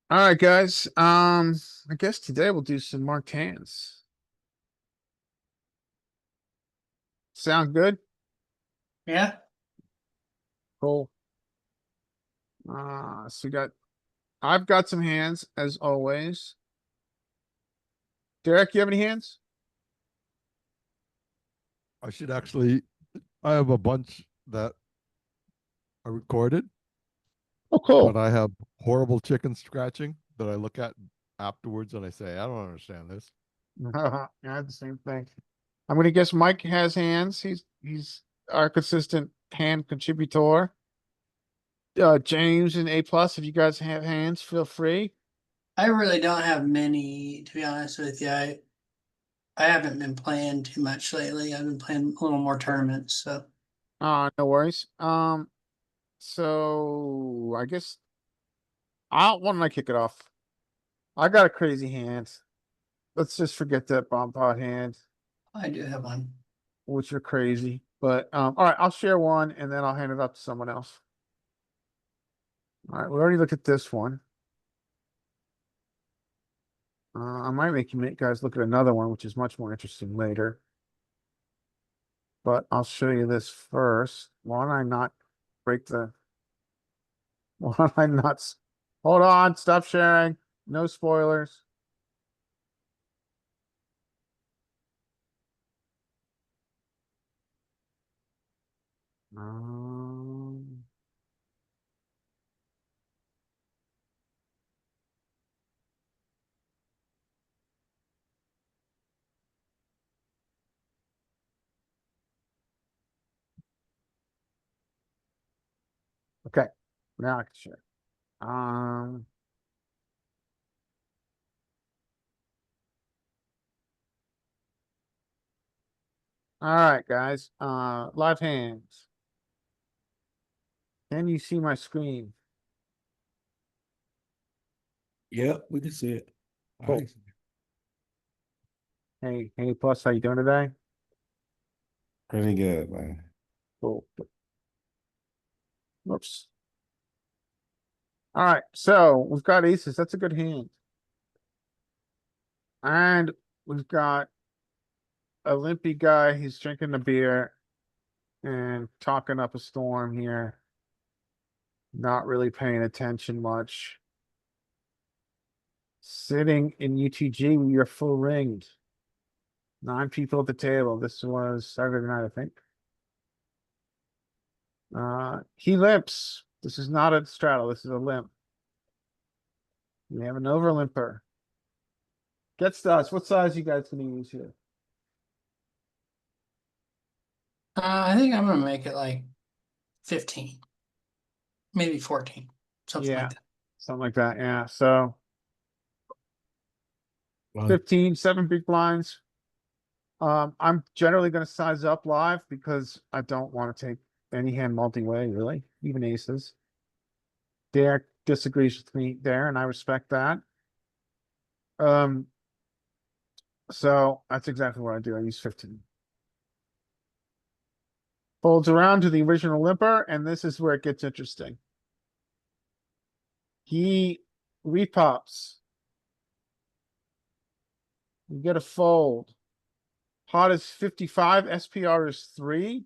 All right, guys. I guess today we'll do some marked hands. Sound good? Yeah, Cool. I've got some hands as always. Derek, you have any hands? I should actually. I have a bunch that are recorded, Oh, but cool. I have horrible chicken scratching that I look at afterwards and I say, I don't understand this. Yeah, the same thing. I'm gonna guess Mike has hands. He's our consistent hand contributor. James and A plus. If you guys have hands, feel free. I really don't have many, to be honest with you. I haven't been playing too much lately. I've been playing a little more tournaments, so No worries. So I guess I'll why don't I kick it off? I got a crazy hand. Let's just forget that bomb pot hand, I do have one. which are crazy. But all right, I'll share one and then I'll hand it up to someone else. All right, we already looked at this one. I might make you guys look at another one, which is much more interesting later. But I'll show you this first. Why don't I not break the? Why don't I not? Hold on, stop sharing. No spoilers. Um, okay, now I can share. Um, all right, guys. Live hands. Can you see my screen? Yep, we can see it. Cool. Nice. Hey, plus, how you doing today? Pretty good, man. Cool. Whoops. All right, so we've got aces. That's a good hand. And we've got a limpy guy. He's drinking a beer and talking up a storm here. Not really paying attention much. Sitting in UTG, we are full ringed. 9 people at the table. This was Saturday night, I think. He limps. This is not a straddle. This is a limp. We have an over limper. Gets to us. What size you guys gonna use here? I think I'm gonna make it like 15, maybe 14, something like Yeah, that. something like that. Yeah. So Well, 15, 7 big blinds. I'm generally gonna size up live because I don't want to take any hand multi-way, really, even aces. Derek disagrees with me there, and I respect that. Um, so that's exactly what I do. I use 15. Folds around to the original limper, and this is where it gets interesting. He repops. You get a fold. Pot is 55, SPR is 3.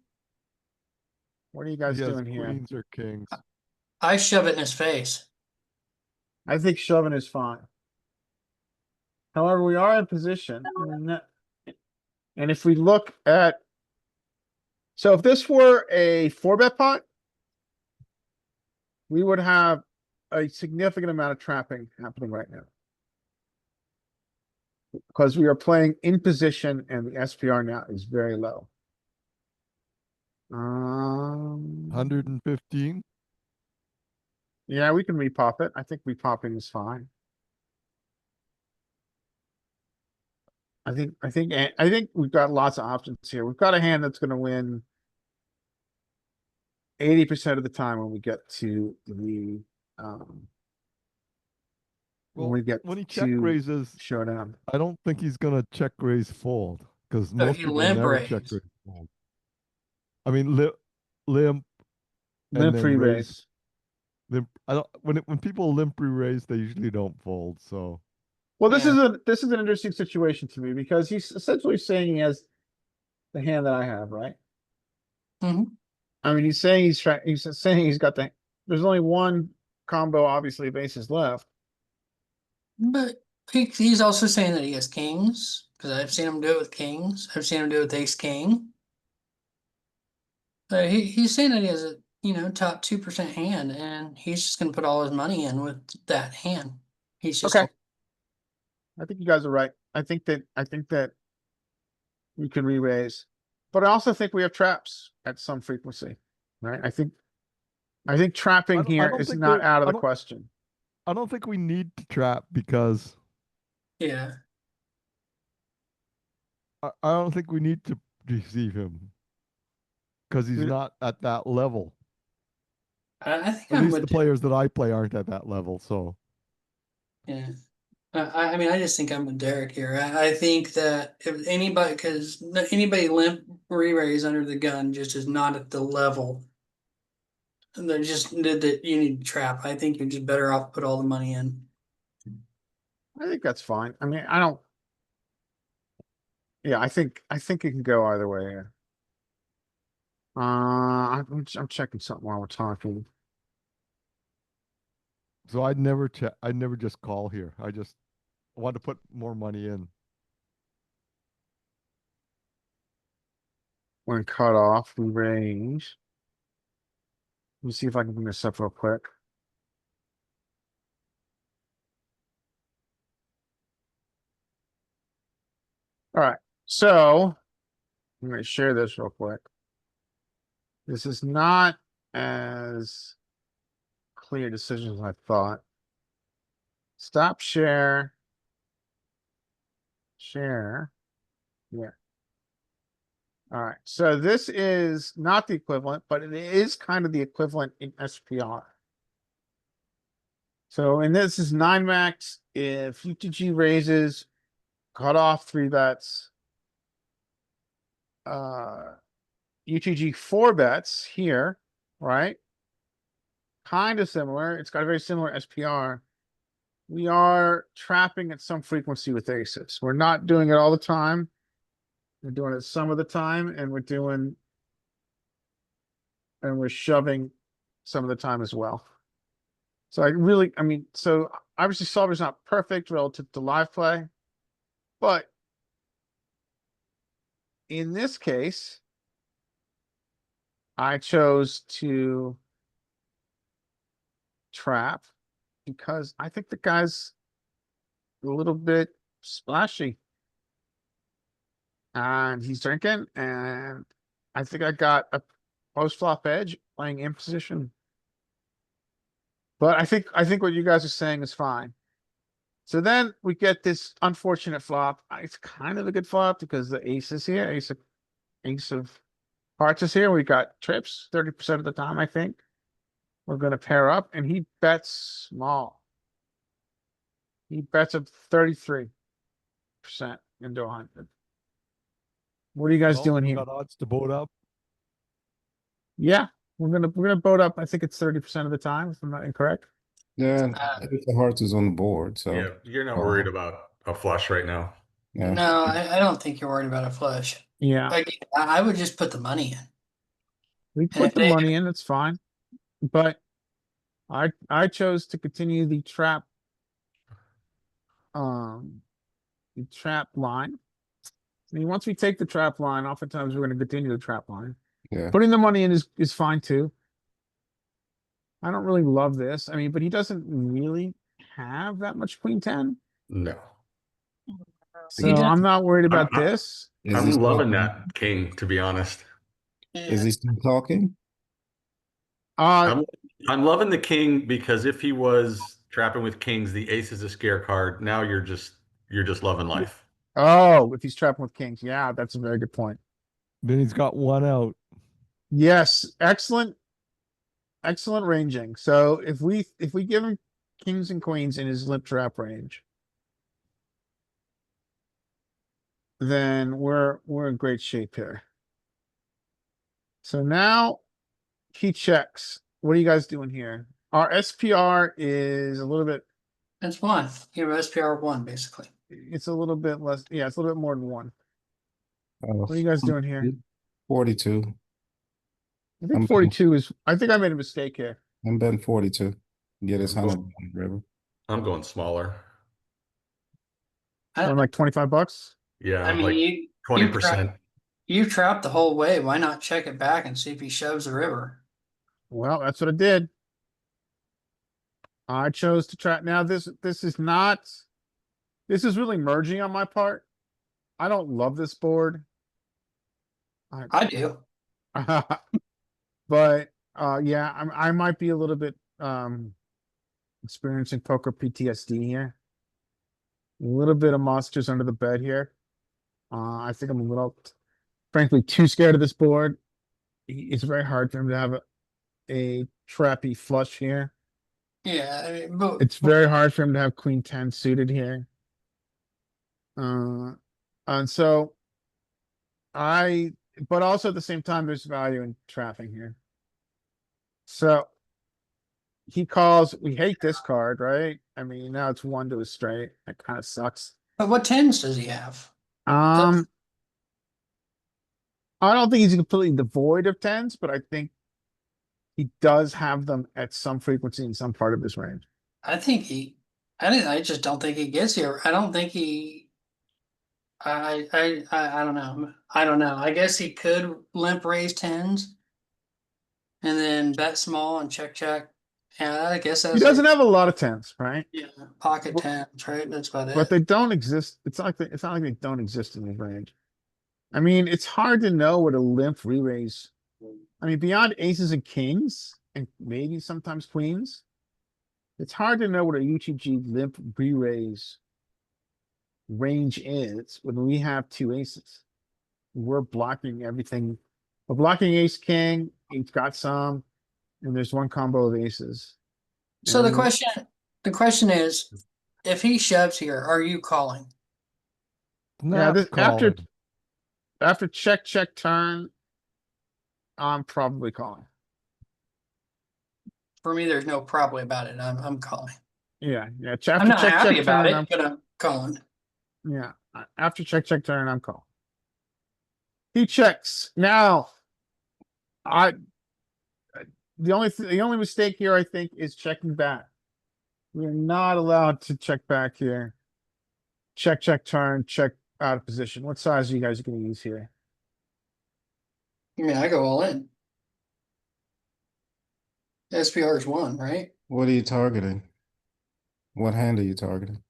What are you He guys has doing here? queens or kings. I shove it in his face. I think shoving is fine. However, we are in position. And if we look at, so if this were a 4-bet pot, we would have a significant amount of trapping happening right now. Because we are playing in position and the SPR now is very low. 115. Yeah, we can repop it. I think repopping is fine. I think we've got lots of options here. We've got a hand that's gonna win 80% of the time when we get to the when Well, we get when he check to raises, showdown. I don't think he's gonna check raise fold because So most he people limp never check raised. raise fold. I mean, limp and Limp then free raise. raise. I don't when people limp re-raise, they usually don't fold. So Well, this Yeah. is an interesting situation to me because he's essentially saying he has the hand that I have, right? Mhm. I mean, he's saying he's got there's only one combo, obviously, of aces left. But he's also saying that he has kings, because I've seen him do it with kings. I've seen him do it with ace king. He's saying that he has a, top 2% hand, and he's just gonna put all his money in with that hand. He's just Okay. I think you guys are right. I think that we can re-raise, but I also think we have traps at some frequency, right? I think trapping I here don't is think not there. out of the question. I don't think we need to trap because Yeah. I don't think we need to deceive him because he's We- not at that level. I think At I'm least the with you. players that I play aren't at that level. So Yeah. I mean, I just think I'm with Derek here. I think that if anybody, because anybody limp re-raise under the gun just is not at the level. And they're just that you need to trap. I think you're just better off put all the money in. I think that's fine. I mean, I don't. Yeah, I think it can go either way here. I'm checking something while we're talking. so I'd never check. I'd never just call here. I just want to put more money in. When cut off, we range. Let me see if I can bring this up real quick. All right, so I'm going to share this real quick. This is not as clear decision as I thought. Stop share. Share. Yeah. All right. So this is not the equivalent, but it is kind of the equivalent in SPR. So, and this is 9 max. If UTG raises, cut off 3 bets. UTG 4 bets here, right? Kind of similar. It's got a very similar SPR. We are trapping at some frequency with aces. We're not doing it all the time. We're doing it some of the time, and we're shoving some of the time as well. So I mean, so obviously solver's not perfect relative to live play, but in this case, I chose to trap because I think the guy's a little bit splashy. And he's drinking, and I think I got a post flop edge playing in position. But I think what you guys are saying is fine. So then we get this unfortunate flop. It's kind of a good flop because the ace is here, ace of hearts is here. We got trips 30% of the time, I think. We're gonna pair up, and he bets small. He bets up 33% into 100. What are you guys Well, doing we here? got odds to boat up. Yeah, we're gonna boat up. I think it's 30% of the time, if I'm not incorrect. Yeah, Uh, if the heart is on the board, so Yeah, you're not worried about a flush right now. yeah. No, I don't think you're worried about a flush. Yeah, Like, I would just put the money in. we And put if the they, money in, it's fine. But I chose to continue the um trap line. I mean, once we take the trap line, oftentimes we're gonna continue the trap line. Yeah. Putting the money in is fine too. I don't really love this. I mean, but he doesn't really have that much queen 10. No. So He does. I'm not worried I'm, about I'm, this. Is I'm he loving still, that king, to be honest. is he still talking? Uh I'm loving the king because if he was trapping with kings, the ace is a scare card. Now you're just loving life. oh, if he's trapping with kings, yeah, that's a very good point. Then he's got one out. Yes, excellent ranging. So if we give him kings and queens in his limp trap range, then we're in great shape here. So now he checks. What are you guys doing here? Our SPR is a little bit, It's one. You have SPR one, basically. it's a little bit less, yeah, it's a little bit more than one. Uh, What are you guys doing here? 42. I think I'm 42 is, I think I made a mistake here. I'm betting 42. Get his I'm 100 going- on the river. I'm going smaller. I, I'm like 25 bucks. Yeah, I mean, like you 20%. you trapped the whole way. Why not check it back and see if he shoves the river? Well, that's what I did. I chose to trap. Now this is not, this is really merging on my part. I don't love this board. I do. But yeah, I might be a little bit experiencing poker PTSD here. A little bit of monsters under the bed here. I think I'm a little, frankly, too scared of this board. It's very hard for him to have a trappy flush here. Yeah, I mean, but It's very hard for him to have queen 10 suited here. And so but also at the same time, there's value in trapping here. So he calls, we hate this card, right? I mean, now it's 1 to a straight. That kind of sucks. what tens does he have? I don't think he's completely devoid of tens, but I think he does have them at some frequency in some part of his range. I think he. I just don't think he gets here. I don't think he. I don't know. I don't know. I guess he could limp raise tens, and then bet small and check. Yeah, I guess that's He doesn't have a lot of tens, right? yeah, pocket tens, right? That's about But it. they don't exist. It's not like they don't exist in his range. I mean, it's hard to know what a limp re-raise. I mean, beyond aces and kings, and maybe sometimes queens, it's hard to know what a UTG limp re-raise range is when we have 2 aces. We're blocking everything. We're blocking ace king, he's got some, and there's one combo of aces. So the And question is, if he shoves here, are you calling? Not after calling. after check turn, I'm probably calling. For me, there's no probably about it. I'm calling. Yeah, I'm after not happy check about turn, it, but I'm calling. yeah, after check turn, I'm calling. He checks. Now, I the only mistake here, I think, is checking back. We're not allowed to check back here. Check turn, check out of position. What size are you guys gonna use here? I mean, I go all in. SPR is 1, right? What are you targeting? What hand are you targeting?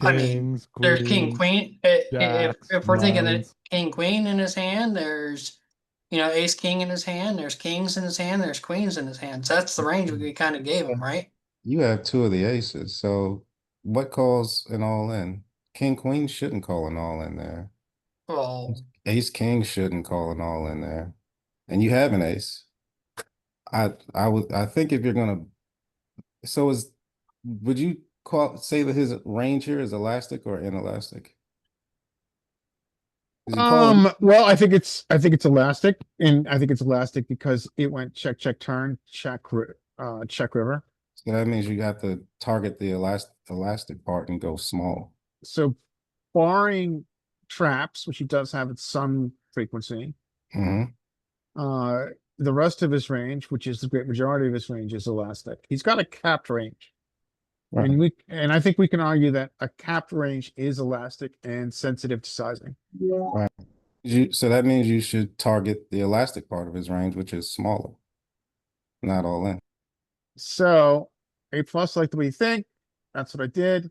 I mean, Kings, there's king, queens, queen. jacks, If we're thinking that nines. king, queen in his hand, there's, ace, king in his hand, there's kings in his hand, there's queens in his hand. So that's the range we kind of gave him, right? You have 2 of the aces. So what calls an all in? King queen shouldn't call an all in there. Well, Ace king shouldn't call an all in there. And you have an ace. I think if you're gonna would you say that his range here is elastic or inelastic? Is he calling Well, I think it's elastic, and I think it's elastic because it went check turn, check river. so that means you have to target the elastic part and go small. So barring traps, which he does have at some frequency, Hmm. the rest of his range, which is the great majority of his range, is elastic. He's got a capped range. Right. And I think we can argue that a capped range is elastic and sensitive to sizing. Right. So that means you should target the elastic part of his range, which is smaller, not all in. So A plus like the way you think, that's what I did.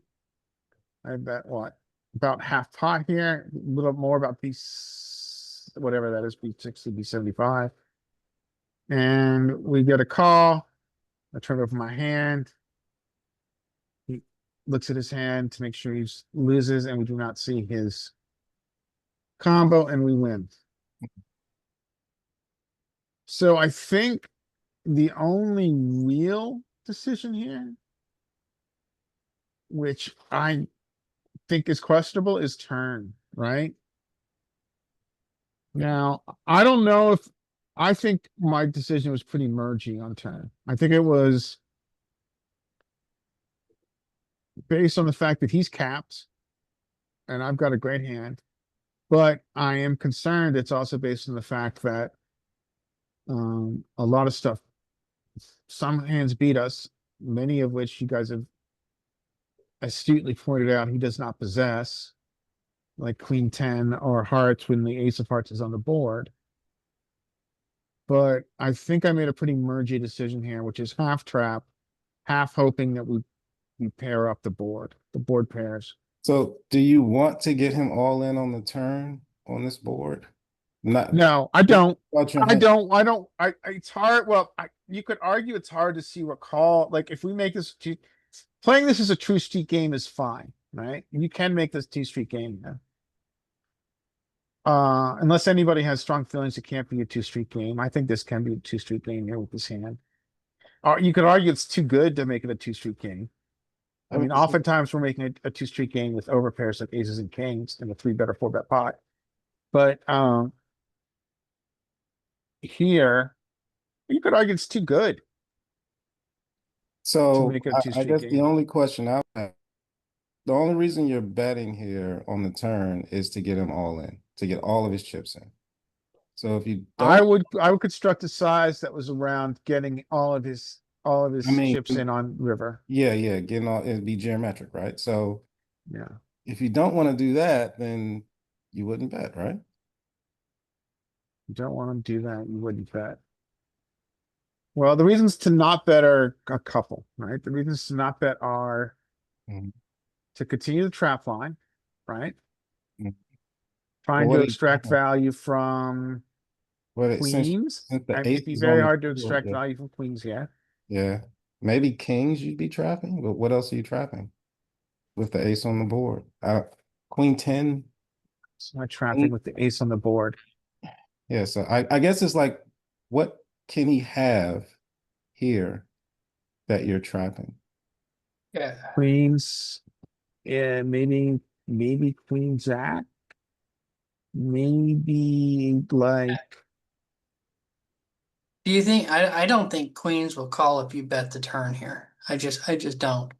I bet what? About half pot here, a little more about these, whatever that is, B60, B75. And we get a call. I turn over my hand. He looks at his hand to make sure he loses, and we do not see his combo, and we win. So I think the only real decision here, which I think is questionable, is turn, right? Now, I don't know if, I think my decision was pretty mergey on turn. I think it was based on the fact that he's capped. And I've got a great hand. But I am concerned it's also based on the fact that a lot of stuff, some hands beat us, many of which you guys have astutely pointed out he does not possess, like queen 10 or hearts when the ace of hearts is on the board. But I think I made a pretty mergy decision here, which is half trap, half hoping that we pair up the board pairs. So do you want to get him all in on the turn on this board? Not No, I don't. about your I hand. don't. It's hard. Well, you could argue it's hard to see what call. Like if we make this playing this as a true street game is fine, right? You can make this 2-street game. Yeah. Unless anybody has strong feelings, it can't be a 2-street game. I think this can be a 2-street game here with this hand. Or you could argue it's too good to make it a 2-street game. I mean, oftentimes we're making a 2-street game with overpairs like aces and kings and a 3-bet or 4-bet pot. But here, you could argue it's too good. So make it a I two-street guess the game. only question I have, the only reason you're betting here on the turn is to get him all in, to get all of his chips in. So if you I don't, would construct a size that was around getting all of his I mean, chips in on river. yeah, getting all, it'd be geometric, right? So Yeah. if you don't want to do that, then you wouldn't bet, right? You don't want to do that, you wouldn't bet. Well, the reasons to not bet are a couple, right? The reasons to not bet are Mhm. to continue the trap line, right? Mhm. Trying Well, to what extract do you- value from But queens. since the And ace it'd be is very on the hard to board, extract yeah. value from queens, yeah. Yeah, maybe kings you'd be trapping, but what else are you trapping with the ace on the board? Queen 10. It's not trapping with the ace on the board. Yeah, so I guess it's like, what can he have here that you're trapping? Yeah. Queens, yeah, maybe queen jack. Maybe like, Do you think I don't think queens will call if you bet the turn here. I just don't.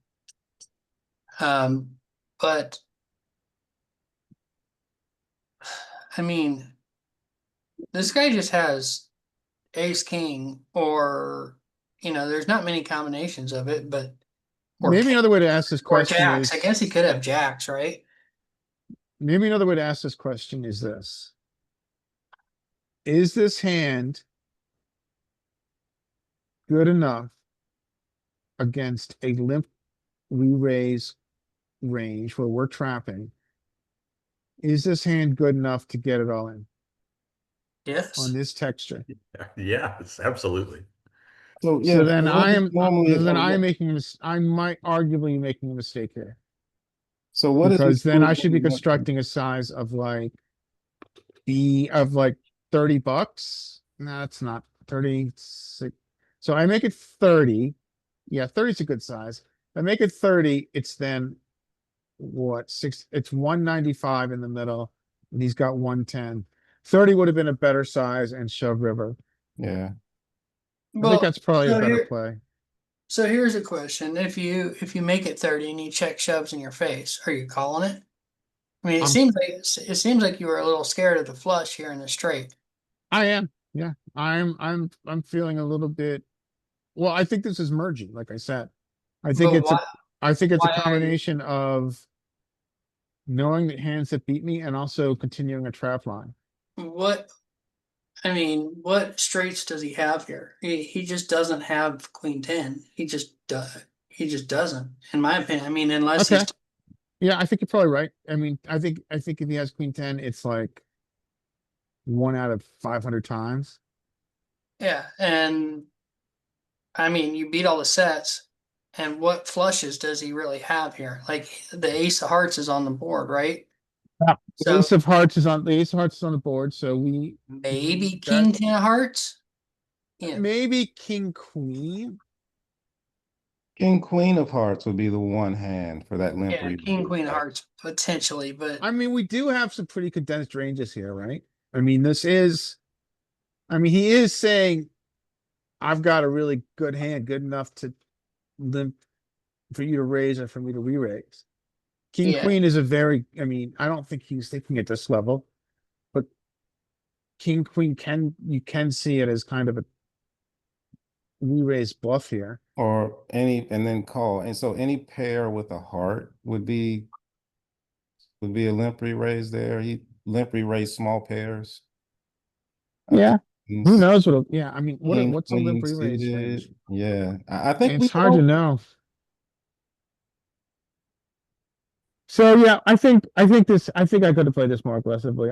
But I mean, this guy just has ace king or there's not many combinations of it, but or maybe another way to ask this or question jacks. I is, guess he could have jacks, right? maybe another way to ask this question is this. Is this hand good enough against a limp re-raise range where we're trapping? Is this hand good enough to get it all in Yes. on this texture? Yes, absolutely. So yeah, So then what I is am, normally then I am what- making, I might arguably be making a mistake here. so what is Because then I should be normally what- constructing a size of like like $30. No, it's not 36. So I make it 30. Yeah, 30 is a good size. If I make it 30, it's then what it's 195 in the middle, and he's got 110. 30 would have been a better size and shove river. Yeah, I think that's probably a so better here- play. So here's a question: If you make it 30 and you check shoves in your face, are you calling it? I mean, it seems like you were a little scared of the flush here in the straight. I am. Yeah, I'm feeling a little bit. Well, I think this is merging, like I said. I think But it's a why- I think it's a why are you- combination of knowing the hands that beat me and also continuing a trap line. What what straights does he have here? He just doesn't have queen 10. He just doesn't, in my opinion. I mean, unless Okay. he's Yeah, I think you're probably right. I mean, I think if he has queen 10, it's like 1 out of 500 times. yeah, and I mean, you beat all the sets, and what flushes does he really have here? Like the ace of hearts is on the board, right? Yeah. The So ace of hearts is on the board, so we maybe that- king 10 of hearts. Yeah, maybe king queen. king queen of hearts would be the one hand for that limp. yeah, read. king queen of hearts potentially, but I mean, we do have some pretty condensed ranges here, right? I mean, he is saying, I've got a really good hand, good enough to limp for you to raise or for me to re-raise. King, Yeah. queen is a very, I mean, I don't think he's thinking at this level, but king, queen you can see it as kind of a re-raise bluff here. Or any, and then call. And so any pair with a heart would be a limp re-raise there. He limp re-raise small pairs. Yeah. Who Kings, knows yeah, I mean, king, what's a limp queen re-raise range? suited. Yeah. I think we It's hard to know. know. So yeah, I think I could have played this more aggressively.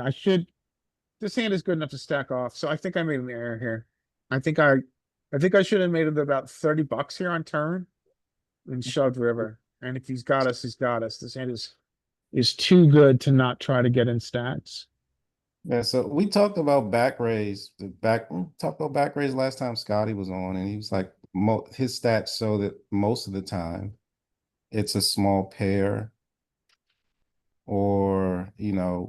This hand is good enough to stack off, so I think I made an error here. I think I should have made it about $30 here on turn and shoved river. And if he's got us, he's got us. This hand is too good to not try to get in stacks. Yeah, so we talked about back raise, we talked about back raise last time Scotty was on, and he was like, his stats show that most of the time it's a small pair or,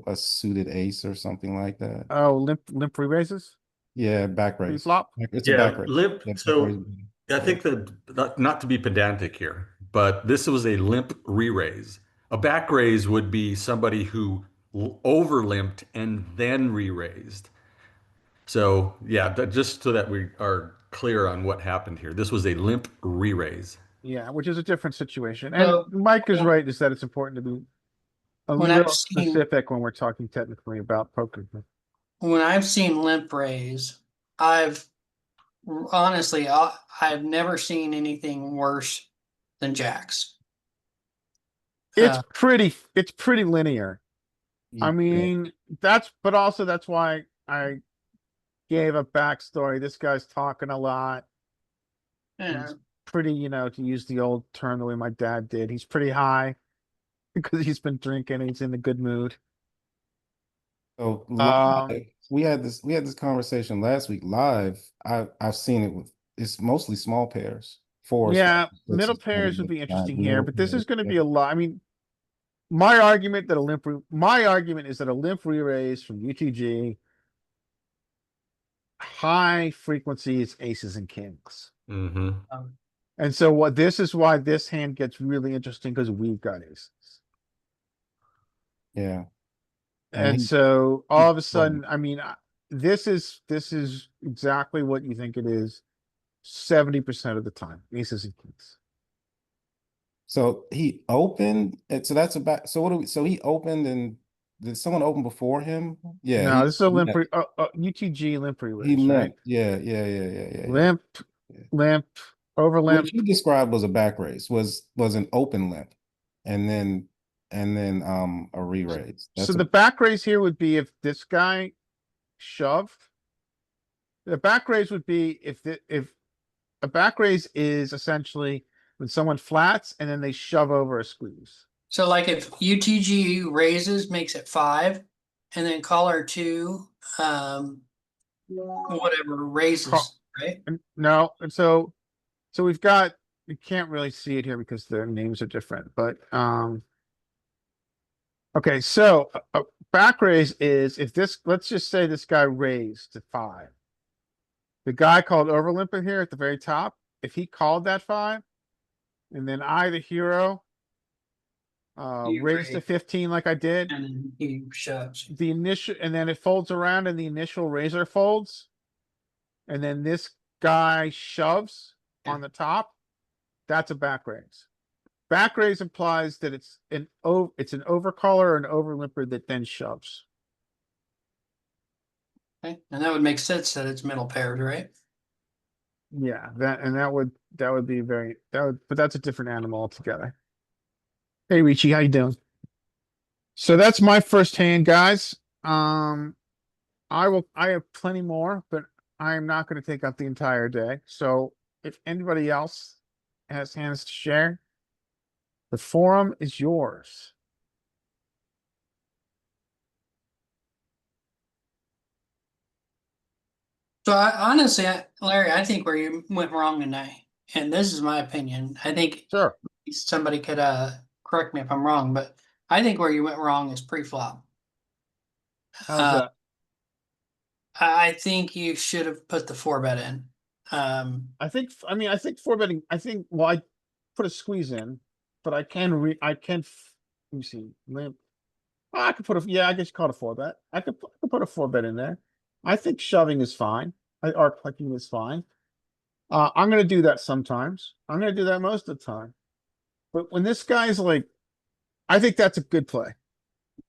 a suited ace or something like that. Oh, limp re-raises? Yeah, back raise. Pre-flop? It's a Yeah, back raise. limp. Yeah, back So raise. I Yeah. think that not to be pedantic here, but this was a limp re-raise. A back raise would be somebody who over limped and then re-raised. So yeah, just so that we are clear on what happened here, this was a limp re-raise. Yeah, which is a different situation. And So Mike is right, is that it's important to be a when I've little seen specific when we're talking technically about poker. when I've seen limp raise, I've honestly I've never seen anything worse than jacks. Uh, It's pretty linear. I Yeah. mean, but also that's why I gave a backstory. This guy's talking a lot. yeah. He's pretty, to use the old term the way my dad did, he's pretty high because he's been drinking. He's in a good mood. So Um, live, we had this conversation last week. Live, I've seen it with, it's mostly small pairs. Fours, yeah, fives, middle sixes, pairs would sevens, be nines, interesting here, middle but this is pairs. going to Yeah. be a lot. I mean, my argument is that a limp re-raise from UTG high frequency is aces and kings. Mm-hmm. And so this is why this hand gets really interesting because we've got aces. Yeah. And he, so he all of a sudden, I mean, this is exactly what you think it is 70% of the time, aces and kings. so he opened it. So that's about, so what do we, so he opened, and did someone open before him? Yeah, No, this is a yeah, UTG limp he re-raise, right? limped. Yeah. Limp, Yeah. limp, over limp. What you described was a back raise, was an open limp, and then a re-raise. So That's a, the back raise here would be if this guy shoved. The back raise would be if a back raise is essentially when someone flats and then they shove over a squeeze. So like if UTG raises makes it 5, and then caller 2, whatever raises, right? And no, and so we've got, you can't really see it here because the names are different, but okay, so a back raise is if this, let's just say this guy raised to 5. The guy called over limping here at the very top, if he called that 5, and then I, the hero, You raised to raise. 15 like I did, And then he shoves. the initial, and then it folds around and the initial razor folds. And then this guy shoves Yeah. on the top. That's a back raise. Back raise implies that it's an overcaller or an over limper that then shoves. Okay, and that would make sense that it's middle pairs, right? Yeah, that would be but that's a different animal altogether. Hey Richie, how you doing? So that's my first hand, guys. I have plenty more, but I am not going to take up the entire day. So if anybody else has hands to share, the forum is yours. So Larry, I think where you went wrong tonight, and this is my opinion. I think Sure. somebody could correct me if I'm wrong, but I think where you went wrong is pre-flop. How's that? I think you should have put the 4-bet in. I think four betting, well, put a squeeze in, but I can let me see, limp. I could put a, yeah, I guess you call it a four bet. I could put a four bet in there. I think shoving is fine. Or clicking is fine. I'm gonna do that sometimes. I'm gonna do that most of the time. But when this guy's like, I think that's a good play.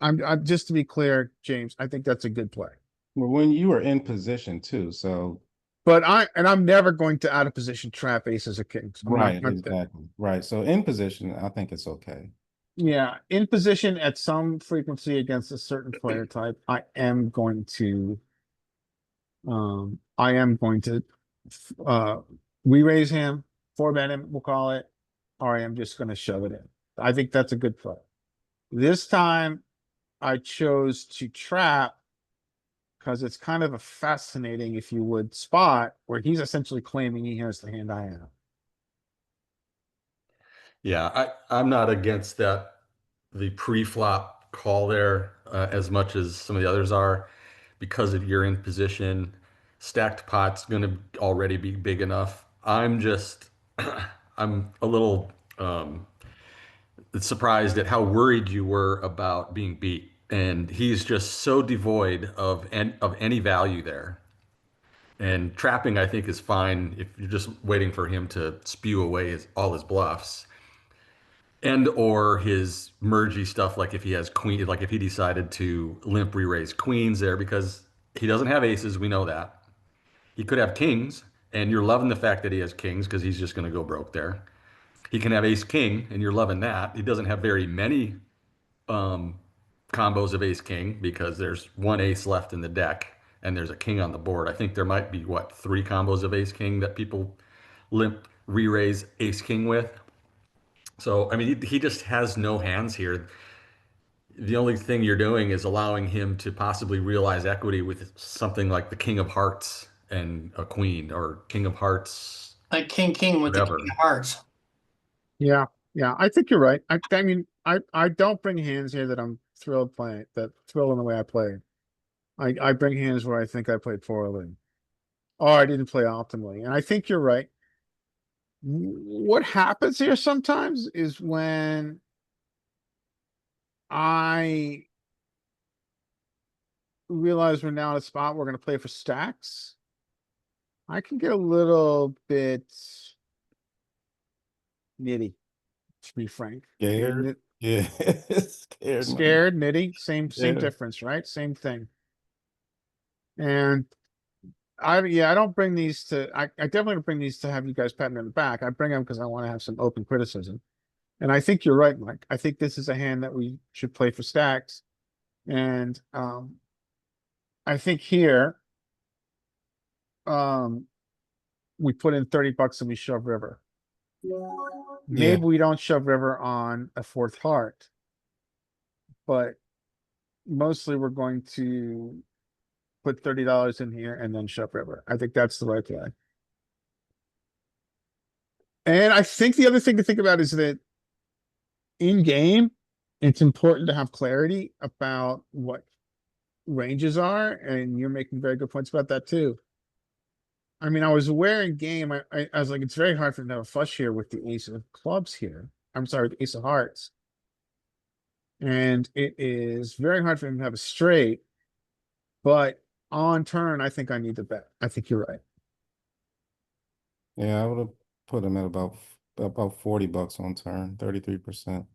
I'm just to be clear, James, I think that's a good play. Well, when you are in position too, so But I'm never going to out of position trap aces or kings. I'm not right, gonna- exactly, right. So in position, I think it's okay. Yeah, in position at some frequency against a certain player type, I am going to uh re-raise him, four bet him, we'll call it, or I am just gonna shove it in. I think that's a good play. This time I chose to trap because it's kind of a fascinating, if you would, spot where he's essentially claiming he has the hand I have. Yeah, I'm not against that, the pre-flop call there as much as some of the others are, because if you're in position, stacked pot's going to already be big enough. I'm just, I'm a little surprised at how worried you were about being beat, and he's just so devoid of any value there. And trapping, I think, is fine if you're just waiting for him to spew away all his bluffs and or his mergy stuff, like if he has queen, like if he decided to limp re-raise queens there, because he doesn't have aces, we know that. He could have kings, and you're loving the fact that he has kings because he's just going to go broke there. He can have ace king, and you're loving that. He doesn't have very many um, combos of ace king because there's one ace left in the deck and there's a king on the board. I think there might be what, three combos of ace king that people limp re-raise ace king with. So, I mean, he just has no hands here. The only thing you're doing is allowing him to possibly realize equity with something like the king of hearts and a queen, or king of hearts, Like king with the whatever. king of hearts. Yeah, yeah, I think you're right. I mean, I don't bring hands here that I'm thrilled playing, that thrilled in the way I play. I bring hands where I think I played poorly. Or I didn't play optimally. And I think you're right. What happens here sometimes is when I realize we're now at a spot we're gonna play for stacks, I can get a little bit nitty, to be frank. Scared, Nit- yeah, scared, man. Scared, nitty, same Yeah. difference, right? Same thing. And I don't bring these to, I definitely don't bring these to have you guys pat me on the back. I bring them because I want to have some open criticism. And I think you're right, Mike. I think this is a hand that we should play for stacks. And I think here we put in 30 bucks and we shove river. Maybe we don't shove river on a fourth heart. But mostly we're going to put $30 in here and then shove river. I think that's the right play. And I think the other thing to think about is that in game, it's important to have clarity about what ranges are, and you're making very good points about that too. I mean, I was aware in game, I was like, it's very hard for him to have a flush here with the ace of clubs here. I'm sorry, the ace of hearts. And it is very hard for him to have a straight, but on turn, I think I need to bet. I think you're right. Yeah, I would have put him at about 40 bucks on turn, 33%.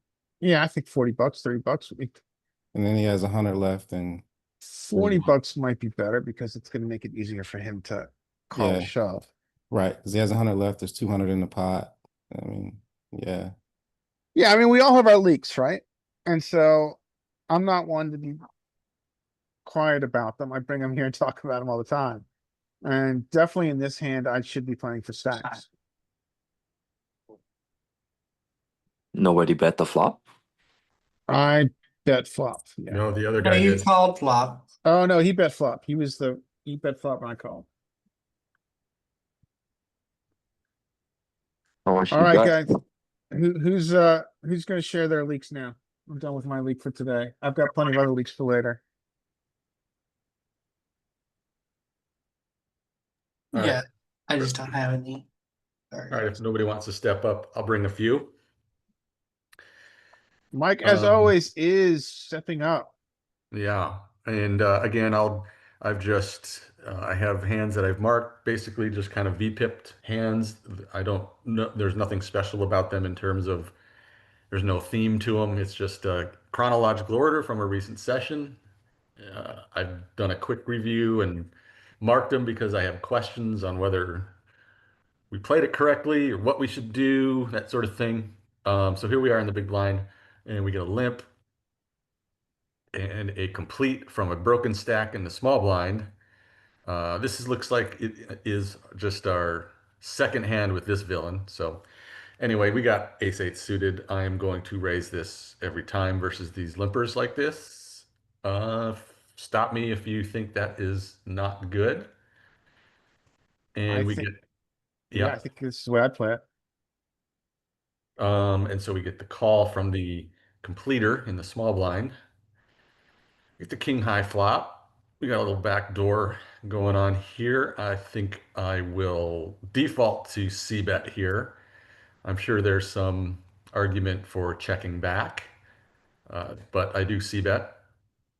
Yeah, I think 40 bucks, 30 bucks. And then he has 100 left, and 40 bucks might be better because it's going to make it easier for him to call a Yeah. shove. right, because he has 100 left, there's 200 in the pot. I mean, yeah. Yeah, I mean, we all have our leaks, right? And so I'm not one to be quiet about them. I bring them here and talk about them all the time. And definitely in this hand, I should be playing for stacks. Nobody bet the flop. I bet flop. Yeah. No, the other No, guy you did. called flop. Oh, no, he bet flop. He bet flop when I called. How much All you right, got? guys. Who's gonna share their leaks now? I'm done with my leak for today. I've got plenty of other leaks for later. All Yeah, right. I just don't have any. All right, if nobody wants to step up, I'll bring a few. Mike, as Um, always, is stepping up. Yeah, and again, I have hands that I've marked, basically just kind of V-pipped hands. I don't know, there's nothing special about them in terms of there's no theme to them. It's just a chronological order from a recent session. I've done a quick review and marked them because I have questions on whether we played it correctly or what we should do, that sort of thing. So here we are in the big blind, and we get a limp and a complete from a broken stack in the small blind. Looks like it is just our second hand with this villain. So anyway, we got ace eight suited. I am going to raise this every time versus these limpers like this. Uh, Stop me if you think that is not good. I And we think, get, yeah, yeah. I think this is the way I'd play it. And so we get the call from the completer in the small blind. Get the king high flop. We got a little back door going on here. I think I will default to C bet here. I'm sure there's some argument for checking back, but I do C bet.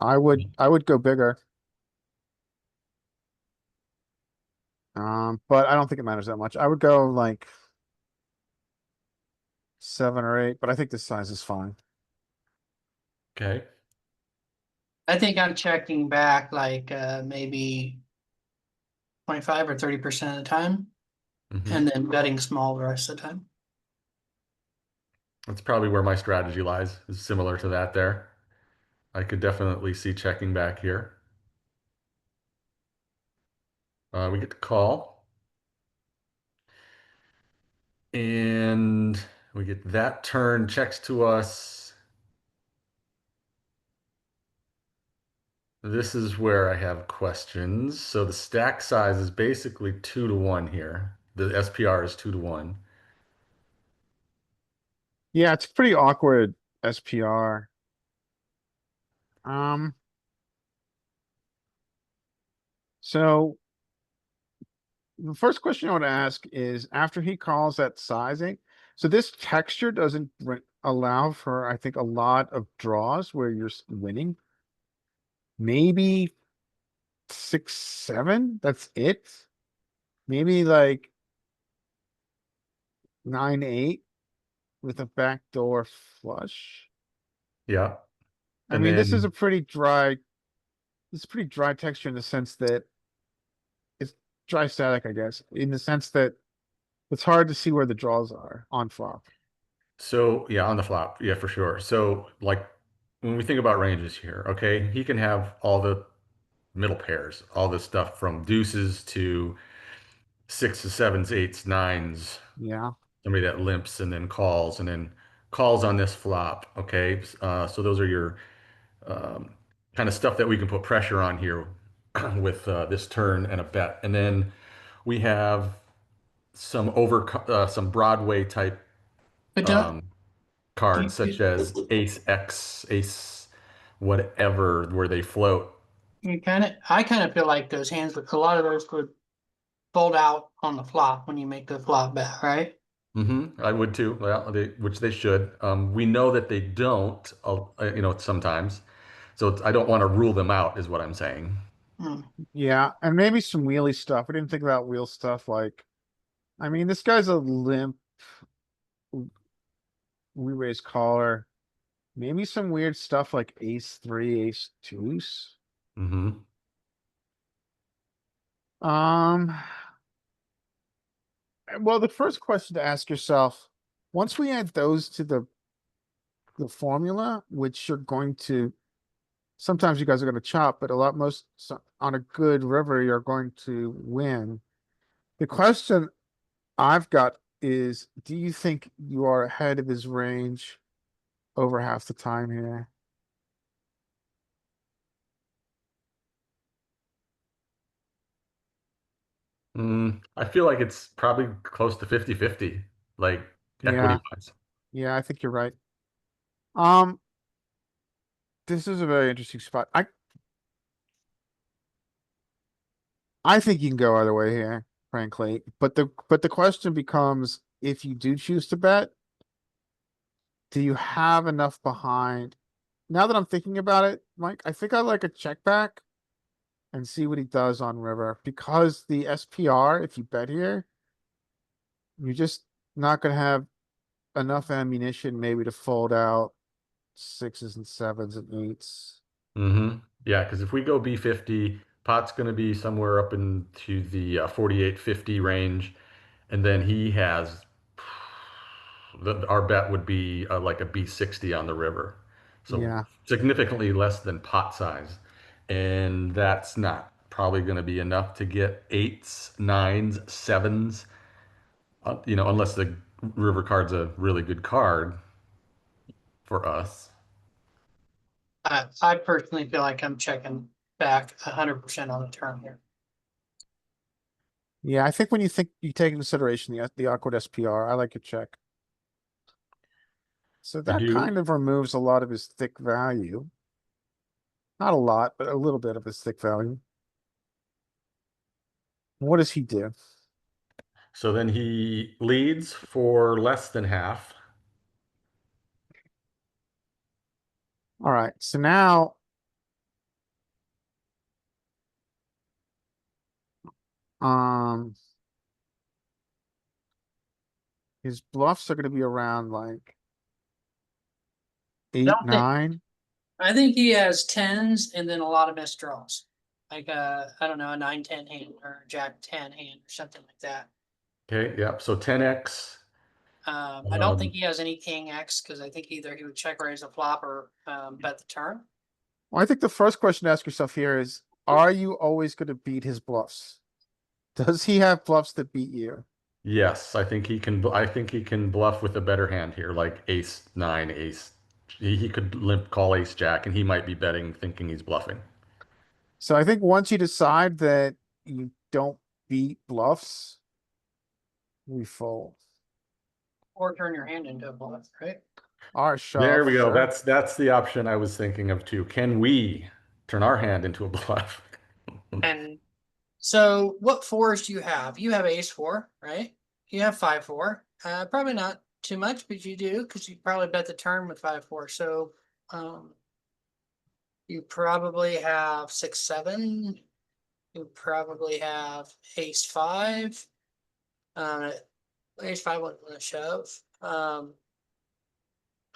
I would go bigger. But I don't think it matters that much. I would go like 7 or 8, but I think this size is fine. Okay. I think I'm checking back like maybe 25 or 30% of the time, Mhm. and then betting small the rest of the time. That's probably where my strategy lies, is similar to that there. I could definitely see checking back here. We get to call. And we get that turn checks to us. This is where I have questions. So the stack size is basically 2 to 1 here. The SPR is 2 to 1. Yeah, it's pretty awkward SPR. Um, so the first question I want to ask is after he calls that sizing, so this texture doesn't allow for, I think, a lot of draws where you're winning. Maybe 6, 7, that's it. Maybe like 9, 8 with a backdoor flush. Yeah. I And mean, this is a then, pretty dry, it's pretty dry texture in the sense that it's dry static, I guess, in the sense that it's hard to see where the draws are on flop. so yeah, on the flop. Yeah, for sure. So, like, when we think about ranges here, okay, he can have all the middle pairs, all the stuff from deuces to sixes, sevens, eights, nines, Yeah. somebody that limps and then calls on this flop. Okay. So those are your um, kind of stuff that we can put pressure on here with this turn and a bet. And then we have some Broadway type But um, do cards such as Ace X, Ace whatever, where they float. you I kind of feel like those hands, a lot of those would fold out on the flop when you make the flop bet, right? I would too. Well, which they should. We know that they don't, sometimes. So I don't want to rule them out, is what I'm saying. Hmm. Yeah. And maybe some wheelie stuff. We didn't think about wheel stuff like, I mean, this guy's a limp. We raise caller. Maybe some weird stuff like ace 3, ace deuce. hmm Um, well, the first question to ask yourself, once we add those to the formula, which you're going to, sometimes you guys are going to chop, but on a good river, you're going to win. The question I've got is, do you think you are ahead of his range over half the time here? I feel like it's probably close to 50-50, like equity Yeah, wise. yeah, I think you're right. Um, this is a very interesting spot. I think you can go either way here. frankly. But the question becomes, if you do choose to bet, do you have enough behind? Now that I'm thinking about it, Mike, I think I like a check back and see what he does on river, because the SPR, if you bet here, you're just not gonna have enough ammunition maybe to fold out sixes and sevens and eights. Mm-hmm. Yeah, because if we go B50, pot's going to be somewhere up into the 48-50 range, and then he has our bet would be like a B60 on the river, so Yeah. significantly less than pot size, and that's not probably going to be enough to get eights, nines, sevens, unless the river card's a really good card for us. I personally feel like I'm checking back 100% on the turn here. Yeah, I think when you take into consideration the awkward SPR, I like a check. So You that do? kind of removes a lot of his thick value. Not a lot, but a little bit of his thick value. What does he do? So then he leads for less than half. All right, so now um his bluffs are going to be around like eight, Don't think- 9. I think he has tens and then a lot of missed draws. Like I don't know, a 9-10 hand or a Jack-10 hand or something like that. Okay, yep. So 10x. I don't think he has any king X because I think either he would check raise a flop or bet the turn. Well, I think the first question to ask yourself here is, are you always going to beat his bluffs? Does he have bluffs that beat you? Yes, I think he can. I think he can bluff with a better hand here, like ace nine, ace. He could limp call ace jack, and he might be betting, thinking he's bluffing. So I think once you decide that you don't beat bluffs, we fold. Or turn your hand into a bluff, right? Our shove. There we go. Sure. That's the option I was thinking of too. Can we turn our hand into a bluff? And so what fours do you have? You have ace four, right? You have 5-4. Probably not too much, but you do because you probably bet the turn with 5-4. So you probably have 6-7. You probably have ace five. Ace five wasn't gonna shove. I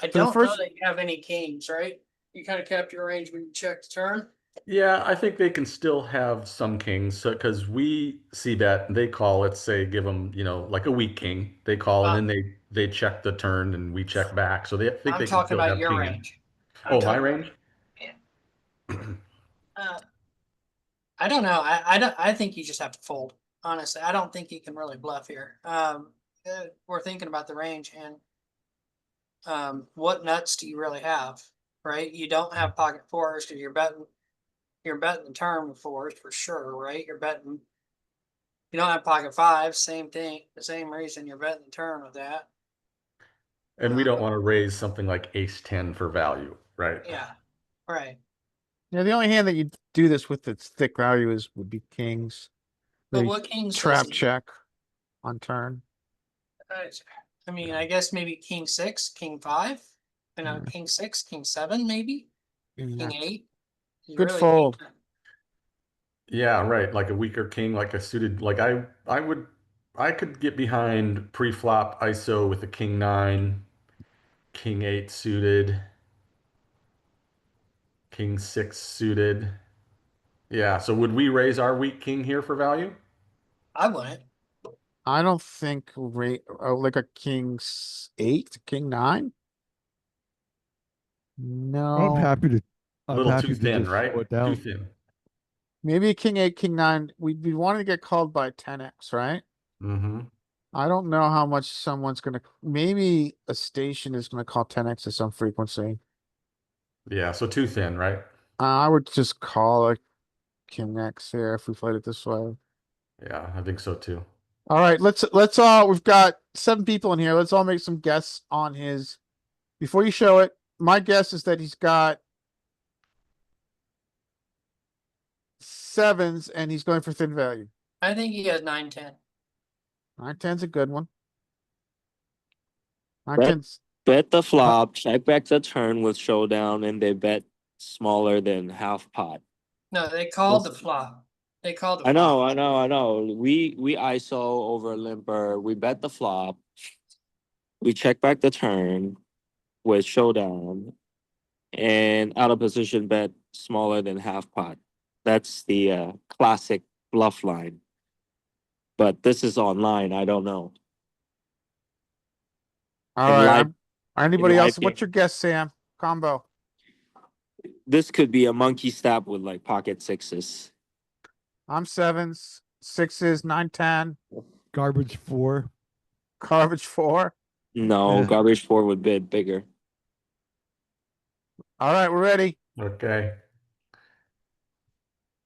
the don't know first- that you have any kings, right? You kind of kept your range when you checked the turn. Yeah, I think they can still have some kings because we see bet, they call, let's say, give them, like a weak king. They call and then they check the turn and we check back. So they think I'm they can talking still about have your king. range. Oh, my range? I don't know. I think you just have to fold. Honestly, I don't think you can really bluff here. We're thinking about the range and what nuts do you really have, right? You don't have pocket fours because you're betting the turn with fours for sure, right? You don't have pocket fives, same thing, the same reason you're betting the turn with that. And we don't want to raise something like ace 10 for value, right? Yeah, right. Yeah, the only hand that you do this with that's thick value would be kings. But They what kings trap does he- check on turn. I mean, I guess maybe king six, king five, Yeah. king six, king seven, maybe Yeah. king eight. You Good really fold. can't- Yeah, right. Like a weaker king, like a suited, like I could get behind pre-flop ISO with a king nine, king eight suited, king six suited. Yeah. So would we raise our weak king here for value? I wouldn't. I don't think like a eight, king 9. I'm No, happy to. A I'm little happy too to thin, just right? slow it Too down. thin. maybe a king 8, king 9. We'd be wanting to get called by 10x, right? Mm-hmm. I don't know how much someone's gonna. Maybe a station is gonna call 10x at some frequency. Yeah. So too thin, right? I would just call a king X here if we played it this way. Yeah, I think so too. All right, let's all. We've got 7 people in here. Let's all make some guesses on his. Before you show it, my guess is that he's got sevens and he's going for thin value. I think he has 9-10. 9-10's a good one. Nine Bet, ten's bet the flop, check back the turn with showdown, and they bet smaller than half pot. No, they called the Yes. flop. They called the I know, flop. I know. We ISO over limper. We bet the flop. We check back the turn with showdown, and out of position bet smaller than half pot. That's the classic bluff line. But this is online. I don't know. all In right. live, Anybody live else? What's game. your guess, Sam? Combo. This could be a monkey stab with like pocket sixes. I'm sevens, sixes, 9-10, Garbage 4. garbage 4. No, Yeah. garbage four would bid bigger. All right, we're ready. Okay.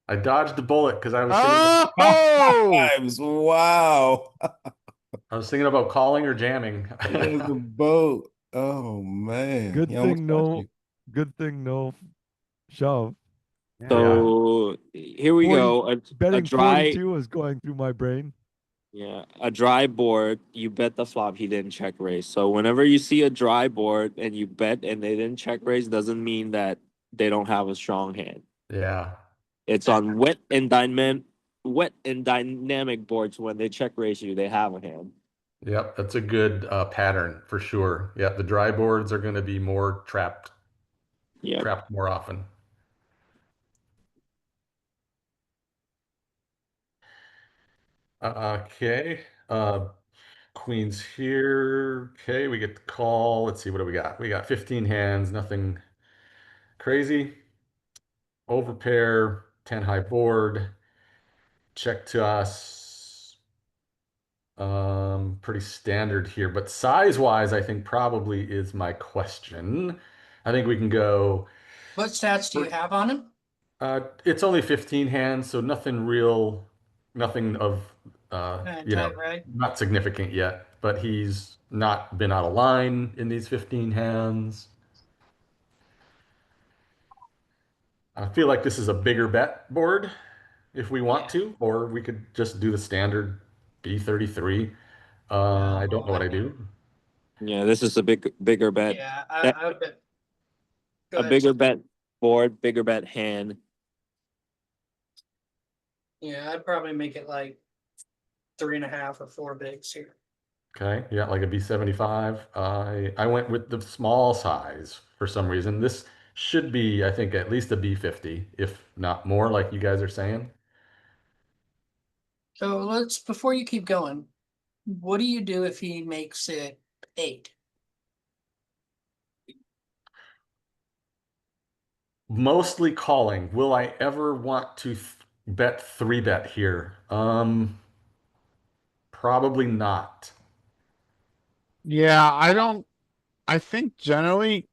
I dodged the bullet because I was thinking Oh, Times. Wow. I was thinking about calling or jamming. It was the boat. Oh man. Good He almost thing got no. you. Good thing no shove. yeah. So here we 40 go. A Betting dry 42 is going through my brain. yeah, a dry board. You bet the flop. He didn't check raise. So whenever you see a dry board and you bet and they didn't check raise, doesn't mean that they don't have a strong hand. Yeah. It's on wet and dynamic boards. When they check raise you, they have a hand. Yep. That's a good pattern for sure. Yep. The dry boards are going to be more Yeah. trapped more often. Okay. Queen's here. Okay, we get the call. Let's see, what do we got? We got 15 hands, nothing crazy. Overpair, 10 high board. Check to us. Pretty standard here, but size-wise, I think probably is my question. I think we can go. What stats do you have on him? It's only 15 hands, so nothing real, nothing of, Tight, right? not significant yet, but he's not been out of line in these 15 hands. I feel like this is a bigger bet board if we want Yeah. to, or we could just do the standard B33. I don't know what I do. Yeah, this is a bigger bet. Yeah, That- I would bet. Go a ahead. bigger bet board, bigger bet hand. Yeah, I'd probably make it like 3.5 or 4 bigs here. Okay, yeah, like a B75. I went with the small size for some reason. This should be, I think, at least a B50, if not more, like you guys are saying. So let's, before you keep going, what do you do if he makes it 8? Mostly calling. Will I ever want to bet 3-bet here? Probably not. Yeah, I think generally,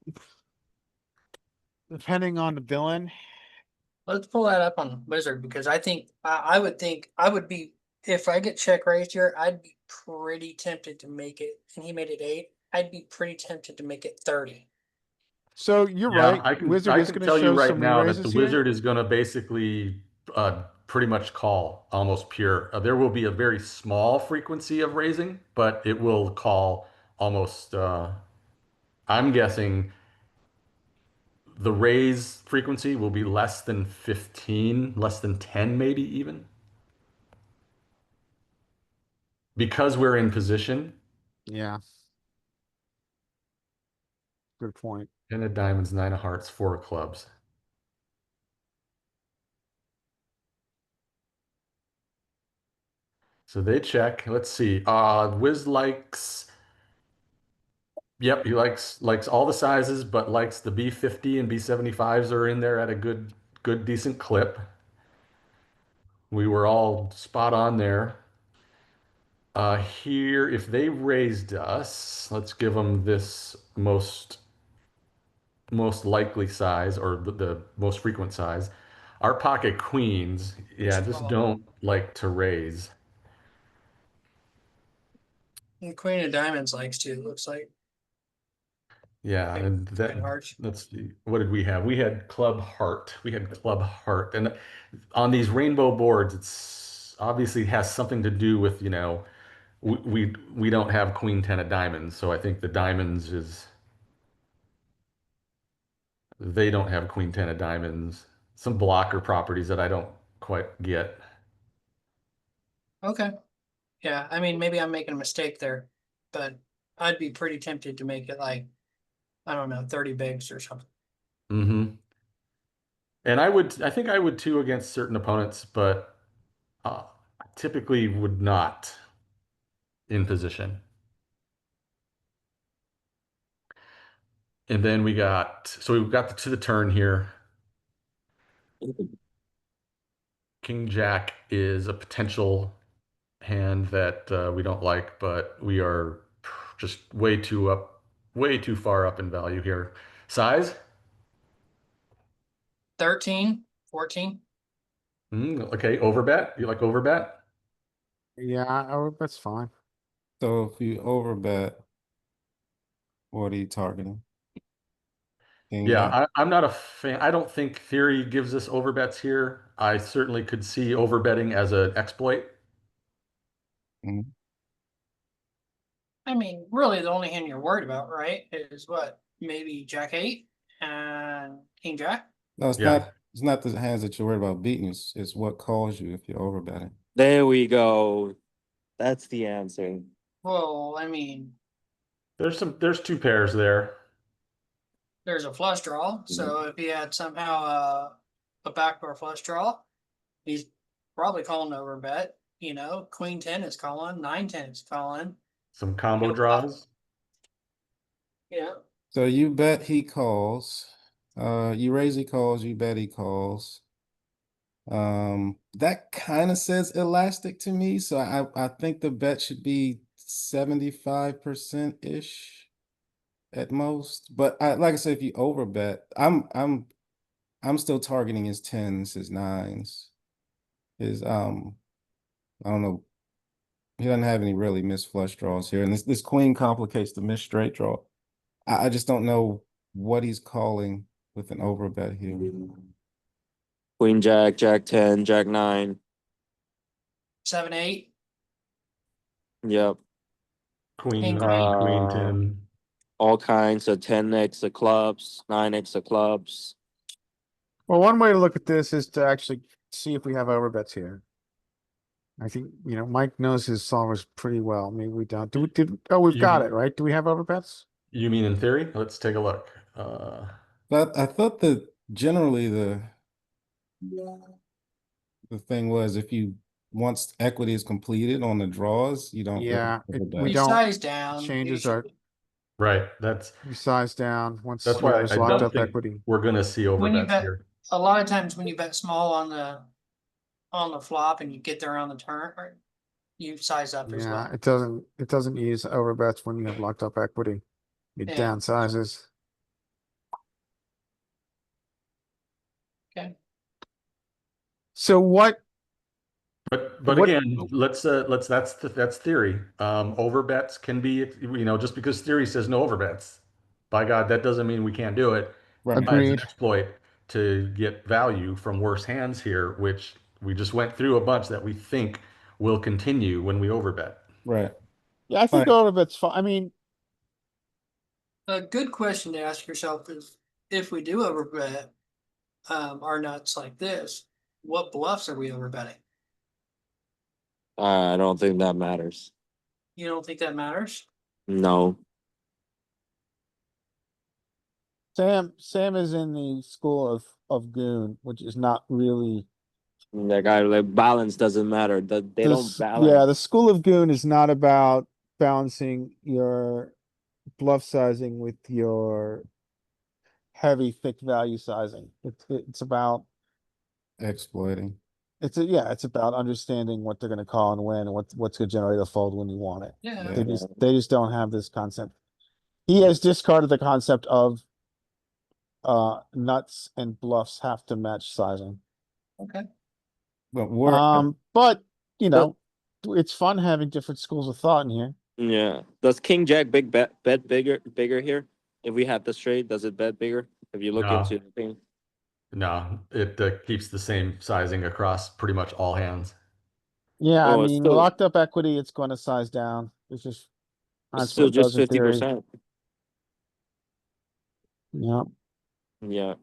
depending on the villain, Let's pull that up on Wizard because I think I would think I would be, if I get check raised here, I'd be pretty tempted to make it, and he made it 8. I'd be pretty tempted to make it 30. so you're Yeah, right. I can Wizard is can gonna tell you show right some now that the re-raises here. wizard is going to basically pretty much call almost pure. There will be a very small frequency of raising, but it will call almost. I'm guessing the raise frequency will be less than 15, less than 10, maybe even, because we're in position. Yeah. Good point. 10 of diamonds, 9 of hearts, 4 of clubs. So they check. Let's see. Wiz likes. Yep, he likes all the sizes, but likes the B50 and B75s are in there at a good decent clip. We were all spot on there. Here, if they raised us, let's give them this most likely size or the most frequent size. Our pocket queens, yeah, Just just call. don't like to raise. And Queen of Diamonds likes to, it looks like. Yeah, and Good hearts. let's see, what did we have? We had club heart. We had club heart. And on these rainbow boards, it's obviously has something to do with, we don't have queen ten of diamonds, so I think the diamonds is they don't have queen ten of diamonds. Some blocker properties that I don't quite get. Okay. Yeah, I mean, maybe I'm making a mistake there, but I'd be pretty tempted to make it like, I don't know, 30 bigs or something. Mm-hmm. And I think I would too against certain opponents, but I typically would not in position. And then so we've got to the turn here. King Jack is a potential hand that we don't like, but we are just way too far up in value here. Size? 13, 14. Okay, overbet. You like overbet? Yeah, oh, that's fine. So if you overbet, what are you targeting? King Yeah, Jack? I'm not a fan. I don't think theory gives us overbets here. I certainly could see overbetting as an exploit. Mhm. I mean, really, the only hand you're worried about, right, is what? Maybe Jack 8 and King Jack? No, it's Yeah. not. It's not the hands that you're worried about beating. It's what calls you if you're overbetting. There we go. That's the answer. Well, I mean, There's two pairs there. there's a flush draw. So if he had somehow a backdoor flush draw, he's probably calling over bet. You know, Queen 10 is calling, 9-10 is calling. Some combo You know, draws. Yeah. So you bet he calls. You raise he calls. You bet he calls. That kind of says elastic to me. So I think the bet should be 75% ish at most. But like I said, if you overbet, I'm still targeting his tens, his nines, his I don't know. He doesn't have any really missed flush draws here, and this queen complicates the missed straight draw. I just don't know what he's calling with an overbet here. Queen Jack, Jack 10, Jack 9. 7-8. Yep. Queen King nine, queen Uh, 10. all kinds of 10x of clubs, 9x of clubs. Well, one way to look at this is to actually see if we have overbets here. I think, Mike knows his solvers pretty well. Maybe we don't. We've You got mean- it, right? Do we have overbets? You mean in theory? Let's take a look. But I thought that generally the thing was if you once equity is completed on the draws, you don't really Yeah, we overbet. He don't sized down. changes our, usually. Right. we size down once That's why there's I locked don't up think equity. we're gonna see When you overbets bet, here. a lot of times when you bet small on the flop and you get there on the turn, you size up as Yeah, well. it doesn't use overbets when you have locked up equity. It Yeah. downsizes. Okay. So what, But what, again, let's that's theory. Overbets can be, just because theory says no overbets. By God, that doesn't mean we can't do it. Right. As an agreed. exploit to get value from worse hands here, which we just went through a bunch that we think will continue when we overbet. Right. Yeah, I think Right. overbets fine. I mean, A good question to ask yourself is if we do overbet our nuts like this, what bluffs are we overbetting? I don't think that matters. You don't think that matters? No. Sam is in the school of goon, which is not really That guy, like, balance doesn't matter. They don't this. Yeah, balance. the school of goon is not about balancing your bluff sizing with your heavy thick value sizing. It's about Exploiting. it's about understanding what they're gonna call and when and what's gonna generate a fold when you want it. Yeah. Yeah. They just don't have this concept. He has discarded the concept of nuts and bluffs have to match sizing. Okay. But we're But it's fun having different schools of thought in here. Yeah. Does King Jack bet bigger here? If we have the straight, does it bet bigger? If you look No. into the thing. No, it keeps the same sizing across pretty much all hands. Yeah, I Oh, it's mean, still locked up equity, it's going to size down. It's just, it's that's what still it does just in theory. 50%. Yeah. Yeah.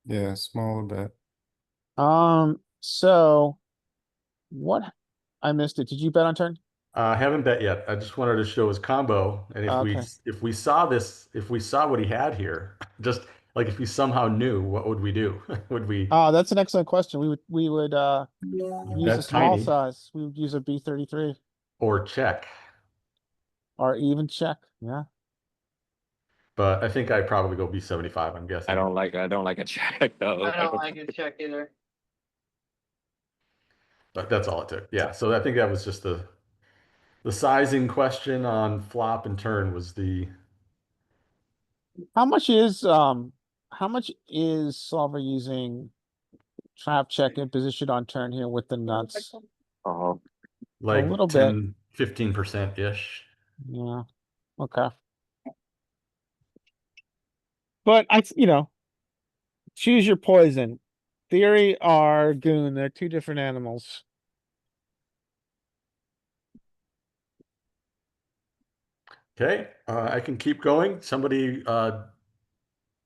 Yeah, smaller bet. So what, I missed it. Did you bet on turn? I haven't bet yet. I just wanted to show his combo, and Okay. if we saw this, if we saw what he had here, just like if we somehow knew, what would we do? Would we Oh, that's an excellent question. We would use a bet small tiny size. We would use a B33 or check? or even check. Yeah. But I think I'd probably go B75, I'm I guessing. don't like a check though. I don't like a check either. But that's all it took. Yeah. So I think that was just the sizing question on flop and turn was the How much is solver using trap check in position on turn here with the nuts? Uh-huh. like little bit. 10, 15% ish. Yeah. Okay. But you know, choose your poison. Theory or goon, they're two different animals. Okay. I can keep going. Somebody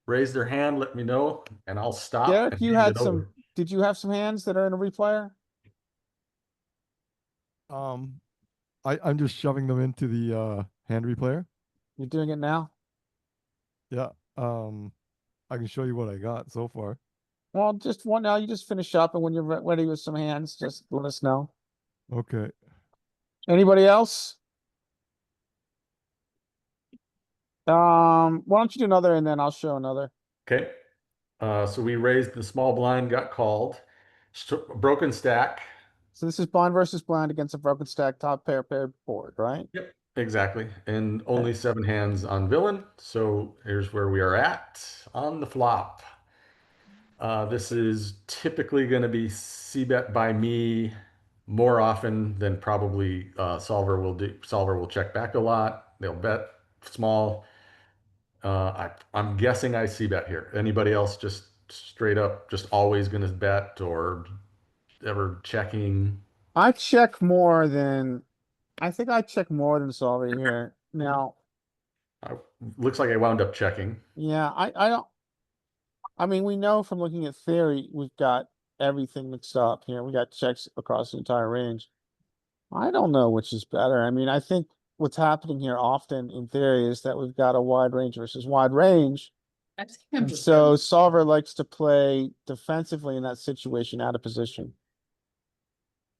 raise their hand, let me know, and I'll stop Derek, and you hand had it over. did you have some hands that are in a replayer? I'm just shoving them into the hand replayer. You're doing it now? Yeah. I can show you what I got so far. Well, just one now. You just finish up, and when you're ready with some hands, just let us know. Okay. Anybody else? Why don't you do another, and then I'll show another. Okay. So we raised the small blind, got called. Broken stack. So this is blind versus blind against a broken stack, top pair paired board, right? Yep, exactly. And only 7 hands on villain. So here's where we are at on the flop. This is typically going to be c-bet by me more often than probably solver will do. Solver will check back a lot. They'll bet small. I'm guessing I c-bet here. Anybody else just straight up just always going to bet or ever checking? I check more than I think I check more than solver here. Now, Uh, Looks like I wound up checking. yeah, I don't. I mean, we know from looking at theory, we've got everything mixed up here. We got checks across the entire range. I don't know which is better. I mean, I think what's happening here often in theory is that we've got a wide range versus wide range. I think I'm And just so solver likes to play defensively in that situation out of position.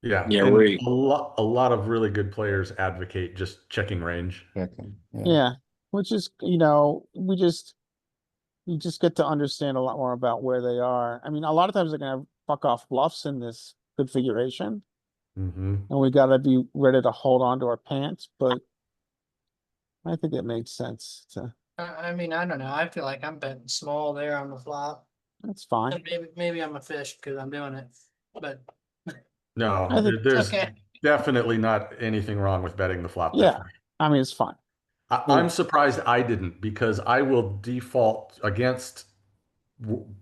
Yeah, Yeah, and we a lot of really good players advocate just checking range. Checking. Yeah. Yeah, which is, you just get to understand a lot more about where they are. I mean, a lot of times they're gonna have fuck off bluffs in this configuration, Hmm. and we gotta be ready to hold on to our pants, but I think it makes sense to, I mean, I don't know. I feel like I'm betting small there on the flop. that's fine. And maybe I'm a fish because I'm doing it, but No, I think- there's okay. definitely not anything wrong with betting the flop Yeah, different. I mean, it's fine. I'm surprised I didn't because I will default against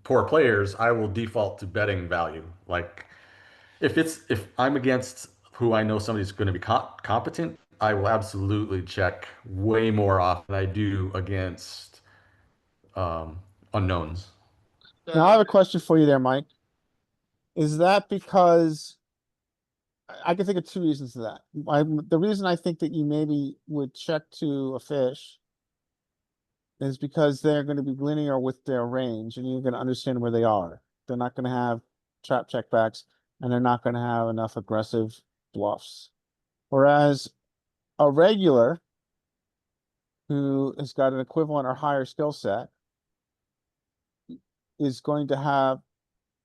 poor players. I will default to betting value. Like if I'm against who I know somebody's going to be competent, I will absolutely check way more often than I do against unknowns. Now I have a question for you there, Mike. Is that because I can think of two reasons to that. The reason I think that you maybe would check to a fish is because they're going to be linear with their range and you're going to understand where they are. They're not going to have trap checkbacks and they're not going to have enough aggressive bluffs. Whereas a regular who has got an equivalent or higher skill set is going to have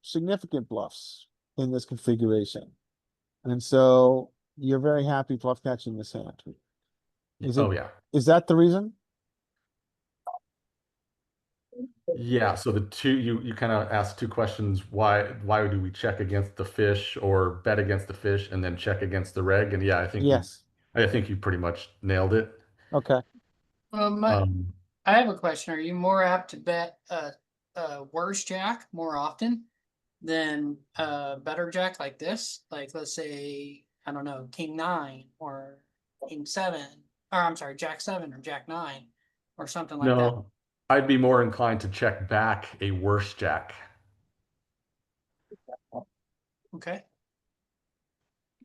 significant bluffs in this configuration. And so you're very happy bluff catching this hand. Oh yeah. Is that the reason? Yeah, so the two you kind of asked two questions. Why do we check against the fish or bet against the fish and then check against the reg? And yeah, Yes. I think you pretty much nailed it. Okay. Um, I have a question. Are you more apt to bet worse jack more often than better jack like this? Like let's say I don't know, king 9 or king 7, or I'm sorry, jack 7 or jack 9 or something like that. No, I'd be more inclined to check back a worse jack. Okay.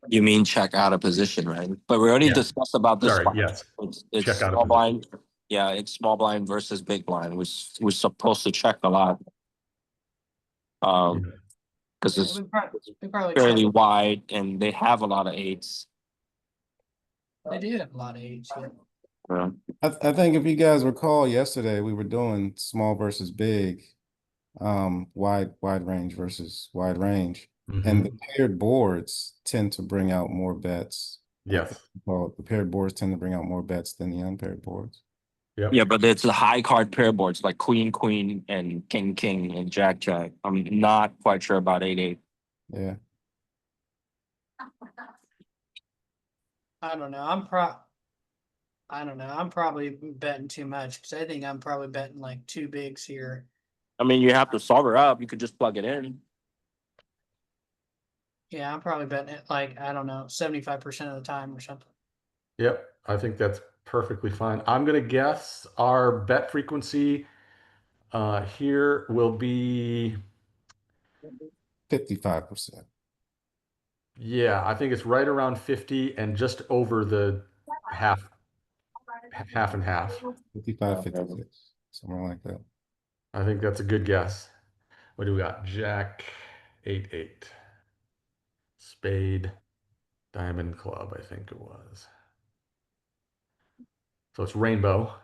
You mean check out of position, right? But we already Yeah. discussed about this. Sorry, one. yes. It's Check out of small position. blind. Yeah, it's small blind versus big blind. We're supposed to check a lot. Because Yeah, it's we probably fairly check. wide and they have a lot of eights. They do have a lot of eights. Yeah. Yeah. I think if you guys recall yesterday, we were doing small versus big, wide range versus wide range. And the Mhm. paired boards tend to bring out more bets. Yes. Well, the paired boards tend to bring out more bets than the unpaired boards. Yep. Yeah, but it's the high card pair boards like queen, queen, and king, king, and jack, jack. I'm not quite sure about 8-8. Yeah. I don't know. I don't know. I'm probably betting too much because I think I'm probably betting like 2 bigs here. I mean, you have to solve it up. You could just plug it in. Yeah, I'm probably betting it like, I don't know, 75% of the time or something. Yep. I think that's perfectly fine. I'm gonna guess our bet frequency here will be 55%. yeah, I think it's right around 50 and just over the half and half. 55, 56, somewhere like that. I think that's a good guess. What do we got? Jack 8-8. Spade, diamond club, I think it was. So it's rainbow.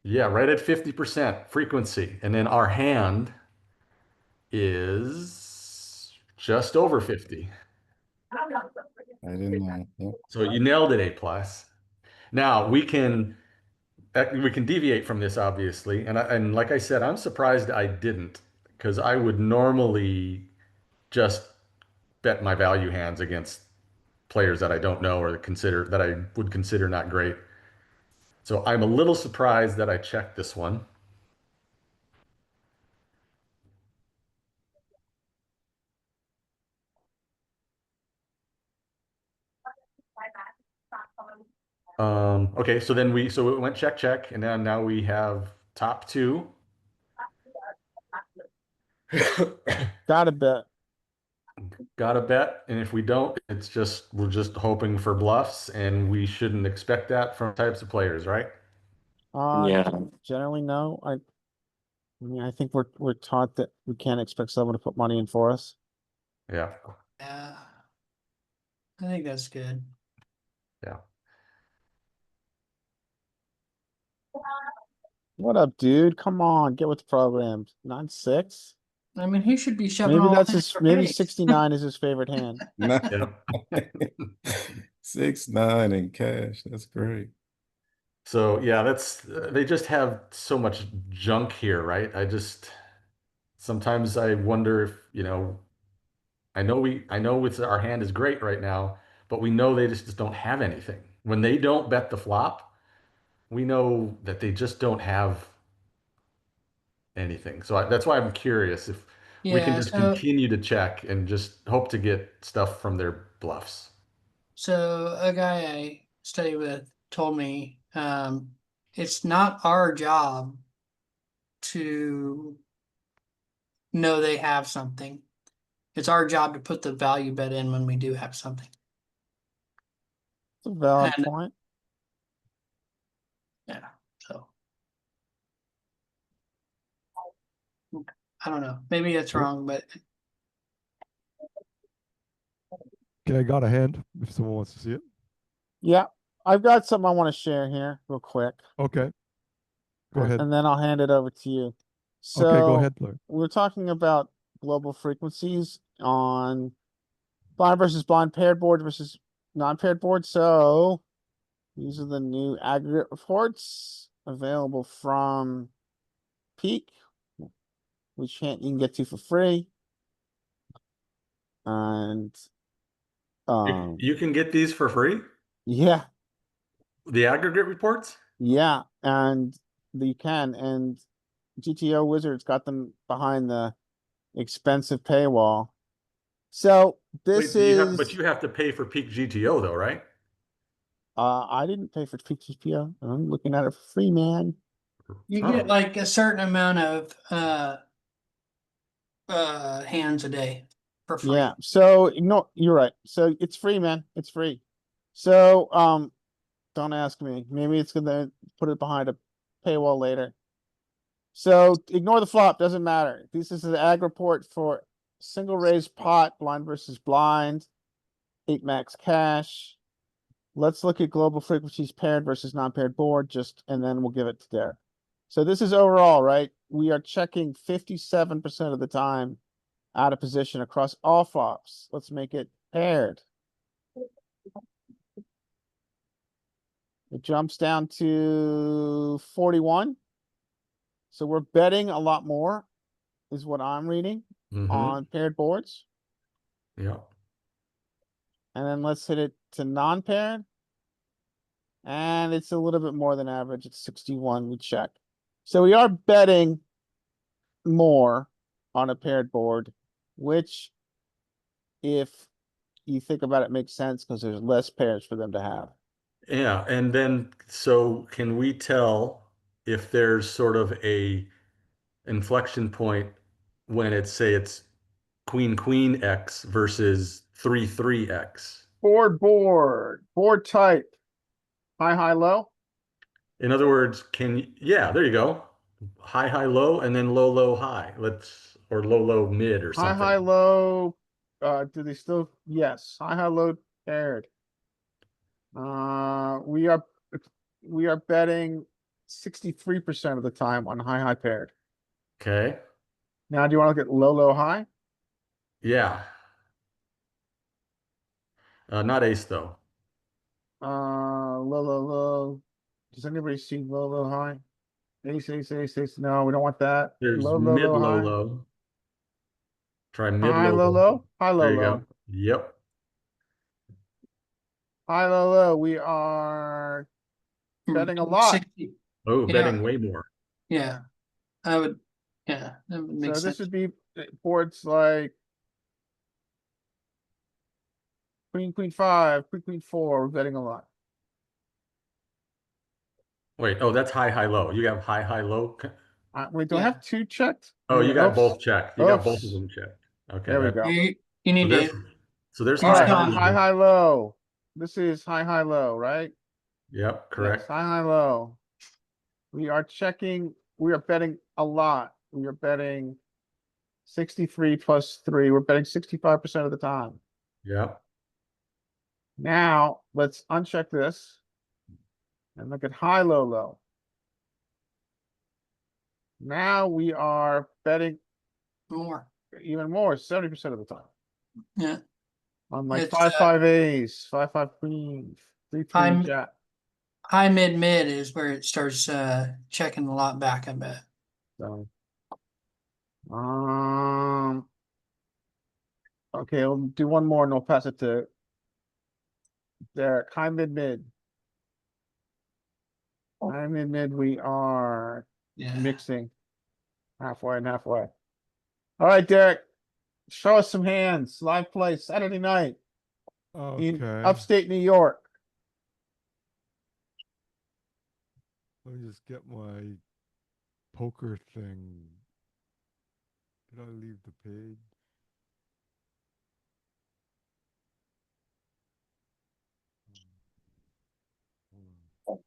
Yeah, right at 50% frequency. And then our hand is just over 50. I didn't know. Yep. So you nailed it, A plus. Now we can deviate from this obviously, and like I said, I'm surprised I didn't because I would normally just bet my value hands against players that I don't know or that I would consider not great. So I'm a little surprised that I checked this one. Okay, so it went check, check, and then now we have top two. Gotta bet. Got to bet, and if we don't, we're just hoping for bluffs, and we shouldn't expect that from types of players, right? Yeah. Generally, no. I mean, I think we're taught that we can't expect someone to put money in for us. Yeah, Yeah. I think that's good. yeah. What up, dude? Come on, get with the program. 9-6. I mean, he should be shoving Maybe all that's in his. your Maybe face. 69 is his favorite hand. No. Yeah. 6-9 in cash. That's great. So yeah, they just have so much junk here, right? Sometimes I wonder if, I know our hand is great right now, but we know they just don't have anything. When they don't bet the flop, we know that they just don't have anything. So that's why I'm curious if we can Yeah, just continue to check and just hope to get stuff from their bluffs. so a guy I study with told me it's not our job to know they have something. It's our job to put the value bet in when we do have something. It's a valid And point. yeah, so I don't know. Maybe it's wrong, but Okay, I got a hand if someone wants to see it. Yeah, I've got something I want to share here real quick. Okay. Go ahead. And then I'll hand it over to you. Okay, go So ahead, Larry. we're talking about global frequencies on blind versus blind, paired board versus non-paired board. So these are the new aggregate reports available from Peak, which you can get to for free. And You can get these for free? yeah, The aggregate reports? yeah, and you can, and GTO Wizards got them behind the expensive paywall. So Wait, this but is, you have to pay for peak GTO though, right? I didn't pay for PTPO. I'm looking at it for free, man. You Oh. get like a certain amount of hands a day for free. Yeah, so no, you're right. So it's free, man. It's free. So don't ask me. Maybe it's gonna put it behind a paywall later. So ignore the flop, doesn't matter. This is the ag report for single raise pot, blind versus blind, 8 max cash. Let's look at global frequencies paired versus non-paired board, just and then we'll give it to Derek. So this is overall, right? We are checking 57% of the time out of position across all flops. Let's make it paired. It jumps down to 41. So we're betting a lot more, is what I'm reading Mm-hmm. on paired boards. Yeah. And then let's hit it to non-paired. And it's a little bit more than average. It's 61. We check. So we are betting more on a paired board, which, if you think about it, makes sense because there's less pairs for them to have. Yeah, and then so can we tell if there's sort of a inflection point when it's say it's queen X versus 3 X? Board type, high, low. In other words, yeah, there you go. High, low, and then low, high. Or low, mid or something. High, low. Do they still? Yes. High, low paired. We are betting 63% of the time on high paired. Okay. Now, do you want to look at low, high? Yeah. Not ace though. Low. Does anybody see low, high? Ace. No, we don't want that. There's Low, mid, low, high. low. Try mid, High, low, low. low. High, low, There you low. go. Yep. High, low. We are betting a lot. 60. Oh, Yeah. betting way more. Yeah, I would. Yeah, that would make So sense. this would be boards like queen 5, queen 4. We're betting a lot. Wait, oh, that's high, low. You have high, low. Wait, do I Yeah. have 2 checked? Oh, you got Oops. both checked. You got both of Oops. them checked. Okay, There we that go. You need there's to. there's All Use right, high, caution. low. high, low. This is high, low, right? Yep, Yes, correct. high, low. We are checking. We are betting a lot. We are betting 63 plus 3. We're betting 65% of the time. Yep. Now let's uncheck this and look at high, low. Now we are betting More. even more, 70% of the time. Yeah. On like It's, 5 ace, 5 queen, 3 I'm- jack. High mid is where it starts checking a lot back, I bet. So, okay, we'll do one more and we'll pass it to Derek. High mid. High mid, we are Yeah. mixing halfway and halfway. All right, Derek, show us some hands. Live play Saturday night in Okay. upstate New York. Let me just get my poker thing. Did I leave the page?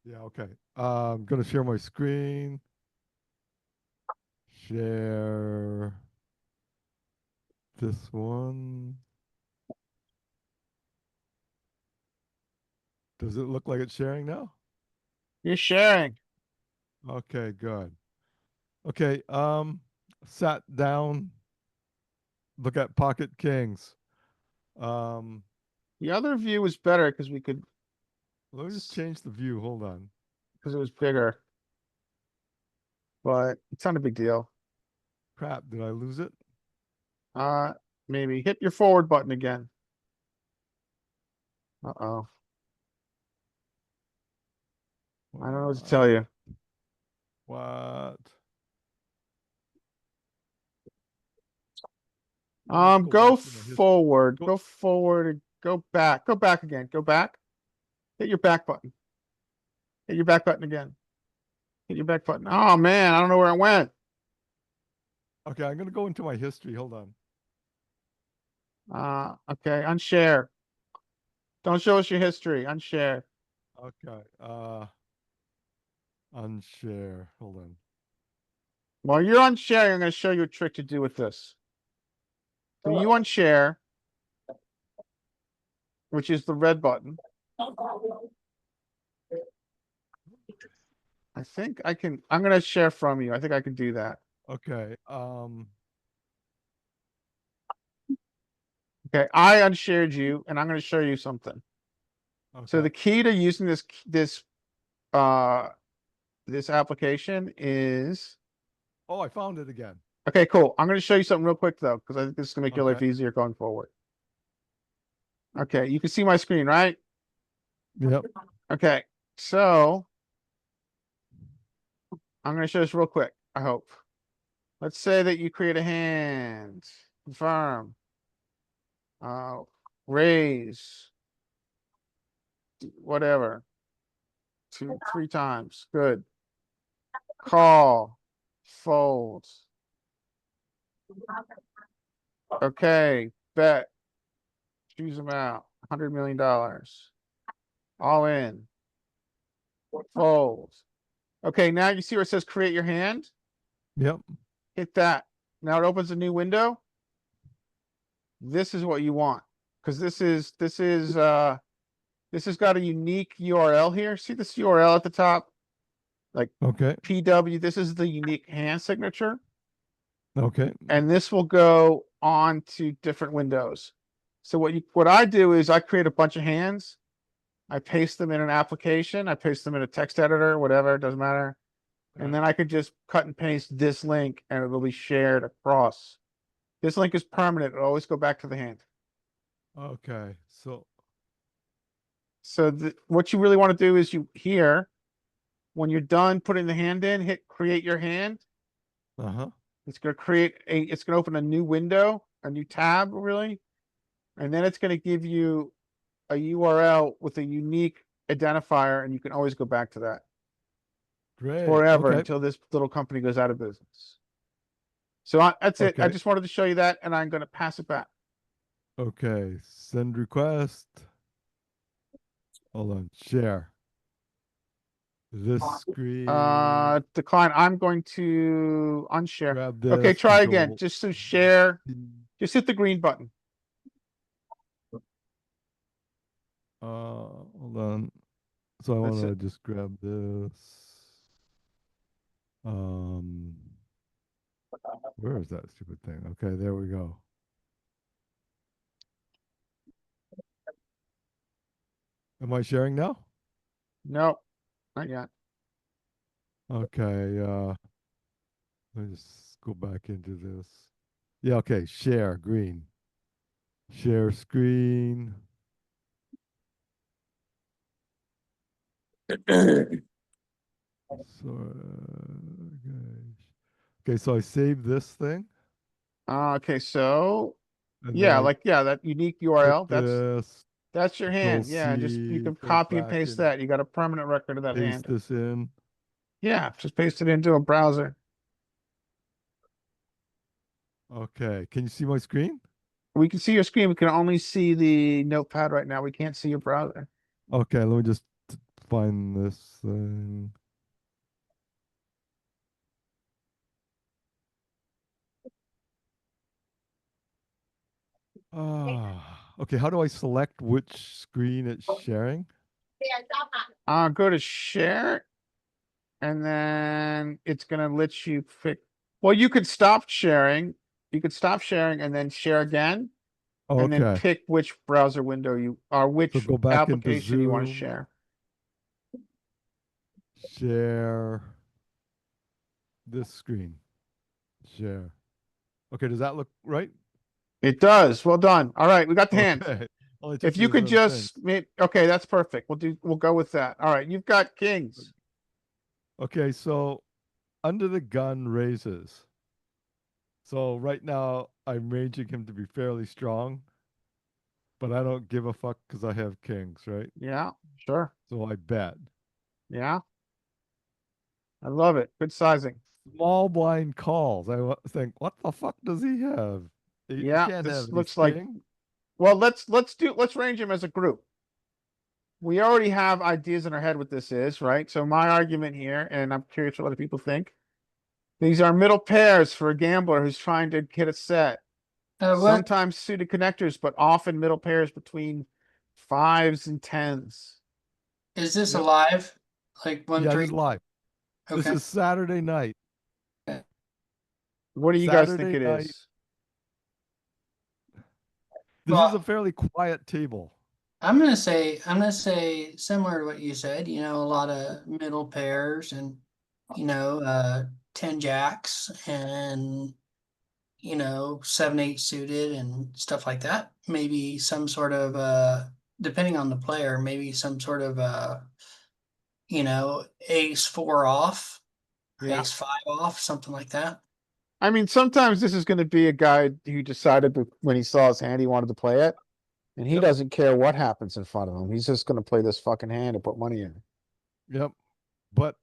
Yeah, okay. I'm gonna share my screen. Share this one. Does it look like it's sharing now? You're sharing. Okay, good. Okay, sat down. Look at pocket kings. The other view was better because we could, Let me just change the view. Hold on. because it was bigger. But it's not a big deal. Crap, did I lose it? Maybe hit your forward button again. Uh-oh. I don't know what to tell you. What? Let's Go back to my forward, Go- go forward, and go back again, go back. Hit your back button. Hit your back button again. Hit your back button. Oh, man, I don't know where it went. Okay, I'm gonna go into my history. Hold on. Okay, unshare. Don't show us your history, unshare. Okay. Unshare. Hold on. While you're unsharing, I'm gonna show you a trick to do with this. So you unshare, which is the red button. I think I'm gonna share from you. I think I can do that. Okay. Okay, I unshared you and I'm gonna show you something. So Okay. the key to using uh this application is, Oh, I found it again. okay, cool. I'm gonna show you something real quick though, because I think this is gonna make your life Okay. easier going forward. Okay, you can see my screen, right? Yep. Okay, so I'm gonna show this real quick, I hope. Let's say that you create a hand, confirm. Raise. Whatever. 3 times, good. Call, fold. Okay, bet. Choose amount, $100 million. All in. Fold. Okay, now you see where it says create your hand? Yep. Hit that. Now it opens a new window. This is what you want. Because this has got a unique URL here. See this URL at the top? Like Okay. PW, this is the unique hand signature. Okay. And this will go on to different windows. So what I do is I create a bunch of hands. I paste them in an application. I paste them in a text editor, whatever, it doesn't matter. And then I could just cut and paste this link and it'll be shared across. This link is permanent. It'll always go back to the hand. Okay. So So what you really want to do is when you're done putting the hand in, hit create your hand. uh-huh. It's gonna open a new window, a new tab, really. And then it's gonna give you a URL with a unique identifier, and you can always go back to that Great. forever Okay. until this little company goes out of business. So that's it. I Okay. just wanted to show you that, and I'm gonna pass it back. Okay. Send request. Hold on. Share. This screen. Decline. I'm going to unshare. Grab this. Okay, try Control again. Just to share, C. just hit the green button. Hold on. So I That's want to it. just grab this. Where is that stupid thing? Okay, there we go. Am I sharing now? No, not yet. Okay, let me just go back into this. Yeah, okay, share, green. Share screen. So, okay, so I saved this thing. Okay, so And yeah, then I that unique click URL. this, That's your Control hand. Yeah, just you C, can go copy and back paste and that. You got a permanent record of that paste hand. this in. Yeah, just paste it into a browser. Okay, can you see my screen? We can see your screen. We can only see the notepad right now. We can't see your browser. Okay, let me just find this thing. Okay, how do I select which screen it's sharing? Go to share, and then it's gonna let you pick. Well, you could stop sharing. You could stop sharing and then share again, and then Okay, pick which browser window or so which go back into application you want to Zoom, share. share this screen, share. Okay, does that look right? It does. Well done. All right, we got the hand. Okay, only took If me you a could certain thing. just okay, that's perfect. We'll go with that. All right, you've got kings. Okay, so under the gun raises. So right now I'm ranging him to be fairly strong, but I don't give a fuck because I have kings, right? Yeah, sure. So I bet. Yeah. I love it. Good sizing. Small blind calls. Think, what the fuck does he have? He Yeah, can't this have looks ace like, king. well, let's range him as a group. We already have ideas in our head what this is, right? So my argument here, and I'm curious what other people think. These are middle pairs for a gambler who's trying to hit a set. What, Sometimes suited connectors, but often middle pairs between 5s and 10s. is this Yep. alive? Like one Yeah, three? this is live. This Okay. is Saturday night. What do you guys think Saturday it night. is? This is Well, a fairly quiet table. I'm gonna say similar to what you said, you know, a lot of middle pairs and, you know, 10 jacks and, you know, 7-8 suited and stuff like that. Maybe some sort of, depending on the player, maybe some sort of, you know, ace 4 off, or Yeah. ace 5 off, something like that. I mean, sometimes this is going to be a guy who decided when he saw his hand, he wanted to play it. And he Yep. doesn't care what happens in front of him. He's just going to play this fucking hand and put money in. Yep. But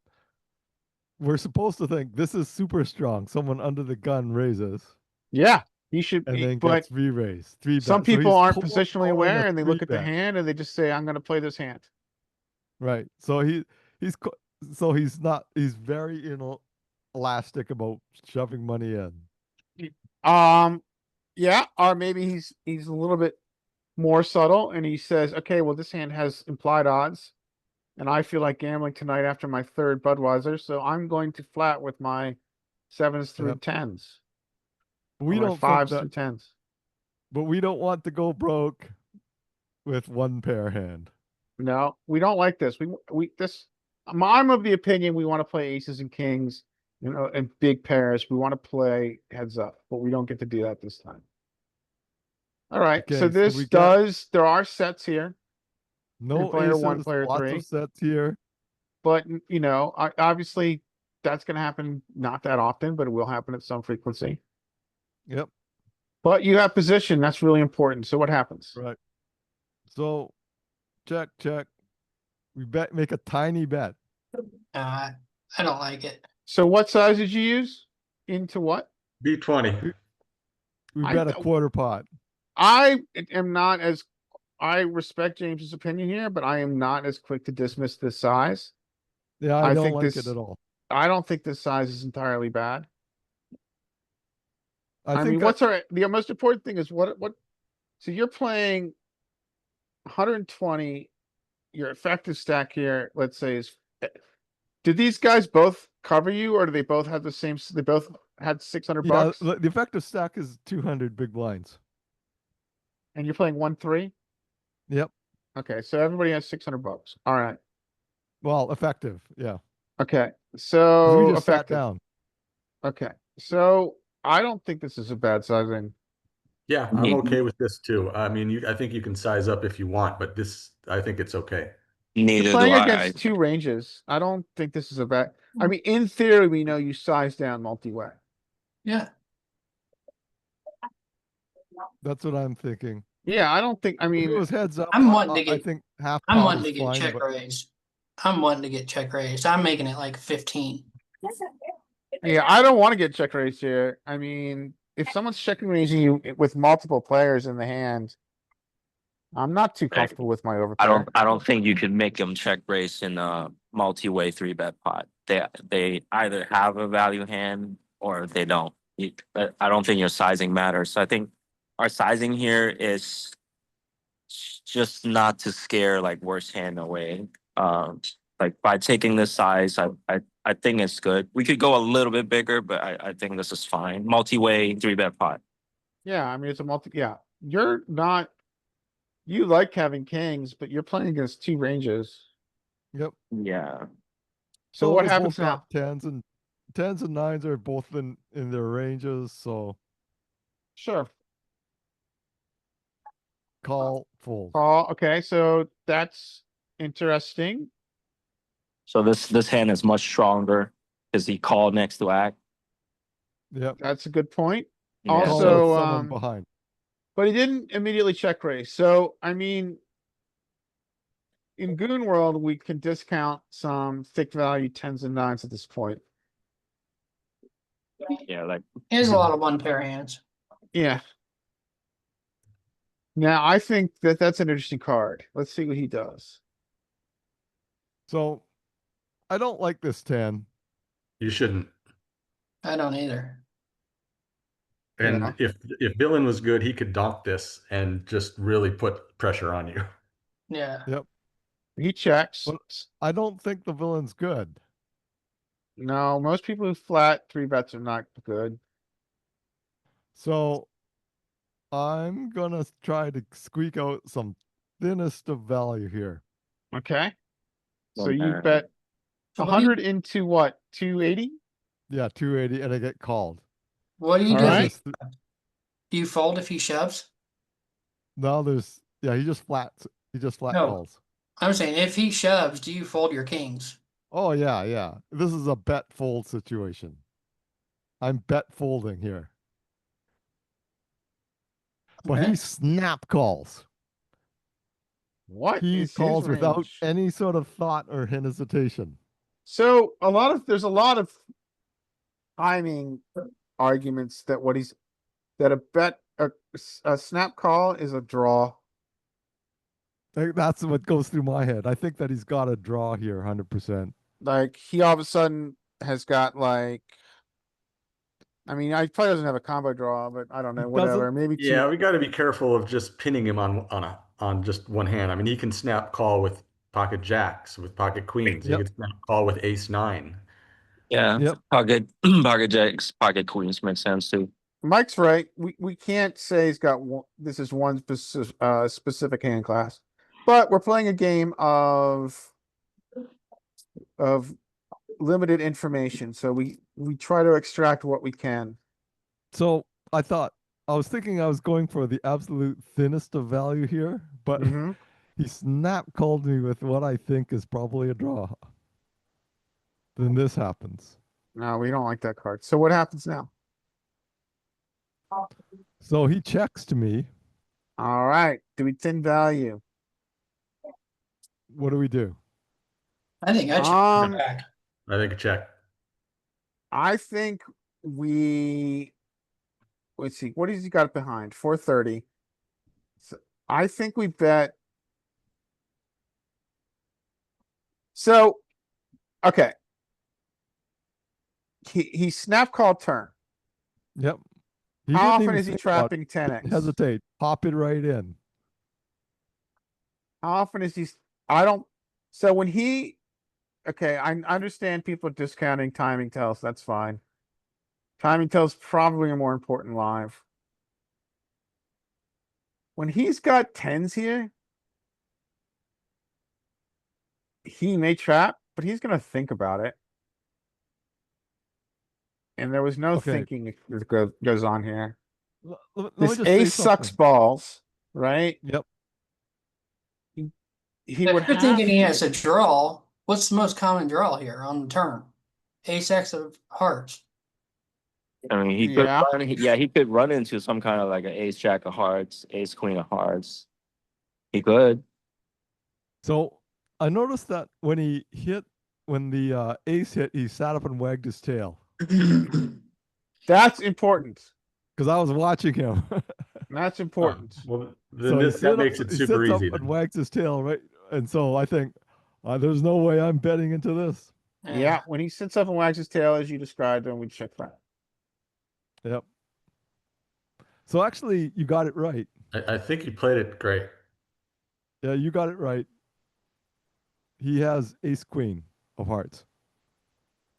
we're supposed to think this is super strong. Someone under the gun raises Yeah, he should and be, then but gets re-raised. Three some bet. So people he's aren't cold positionally calling aware a and they three look at the bet. hand and they just say, I'm going to play this hand. Right. So he's so he's not he's very elastic about shoving money in. Yeah, or maybe he's a little bit more subtle and he says, okay, well, this hand has implied odds. And I feel like gambling tonight after my third Budweiser, so I'm going to flat with my 7s through Yep. 10s. We or my don't think 5s that, through 10s. but we don't want to go broke with one pair hand. No, we don't like this. I'm of the opinion we want to play aces and kings, you know, and big pairs. We want to play heads up, but we don't get to do that this time. All right, so Okay, so this we got there are sets here, no player one, aces, player lots three. of sets here. but you know, obviously that's going to happen not that often, but it will happen at some frequency. Yep. But you have position. That's really important. So what happens? Right. So check. We make a tiny bet. I don't like it. So what size did you use? Into what? B20. We I bet a th- quarter pot. I am not as I respect James's opinion here, but I am not as quick to dismiss this size. Yeah, I I don't think like this it at all. I don't think this size is entirely bad. I I think mean, the most important thing is what so you're playing 120, your effective stack here, let's say is did these guys both cover you or do they both have the same they both had 600 yeah, bucks the effective stack is 200 big blinds. and you're playing 1-3? Yep. Okay, so everybody has 600 bucks. All right. Well, effective. Yeah. Okay. 'Cause So we just sat effective. down. Okay. So I don't think this is a bad sizing. Yeah, I'm okay with this too. I mean, I think you can size up if you want, but I think it's okay. You're Neither do playing I. against two ranges. I don't think this is a bad. I mean, in theory, we know you size down multi-way. Yeah. That's what I'm thinking. Yeah, I don't think. I If it mean, was heads up, I'm wanting to I get- think half I'm pot wanting is to get fine. check But raised. I'm wanting to get check raised. I'm making it like 15. yeah, I don't want to get check raised here. I mean, if someone's checking raising you with multiple players in the hand, I'm not too comfortable with my overpair. I don't think you can make them check raise in a multi-way 3-bet pot. They either have a value hand or they don't. I don't think your sizing matters. I think our sizing here is just not to scare like worst hand away. Like by taking this size, I think it's good. We could go a little bit bigger, but I think this is fine. Multi-way 3-bet pot. Yeah, I mean, it's a yeah. You're not. You like having kings, but you're playing against two ranges. yep. Yeah. So what we happens both got now? tens and nines are both in their ranges, so Sure. call fold. Oh, okay, so that's interesting. So this hand is much stronger because he called next to act. Yep. That's a good point. Yeah. Call Also, with someone behind. but he didn't immediately check raise. So, I mean, in Goon World, we can discount some thick value tens and nines at this point. Yeah, like He has a lot of one pair hands. Yeah. Now, I think that that's an interesting card. Let's see what he does. So I don't like this 10. You shouldn't. I don't either. And Yeah. if Villain was good, he could donk this and just really put pressure on you. Yeah. Yep. He checks. But I don't think the villain's good. No, most people who flat three bets are not good. So I'm gonna try to squeak out some thinnest of value here. Okay. So One you pair. bet So what do you, 100 into what? 280? Yeah, 280, and I get called. what do you All do? right. Do you fold if he shoves? Now he just flats. He just flat No. calls. I'm saying if he shoves, do you fold your kings? Oh yeah, yeah. This is a bet fold situation. I'm bet folding here. But Okay. he snap calls. What He is his calls without range? any sort of thought or hesitation. So there's a lot of timing arguments that a snap call is a draw. That's what goes through my head. I think that he's got a draw here, 100%. Like he all of a sudden has got like, I mean, I probably doesn't have a combo draw, but I don't know, whatever. Doesn't. Maybe Yeah, two. we got to be careful of just pinning him on just one hand. I mean, he can snap call with pocket jacks, with pocket queens. He Yep. can snap call with ace nine. yeah, Yep. pocket pocket jacks, pocket queens makes sense too. Mike's right. We can't say he's got one. This is one specific hand class, but we're playing a game of limited information, so we try to extract what we can. So I was thinking I was going for the absolute thinnest of value here, but Mhm. he snap called me with what I think is probably a draw. Then this happens. No, we don't like that card. So what happens now? So he checks to me. All right. Do we thin value? What do we do? I think I check Um, back. I think a check. I think let's see, what has he got behind? 430. So I think we bet. So, okay. He snap call turn. Yep. He How didn't often even is he think about it. trapping Didn't 10x? hesitate. Pop it right in. How often is he? I don't. So when he, okay, I understand people discounting timing tells. That's fine. Timing tells probably a more important live. When he's got tens here, he may trap, but he's gonna think about it. And there was no Okay. thinking that goes on here. Let me This just say ace sucks something. balls, right? Yep. He If would you're have thinking he to. has a draw, what's the most common draw here on the turn? Ace X of hearts. I mean, Yeah. he could run into some kind of like an ace jack of hearts, ace queen of hearts. He could. So I noticed that when the ace hit, he sat up and wagged his tail That's important. because I was watching him. That's Oh, important. well, So then that makes it he super sits up easy. and Then. wags his tail, right? And so I think there's no way I'm betting into this. Yeah, when he sits up and wags his tail as you described, then we check that. Yep. So actually, you got it right. I think he played it great. Yeah, you got it right. He has ace queen of hearts.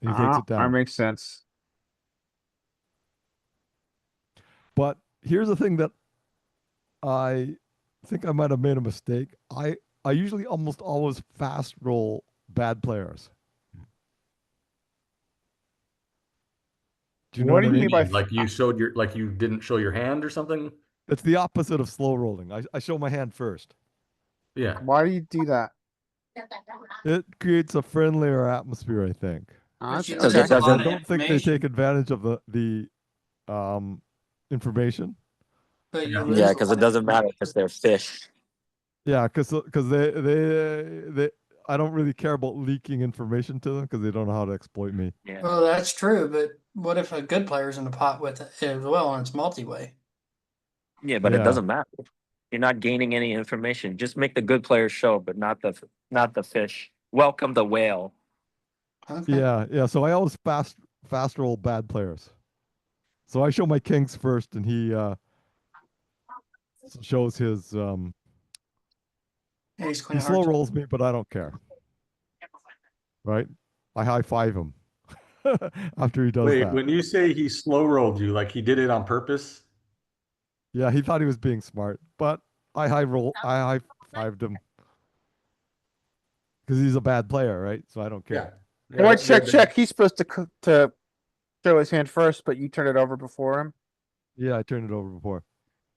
And he takes it That down. makes sense. But here's the thing that I think I might have made a mistake. I usually almost always fast roll bad players. Do you know What what do I you mean? mean by Like you didn't show your hand or something. It's the opposite of slow rolling. I show my hand first. Yeah. why do you do that? It creates a friendlier atmosphere, I think. But you Okay. lose a doesn't- lot I of don't think they information. take advantage of the information. But you Yeah. lose. Yeah, a because it lot. doesn't matter because they're fish. Yeah, because they I don't really care about leaking information to them because they don't know how to exploit me. Yeah. Well, that's true, but what if a good player's in the pot with it as well and it's multi-way? Yeah, but it Yeah. doesn't matter. You're not gaining any information. Just make the good players show, but not the fish. Welcome the whale. Okay. Yeah. So I always fast roll bad players. So I show my kings first, and he shows his Ace, he queen of slow hearts. rolls me, but I don't care. Right? I high five him after he does Wait, that. when you say he slow rolled you, like he did it on purpose? Yeah, he thought he was being smart, but I high fived him because he's a bad player, right? So I don't Yeah. care. Yeah, Why that- check, that- check. He's supposed to show his hand first, but you turn it over before him. Yeah, I turned it over before.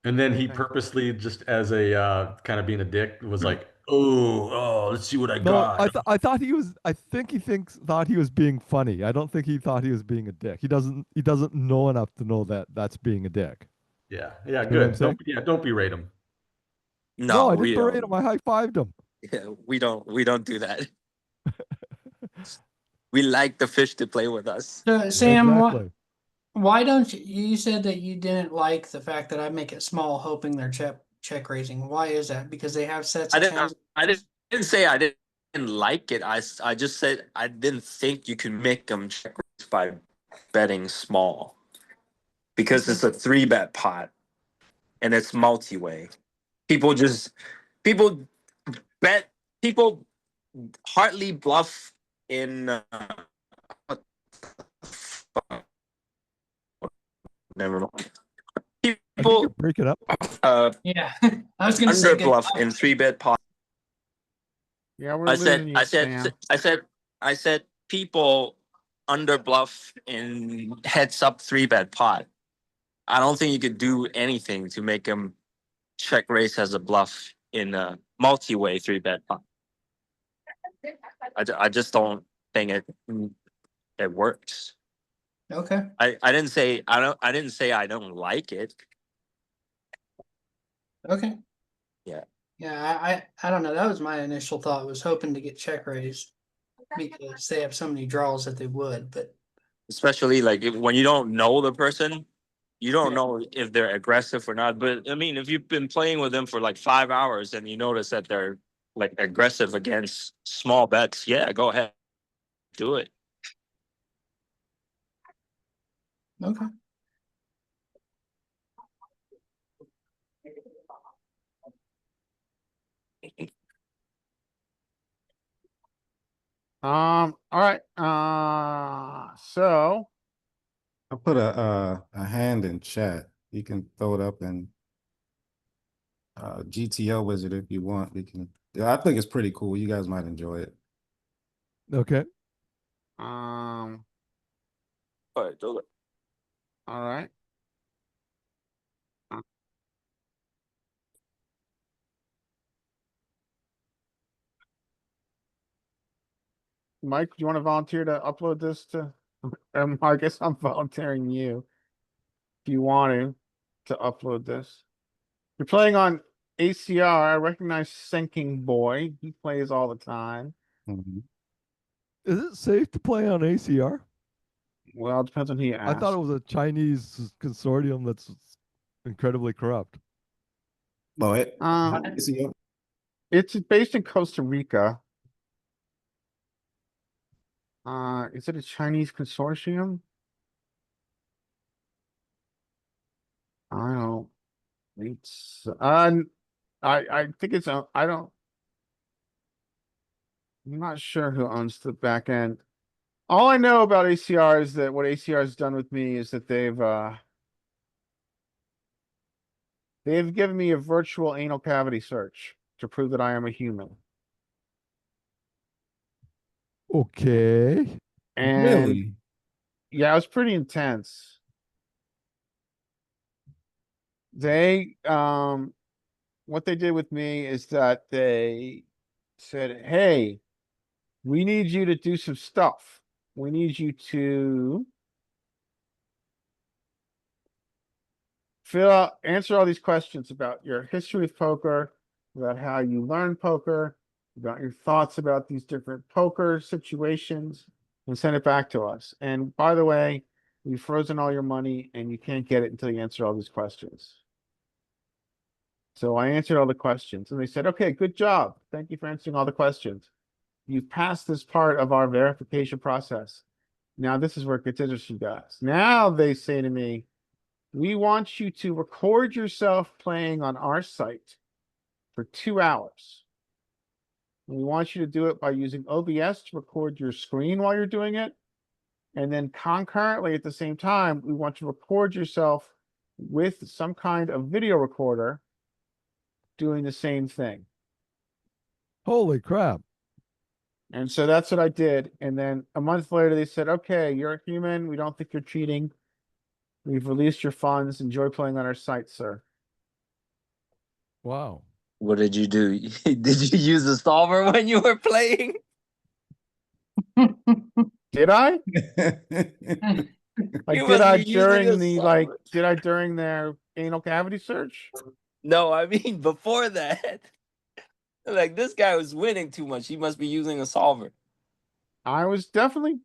And then he Okay. purposely, just as a kind of being a dick, was like, "Oh, let's see what I No, got." I thought he was. I think he thought he was being funny. I don't think he thought he was being a dick. He doesn't know enough to know that that's being a dick. Yeah, know what I'm good. saying? Don't berate him. No, No, I we didn't berate don't. him. I high fived him. Yeah, we don't do that. We like the fish to play with us. So, Sam, Exactly. why don't you? You said that you didn't like the fact that I make it small, hoping they're check raising. Why is that? Because they have sets I of didn't. tens. Didn't say I didn't like it. I just said I didn't think you could make them check raise by betting small because it's a 3-bet pot and it's multi-way. People bet people hardly bluff in. What the fuck? Never mind. I think People you're breaking up. Yeah, I was gonna say under good bluff luck. in 3-bet pot. Yeah, we're losing you, Sam. I said people under bluff in heads up 3-bet pot. I don't think you could do anything to make them check raise as a bluff in a multi-way 3-bet pot. I just don't think it works. Okay. I didn't say I don't like it. Okay. Yeah. Yeah, I don't know. That was my initial thought. Was hoping to get check raised because they have so many draws that they would, but Especially like when you don't know the person, you don't know if they're aggressive or not. But I mean, if you've been playing with them for like 5 hours and you notice that they're like aggressive against small bets, yeah, go ahead, do it. okay. All right. So I put a hand in chat. You can throw it up in GTL wizard if you want. We can. Yeah, I think it's pretty cool. You guys might enjoy it. Okay. um, All right, do it. all right. Mike, do you want to volunteer to upload this to? I guess I'm volunteering you. If you want to upload this. You're playing on ACR. I recognize Sinking Boy. He plays all the time. Mhm. Is it safe to play on ACR? Well, it depends on who you I ask. thought it was a Chinese consortium that's incredibly corrupt. Oh, It's based in Costa Rica. Is it a Chinese consortium? I don't. It's I think it's I don't. I'm not sure who owns the back end. All I know about ACR is that what ACR has done with me is that they've given me a virtual anal cavity search to prove that I am a human. Okay. And really? yeah, it was pretty intense. They what they did with me is that they said, "Hey, we need you to do some stuff. We need you to answer all these questions about your history of poker, about how you learn poker, about your thoughts about these different poker situations, and send it back to us. And by the way, we've frozen all your money and you can't get it until you answer all these questions. So I answered all the questions and they said, okay, good job. Thank you for answering all the questions. You've passed this part of our verification process. Now this is where it gets interesting, guys. Now they say to me, we want you to record yourself playing on our site for 2 hours. We want you to do it by using OBS to record your screen while you're doing it. And then concurrently at the same time, we want you to record yourself with some kind of video recorder doing the same thing. Holy crap. And so that's what I did. And then a month later, they said, okay, you're a human. We don't think you're cheating. We've released your funds. Enjoy playing on our site, sir. Wow. What did you do? Did you use a solver when you were playing? Did I? Like, You did must I be using a during the, like, solver. did I during their anal cavity search? No, I mean before that. Like this guy was winning too much. He must be using a solver. I was definitely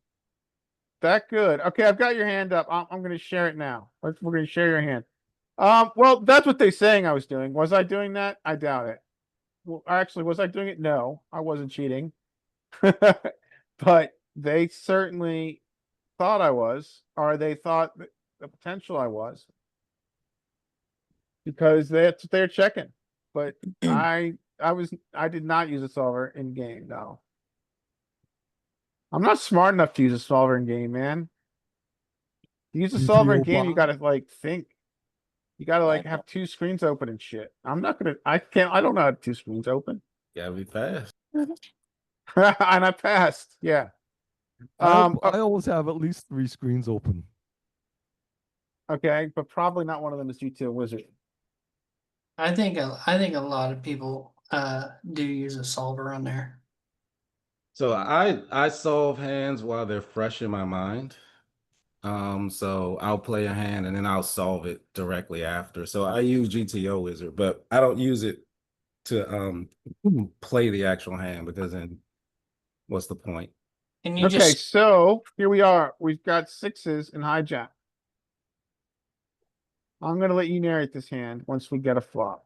that good. Okay, I've got your hand up. I'm going to share it now. We're going to share your hand. Well, that's what they're saying I was doing. Was I doing that? I doubt it. Well, actually, was I doing it? No, I wasn't cheating. But they certainly thought I was, or they thought the potential I was, because they're checking. But I did not use a solver in game. No, I'm not smart enough to use a solver in game, man. To use a solver in GTO game, you bot. gotta like think. You gotta like have 2 screens open and shit. I don't know how to 2 screens open. Gotta be fast. And I passed. Yeah. I always have at least 3 screens open. Okay, but probably not one of them is GTO Wizard. I think a lot of people do use a solver on there. So I solve hands while they're fresh in my mind. So I'll play a hand and then I'll solve it directly after. So I use GTO Wizard, but I don't use it to play the actual hand, because then what's the point? And you Okay, just so here we are. We've got 6s in hijack. I'm gonna let you narrate this hand once we get a flop.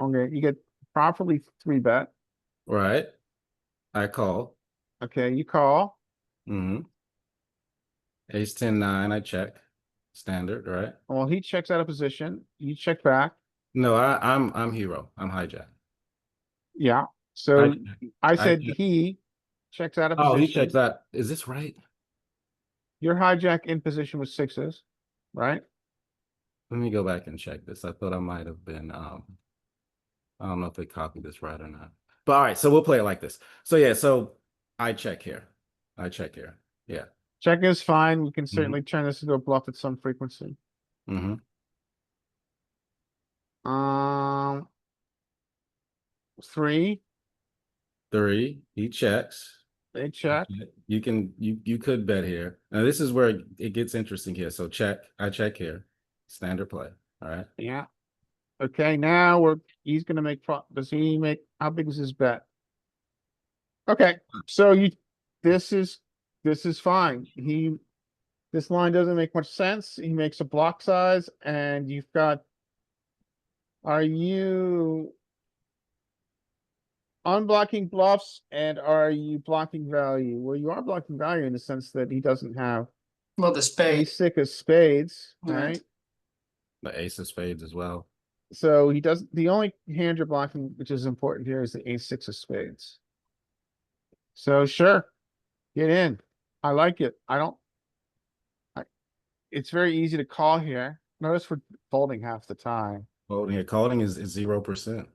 Okay, you get properly 3-bet. Right. I call. Okay, you call. Mm-hmm. Ace 10-9, I check. Standard, right? Well, he checks out of position. You check back. No, I'm hero. I'm hijack. Yeah. So I I said check. he checks out of Oh, he position. checks out. Is this right? Your hijack in position with 6s, right? Let me go back and check this. I thought I might have been I don't know if they copied this right or not. But all right, so we'll play it like this. So yeah, so I check here. I check here. Yeah. Check is fine. We can certainly turn this into a bluff at some frequency. Mm-hmm. 3, 3. He checks. they check. You could bet here. Now this is where it gets interesting here. So check. I check here. Standard play. All right. Yeah. Okay, now he's gonna make, does he make, how big is his bet? Okay, so this is fine. This line doesn't make much sense. He makes a block size and you've got, are you unblocking bluffs and are you blocking value? Well, you are blocking value in the sense that he doesn't have the spade. ace-6 of spades, Right. right? The ace of spades as well. So he doesn't, the only hand you're blocking, which is important here, is the ace-6 of spades. So sure, get in. I like it. It's very easy to call here. Notice we're folding half the time, Holding it. Calling is 0%.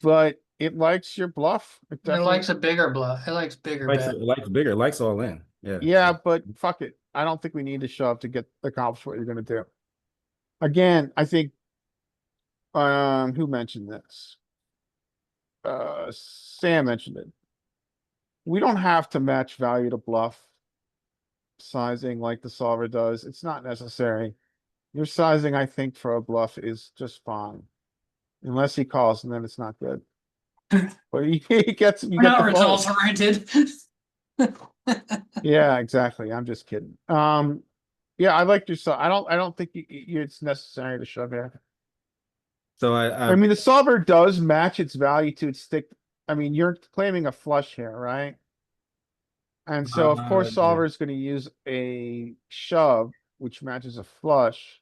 but it likes your bluff. It It definitely, likes a bigger bluff. It likes bigger Likes bet. it likes bigger. It likes all in. Yeah. yeah, but fuck it. I don't think we need to shove to get accomplish what you're gonna do. Again, I think, who mentioned this? Sam mentioned it. We don't have to match value to bluff sizing like the solver does. It's not necessary. Your sizing, I think, for a bluff is just fine. Unless he calls, and then it's not good. But he gets, you We're get not the results fold. oriented. Yeah, exactly. I'm just kidding. Yeah, I like your so I don't think it's necessary to shove here. So I mean, the solver does match its value to its stick. I mean, you're claiming a flush here, right? And so of course yeah. solver is gonna use a shove, which matches a flush.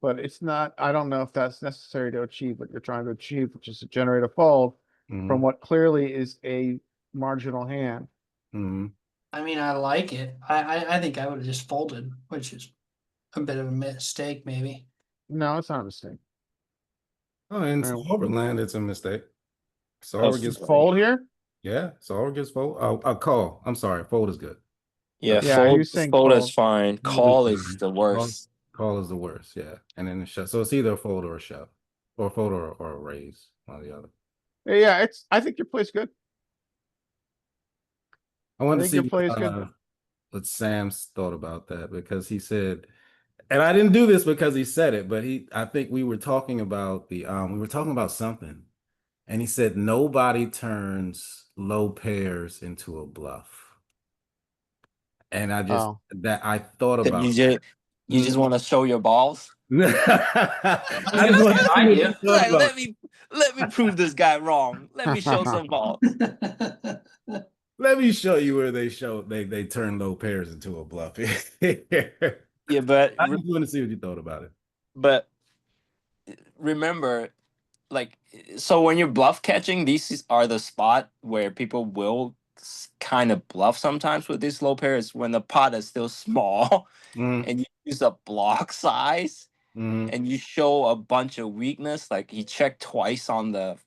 But it's not, I don't know if that's necessary to achieve what you're trying to achieve, which is to generate a fold from Mhm, what clearly is a marginal hand. mhm. I mean, I like it. I think I would have just folded, which is a bit of a mistake, maybe. No, it's not a mistake. Oh, in Right. solver land, it's a mistake. That's Solver gets funny. Fold here? Yeah, solver gets fold. Oh, a call. I'm sorry, fold is good. Yeah, Yeah, he was fold saying fold is fold. fine. Call is the worst. Call is the worst, yeah. And then the shove. So it's either a fold or a shove, or a fold or a raise, one or the other. Yeah, I think your play's good. I I wanted to think see your play is good. what Sam's thought about that because he said, and I didn't do this because he said it, but I think we were talking about we were talking about something, and he said nobody turns low pairs into a bluff. And I just Oh, I thought That about you just want to show your balls. I just want to I see what do. you thought Like, about let me prove this guy wrong. Let me show some balls. Let me show you where they turn low pairs into a bluff. I Yeah, but just want to see what you thought about it. but remember, like, so when you're bluff catching, are the spot where people will kind of bluff sometimes with these low pairs when the pot is still small Mhm, and you use a block size mhm. and you show a bunch of weakness. Like he checked twice on the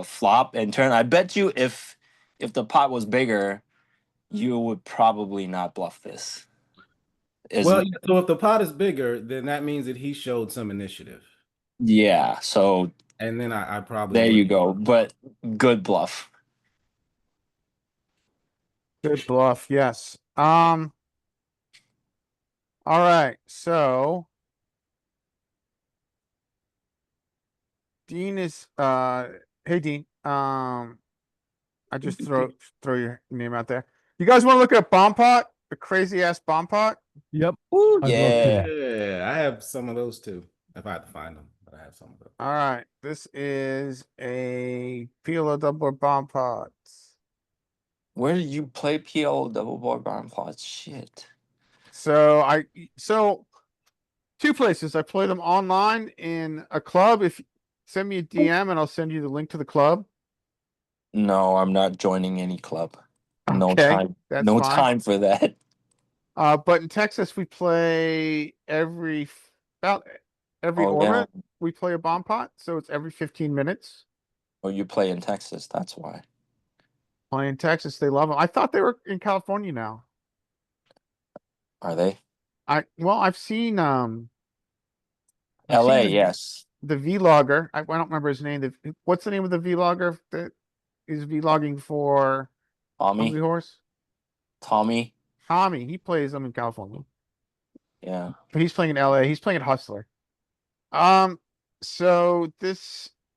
flop and turn. I bet you if the pot was bigger, you would probably not bluff this. Well, so if the pot is bigger, then that means that he showed some initiative, Yeah, so and then I probably there would. you go. But good bluff. good bluff, yes. All right, so Dean is, hey Dean, I just throw your name out there. You guys want to look at bomb pot, the crazy ass bomb pot? Yep. Ooh, I'd love to. yeah. Yeah, I have some of those too. If I had to find them, but I have some of those. All right, this is a PLO double bomb pot. Where did you play PL double board bomb plots? Shit. So so two places. I play them online in a club. If send me a DM and I'll send you the link to the club. No, I'm not joining any club. No Okay, time. that's No fine. time for that. But in Texas we play about every Oh yeah. orbit. We play a bomb pot, so it's every 15 minutes. Oh, you play in Texas. That's why. Play in Texas, they love them. I thought they were in California now. Are they? I've seen I've LA, seen yes. the vlogger. I don't remember his name. What's the name of the vlogger that is vlogging for Hungry Tommy. Horse? Tommy. Tommy. He plays them in California, Yeah. but he's playing in LA. He's playing at Hustler. So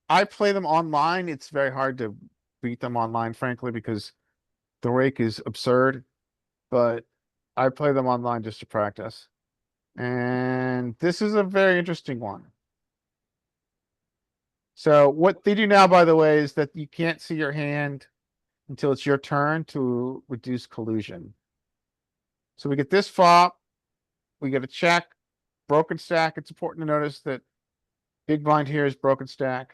I play them online. It's very hard to beat them online, frankly, because the rake is absurd. But I play them online just to practice. And this is a very interesting one. So what they do now, by the way, is that you can't see your hand until it's your turn to reduce collusion. So we get this flop, we get a check, broken stack. It's important to notice that big blind here is broken stack.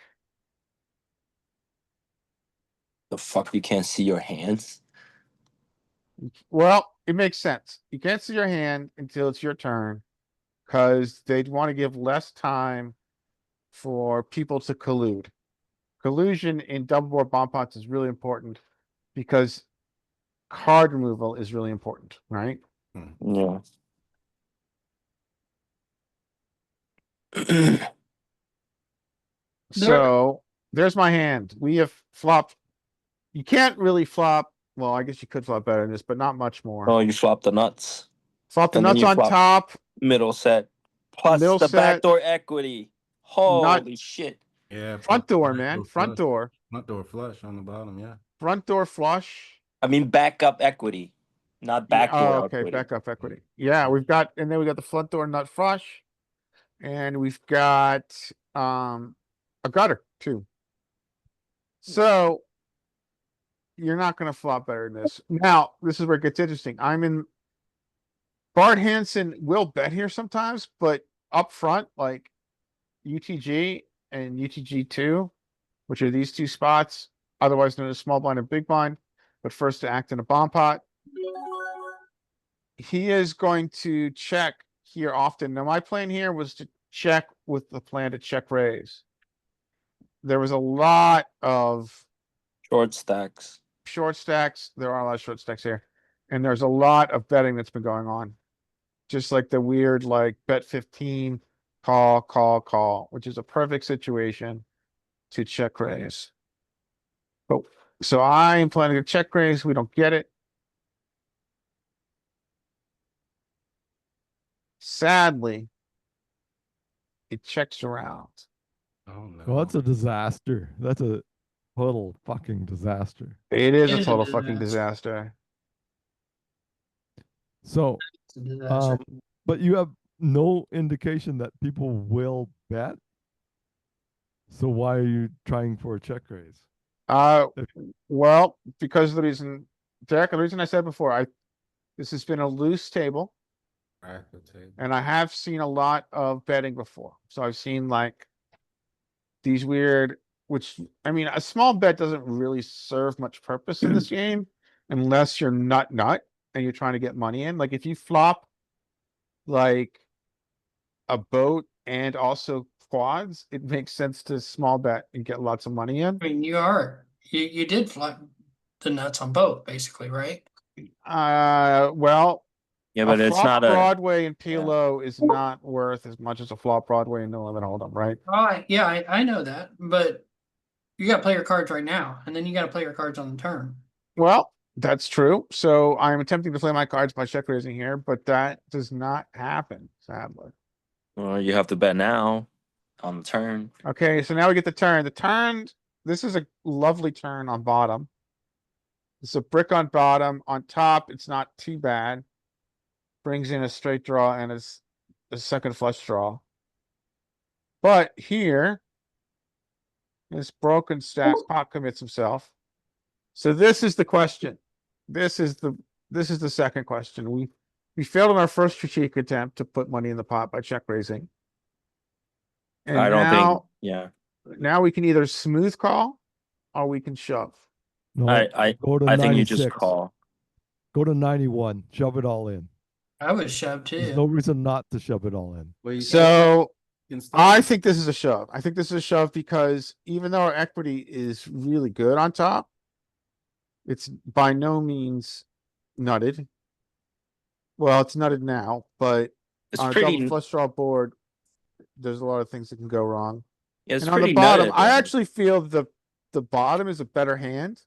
The fuck you can't see your hands? Well, it makes sense. You can't see your hand until it's your turn because they'd want to give less time for people to collude. Collusion in double board bomb pots is really important because card removal is really important, right? Yeah. So there's my hand. We have flopped. You can't really flop. Well, I guess you could flop better than this, but not much more. Oh, you flop the nuts. Flop the And then nuts you on flop top, middle set plus middle the set, backdoor equity. nut, Holy shit! Yeah. front door, backdoor man, front flush. door, Front door flush on the bottom, yeah. front door flush. I mean backup equity, not Yeah, backdoor oh, okay, equity. backup equity. Yeah, we've got, and then we got the front door nut flush. And we've got, a gutter too. So you're not gonna flop better than this. Now, this is where it gets interesting. Bart Hansen will bet here sometimes, but up front, like UTG and UTG2, which are these two spots, otherwise known as small blind and big blind, but first to act in a bomb pot. He is going to check here often. Now, my plan here was to check with the plan to check raise. There was a lot of Short stacks. short stacks. There are a lot of short stacks here. And there's a lot of betting that's been going on. Just like the weird, like bet 15, call, which is a perfect situation to check raise. Oh, so I am planning to check raise. We don't get it. Sadly, it checks around. Oh, no. Well, that's a disaster. That's a total fucking disaster. It is It a is a total fucking disaster. disaster. So, It's a disaster. but you have no indication that people will bet. So why are you trying for a check raise? Well, because of the reason, Derek, the reason I said before, this has been a loose table. Crack the table. And I have seen a lot of betting before. So I've seen like these weird, which I mean, a small bet doesn't really serve much purpose in this game unless you're nut and you're trying to get money in. Like if you flop like a boat and also quads, it makes sense to small bet and get lots of money in. I mean, you did flop the nuts on both, basically, right? Well, Yeah, a but it's flop not a. Broadway and PLO is not worth as much as a flop Broadway and no limit hold'em, right? I know that, but you gotta play your cards right now, and then you gotta play your cards on the turn. Well, that's true. So I'm attempting to play my cards by check raising here, but that does not happen, sadly. Well, you have to bet now on the turn. Okay, so now we get the turn. The turn, this is a lovely turn on bottom. It's a brick on bottom. On top, it's not too bad. Brings in a straight draw and a second flush draw. But here, this broken stack pot commits himself. So this is the question. This is the second question. We failed in our first strategic attempt to put money in the pot by check raising. And I don't think. now, Yeah, now we can either smooth call or we can shove. No, I go to I think you just 96. call. Go to 91. Shove it all in. I would shove There's too. no reason not to shove it all in. Well, you So can still- I think this is a shove. I think this is a shove because even though our equity is really good on top, it's by no means nutted. Well, it's nutted now, but It's on a pretty. double flush draw board, there's a lot of things that can go wrong. It's And on the pretty bottom, nutted, I though. actually feel the bottom is a better hand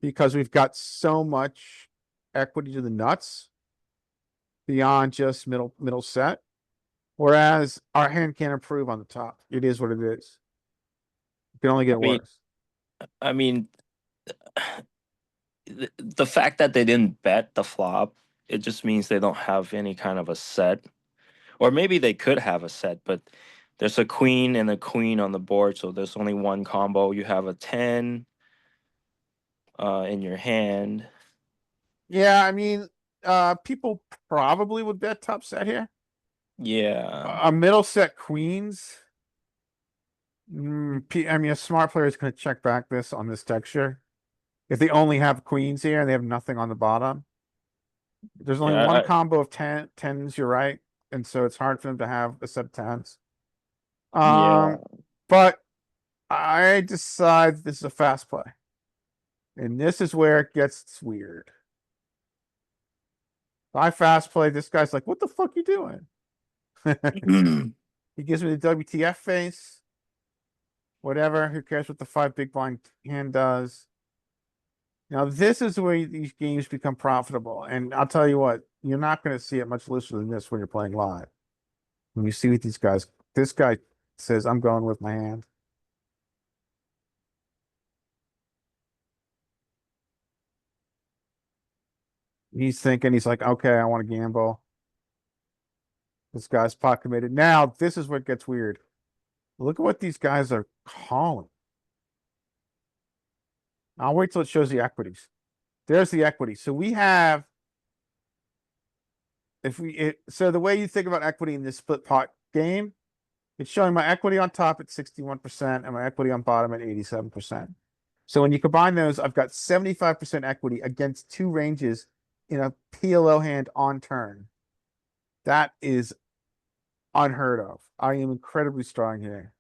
because we've got so much equity to the nuts beyond just middle set. Whereas our hand can't improve on the top. It is what it is. It can only get mean, worse. I mean, the fact that they didn't bet the flop, it just means they don't have any kind of a set. Or maybe they could have a set, but there's a queen and a queen on the board, so there's only one combo. You have a 10 in your hand. Yeah, I mean, people probably would bet top set here. Yeah. A middle set queens. I mean, a smart player is going to check back this on this texture. If they only have queens here and they have nothing on the bottom. There's only Yeah, one I- combo of tens, you're right. And so it's hard for them to have a set of tens. Yeah. But I decide this is a fast play. And this is where it gets weird. I fast play, this guy's like, what the fuck you doing? He gives me the WTF face. Whatever, who cares what the 5 big blind hand does? Now, this is where these games become profitable. And I'll tell you what, you're not going to see it much looser than this when you're playing live. When you see what these guys, this guy says, I'm going with my hand. He's thinking, he's like, okay, I want to gamble. This guy's pot committed. Now, this is what gets weird. Look at what these guys are calling. I'll wait till it shows the equities. There's the equity. So we have, so the way you think about equity in this split pot game, it's showing my equity on top at 61% and my equity on bottom at 87%. So when you combine those, I've got 75% equity against two ranges in a PLO hand on turn. That is unheard of. I am incredibly strong here.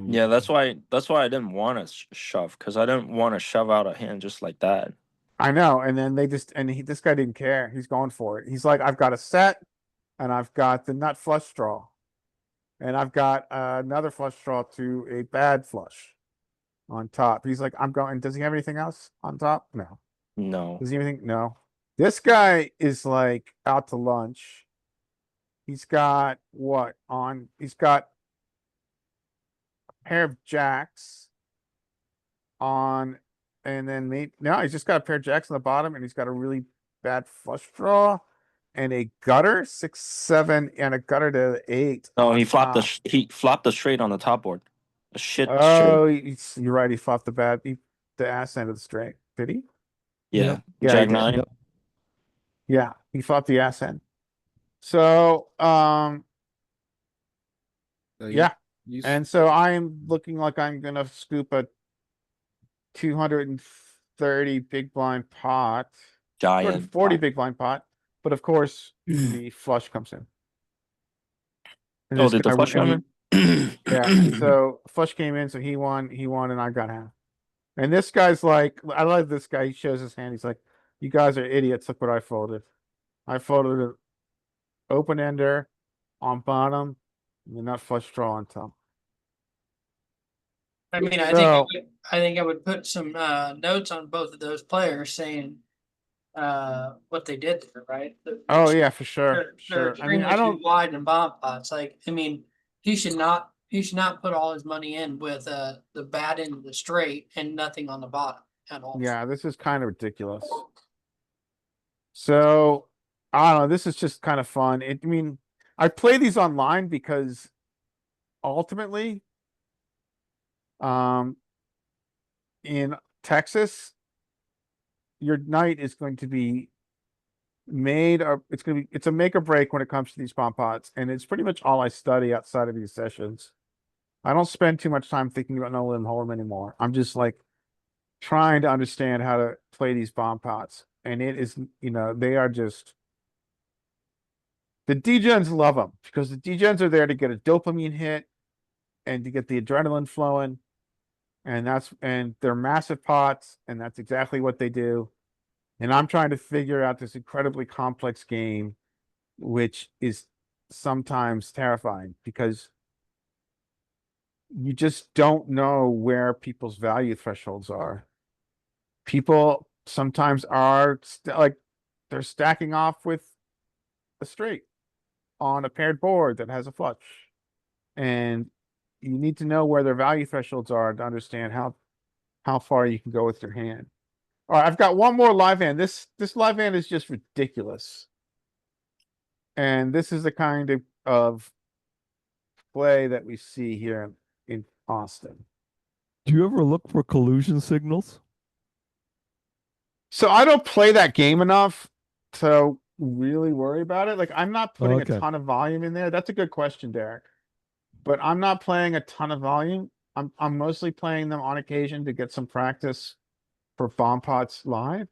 Yeah, that's why I didn't want to shove, because I didn't want to shove out a hand just like that. I know. And then this guy didn't care. He's going for it. He's like, I've got a set and I've got the nut flush draw. And I've got another flush draw to a bad flush on top. He's like, I'm going. Does he have anything else on top? No. No. Does he have anything? No. This guy is like out to lunch. He's got what on? He's got a pair of jacks on, and then maybe no, he's just got a pair of jacks on the bottom, and he's got a really bad flush draw and a gutter 6-7 and a gutter to 8. No, on he flopped top. he flopped the straight on the top board. A shit straight. Oh, you're right. He flopped the ass end of the straight. Did he? Yeah. Yep. Yeah, Jack he did. 9. Yep. Yeah, he flopped the ass end. So, yeah. And so I am looking like I'm gonna scoop a 230 big blind pot, Giant. 240 big blind pot, but of course the flush comes in. And Oh, this did the guy- flush and come he- in? Yeah, so flush came in, so he won, and I got half. And this guy's like, I like this guy. He shows his hand. He's like, "You guys are idiots. Look what I folded. I folded an open ender on bottom, and the nut flush draw on top." I mean, So- I think I would put some notes on both of those players saying what they did there, right? Oh yeah, for sure, They're sure. I mean, extremely I don't. too wide in bomb pots. Like, I mean, he should not put all his money in with the bad end of the straight and nothing on the bottom at all. Yeah, this is kind of ridiculous. So I don't know. This is just kind of fun. I mean, I play these online because ultimately, in Texas, your night is going to be made or it's a make or break when it comes to these bomb pots, and it's pretty much all I study outside of these sessions. I don't spend too much time thinking about no limb hold'em anymore. I'm just like trying to understand how to play these bomb pots, and it is, they are just the degens love them because the degens are there to get a dopamine hit and to get the adrenaline flowing, and they're massive pots, and that's exactly what they do. And I'm trying to figure out this incredibly complex game, which is sometimes terrifying because you just don't know where people's value thresholds are. People sometimes are like they're stacking off with a straight on a paired board that has a flush. And you need to know where their value thresholds are to understand how far you can go with your hand. All right, I've got one more live hand. This live hand is just ridiculous. And this is the kind of play that we see here in Austin. Do you ever look for collusion signals? So I don't play that game enough to really worry about it. Like I'm not putting Okay. a ton of volume in there. That's a good question, Derek. But I'm not playing a ton of volume. I'm mostly playing them on occasion to get some practice for bomb pots live.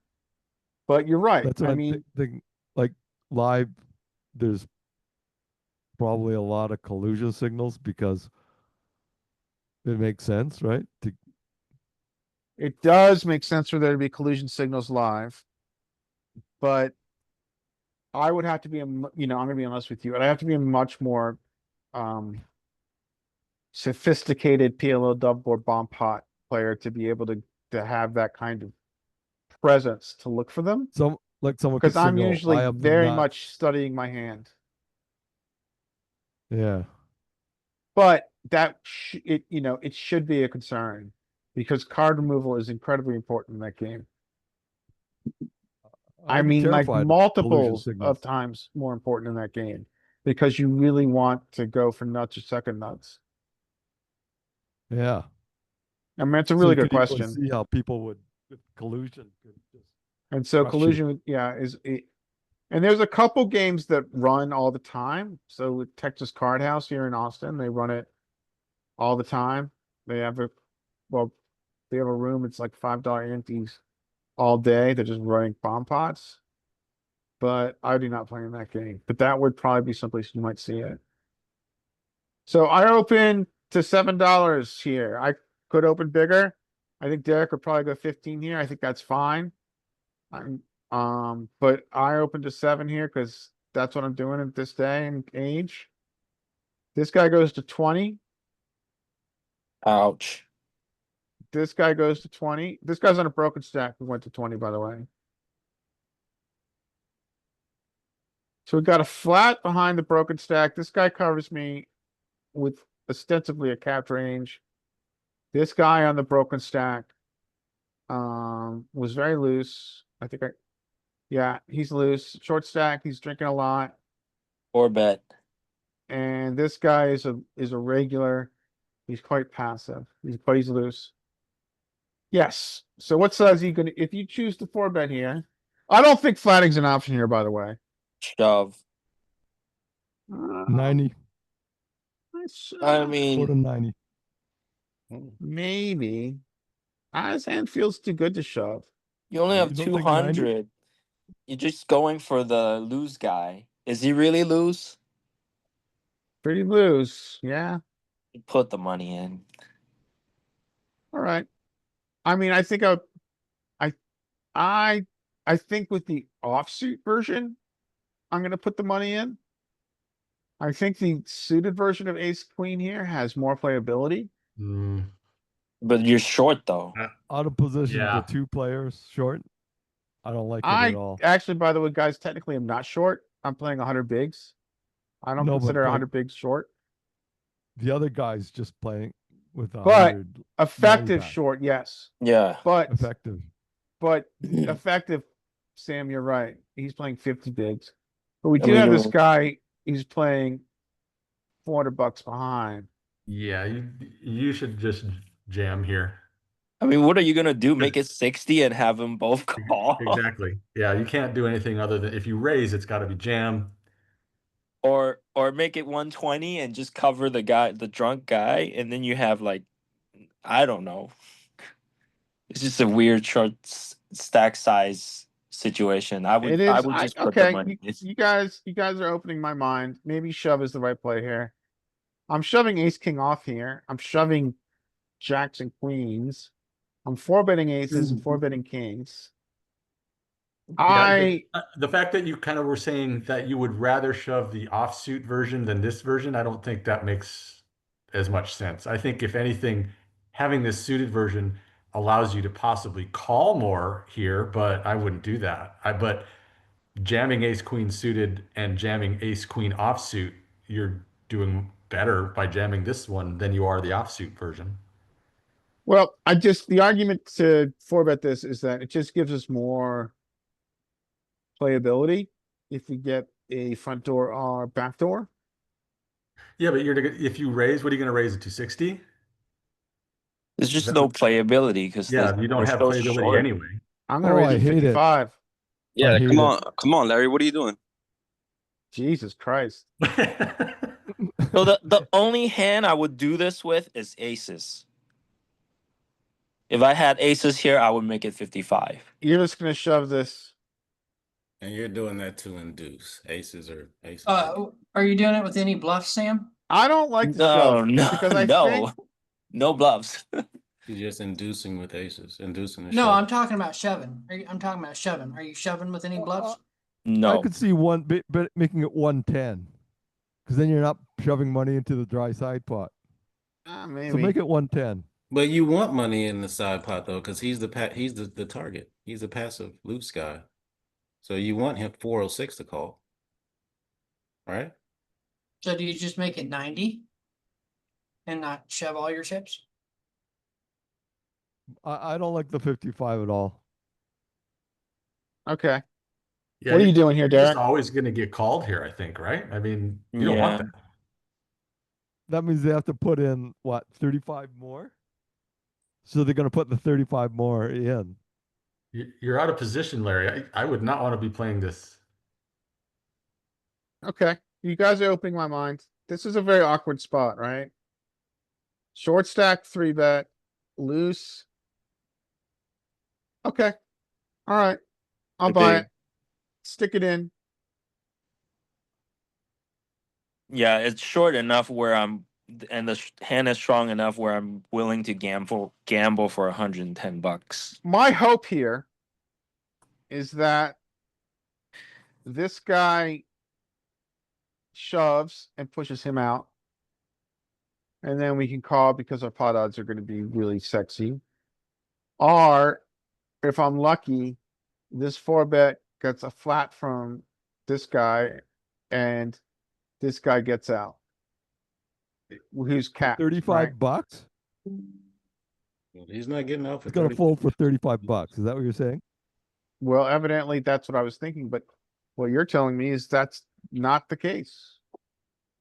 But you're right. That's what I I'm mean, thinking. Like live, there's probably a lot of collusion signals because it makes sense, right? it does make sense for there to be collusion signals live. But I would have to be, I'm gonna be honest with you, and I have to be a much more sophisticated PLO double board bomb pot player to be able to have that kind of presence to look for them Like someone could because I'm signal, usually I am very not. much studying my hand. Yeah. But it should be a concern because card removal is incredibly important in that game. I I'd be mean, like terrified of collusion multiples signals. of times more important in that game because you really want to go for nuts or second nuts. Yeah. I mean, it's a So really you good could easily question. see how people would with collusion could just And so crush you. collusion, yeah, and there's a couple games that run all the time. So with Texas Card House here in Austin, they run it all the time. They have well, they have a room. It's like $5 antes all day. They're just running bomb pots. But I do not play in that game. But that would probably be someplace you might see it. So I open to $7 here. I could open bigger. I think Derek would probably go 15 here. I think that's fine. But I opened to 7 here because that's what I'm doing at this day and age. This guy goes to 20. Ouch. This guy goes to 20. This guy's on a broken stack who went to 20, by the way. So we got a flat behind the broken stack. This guy covers me with ostensibly a capped range. This guy on the broken stack was very loose. Yeah, he's loose. Short stack, he's drinking a lot. Or bet. And this guy is a regular. He's quite passive. But he's loose. Yes. So what size are you gonna if you choose the 4-bet here? I don't think flatting's an option here, by the way. Shove. 90, I 4 mean, to 90. maybe. His hand feels too good to shove. you only You have don't think 90? 200. You're just going for the lose guy. Is he really loose? Pretty loose. Yeah. Put the money in. All right. I mean, I think I think with the offsuit version, I'm gonna put the money in. I think the suited version of Ace Queen here has more playability. Mm, But you're short though. Out of position Yeah. to 2 players short. I don't like it at I all. actually, by the way, guys, technically I'm not short. I'm playing 100 bigs. I don't No, but consider like 100 bigs short. the other guy's just playing with a But 100 effective back. short, yes. Yeah. But effective. effective, Sam, you're right. He's playing 50 bigs. But we I do have this mean- guy, he's playing $400 behind. yeah, you should just jam here. I mean, what are you gonna do? Make it 60 and have them both call? Exactly. Yeah, you can't do anything other than if you raise, it's got to be jam. Or make it 120 and just cover the drunk guy, and then you have like, I don't know. It's just a weird short stack size situation. I It would is. just put the Okay, money in. you guys are opening my mind. Maybe shove is the right play here. I'm shoving ace king off here. I'm shoving jacks and queens. I'm 4-betting aces and 4-betting kings. Yeah, the fact that you kind of were saying that you would rather shove the offsuit version than this version, I don't think that makes as much sense. I think if anything, having this suited version allows you to possibly call more here, but I wouldn't do that. But jamming ace queen suited and jamming ace queen offsuit, you're doing better by jamming this one than you are the offsuit version. Well, the argument to 4-bet this is that it just gives us more playability if we get a front door or back door. Yeah, but if you raise, what are you going to raise it to 60? There's just no playability because Yeah, you don't have so playability short. anyway. I'm gonna Oh, raise I it hate it. 55. Yeah, hate come it. on, come on, Larry. What are you doing? Jesus Christ. So the only hand I would do this with is aces. If I had aces here, I would make it 55. You're just gonna shove this. And you're doing that to induce. Aces are aces. Are you doing it with any bluffs, Sam? I don't like to No, shove no, because I no, think no bluffs. You're just inducing with aces, inducing the No, shove. I'm talking about shoving. I'm talking about shoving. Are you shoving with any bluffs? I No. could see one bit making it 110. Because then you're not shoving money into the dry side pot. So maybe. make it 110. But you want money in the side pot though, because he's he's the target. He's a passive loose guy. So you want him 406 to call. Right? So do you just make it 90? And not shove all your chips? I don't like the 55 at all. Okay. Yeah, What are you doing here, you're just Derek? always going to get called here, I think, right? I mean, you don't want Yeah. that. That means they have to put in what, 35 more? So they're going to put the 35 more in. You're out of position, Larry. I would not want to be playing this. Okay. You guys are opening my mind. This is a very awkward spot, right? Short stack, 3-bet, loose. Okay. All right. I'll buy Okay. it. Stick it in. Yeah, it's short enough where and the hand is strong enough where I'm willing to gamble for $110. My hope here is that this guy shoves and pushes him out. And then we can call because our pot odds are going to be really sexy. Or if I'm lucky, this 4-bet gets a flat from this guy and this guy gets out. Who's capped, 35 right? bucks? He's not getting out for It's going to 30. fold for 35 bucks. Is that what you're saying? Well, evidently that's what I was thinking, but what you're telling me is that's not the case.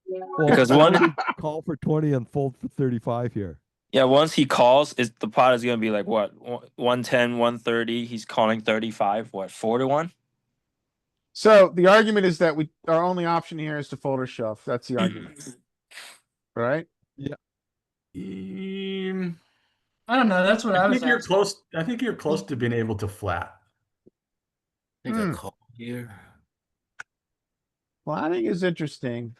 Well, Because why one- would he call for 20 and fold for 35 here? Yeah, once he calls, the pot is gonna be like what, 110, 130. He's calling 35. What, 4-1? So the argument is that our only option here is to fold or shove. That's the argument, right? Um, I don't know. That's what I I was think you're asking. close. I think you're close to being able to flat. I think I Hmm. call here. Flatting is interesting.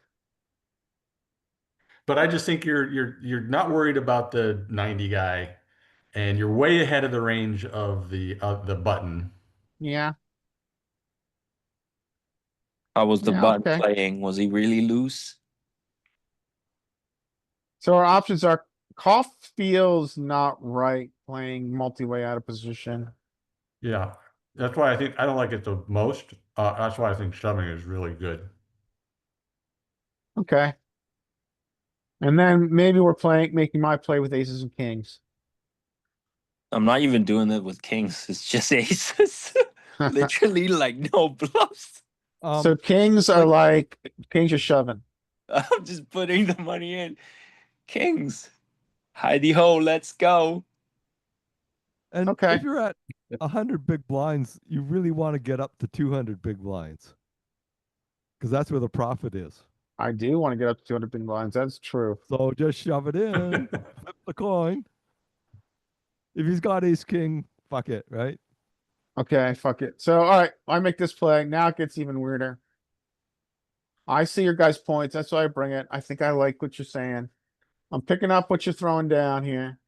But I just think you're not worried about the 90 guy, and you're way ahead of the range of the button. Yeah, How was the Yeah, button okay. playing? Was he really loose? so our options are call feels not right playing multi-way out of position. Yeah, that's why I think I don't like it the most. That's why I think shoving is really good. Okay. And then maybe we're making my play with aces and kings. I'm not even doing it with kings. It's just aces. Literally, like no bluffs. So kings are like, kings are shoving. I'm just putting the money in. Kings. Heidi ho, let's go. And Okay. if you're at 100 big blinds, you really want to get up to 200 big blinds. Because that's where the profit is. I do want to get up to 200 big blinds. That's true. So just shove it in, flip the coin. If he's got ace king, fuck it, right? Okay, fuck it. So, all right, I make this play. Now it gets even weirder. I see your guys' points. That's why I bring it. I think I like what you're saying. I'm picking up what you're throwing down here.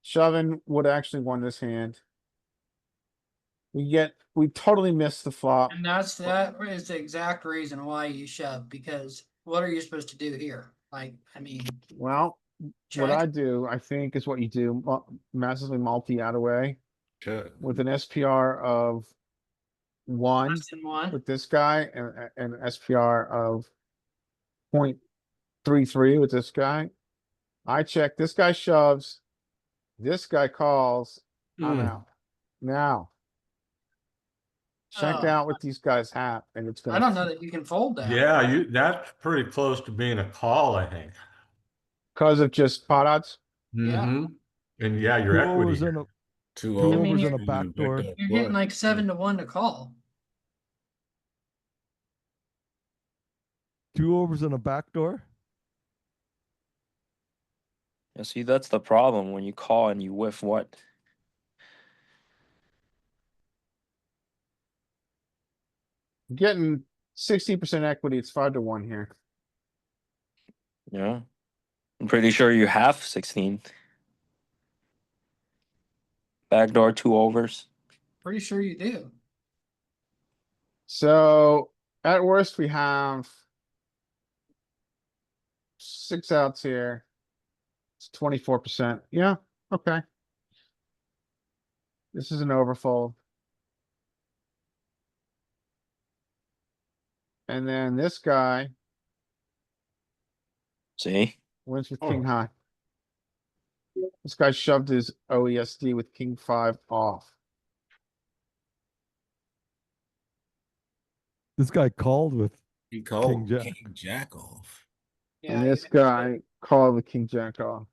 Shoving would actually won this hand. We totally missed the flop. And that is the exact reason why you shove, because what are you supposed to do here? Like, I mean, Well, what I check. do, I think, is what you do, massively multi out of way Check. with an SPR of 1 Less than one. with this guy and an SPR of 0.33 with this guy. I check, this guy shoves, this guy calls, I'm Hmm. out. Now. Check Oh. out what these guys have, and it's I gonna. don't know that you can fold that. Yeah, that's pretty close to being a call, I think. Cause of just pot odds. Yeah. Mm-hmm. And yeah, your Two equity. overs and a Two Two I mean, overs you're- and a backdoor. You're hitting like 7-1 to call. 2 overs and a backdoor. Yeah, see, that's the problem when you call and you whiff what? Getting 60% equity, it's 5-1 here. Yeah. I'm pretty sure you have 16. Backdoor 2 overs. Pretty sure you do. So at worst, we have 6 outs here. It's 24%. Yeah, okay. This is an overfold. And then this guy See? wins with Oh. king high. This guy shoved his OESD with king 5 off. This guy called with He called Jack. King Jack off. Yeah, And you this know, guy called with king jack off.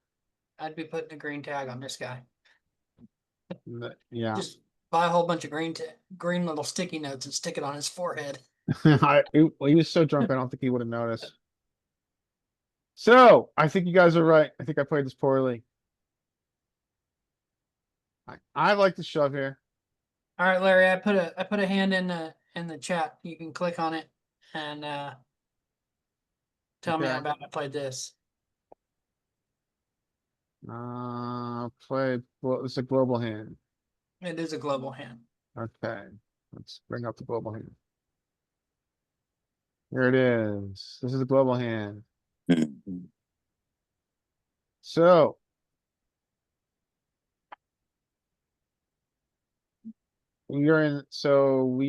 I'd be putting a green tag on this guy. Yeah. Just buy a whole bunch of green little sticky notes and stick it on his forehead. He was so drunk, I don't think he would have noticed. So, I think you guys are right. I think I played this poorly. I like to shove here. All right, Larry, I put a hand in the chat. You can click on it and tell me how Okay. bad I played this. Well, it's a global hand. It is a global hand. Okay, let's bring up the global hand. Here it is. This is a global hand. So. We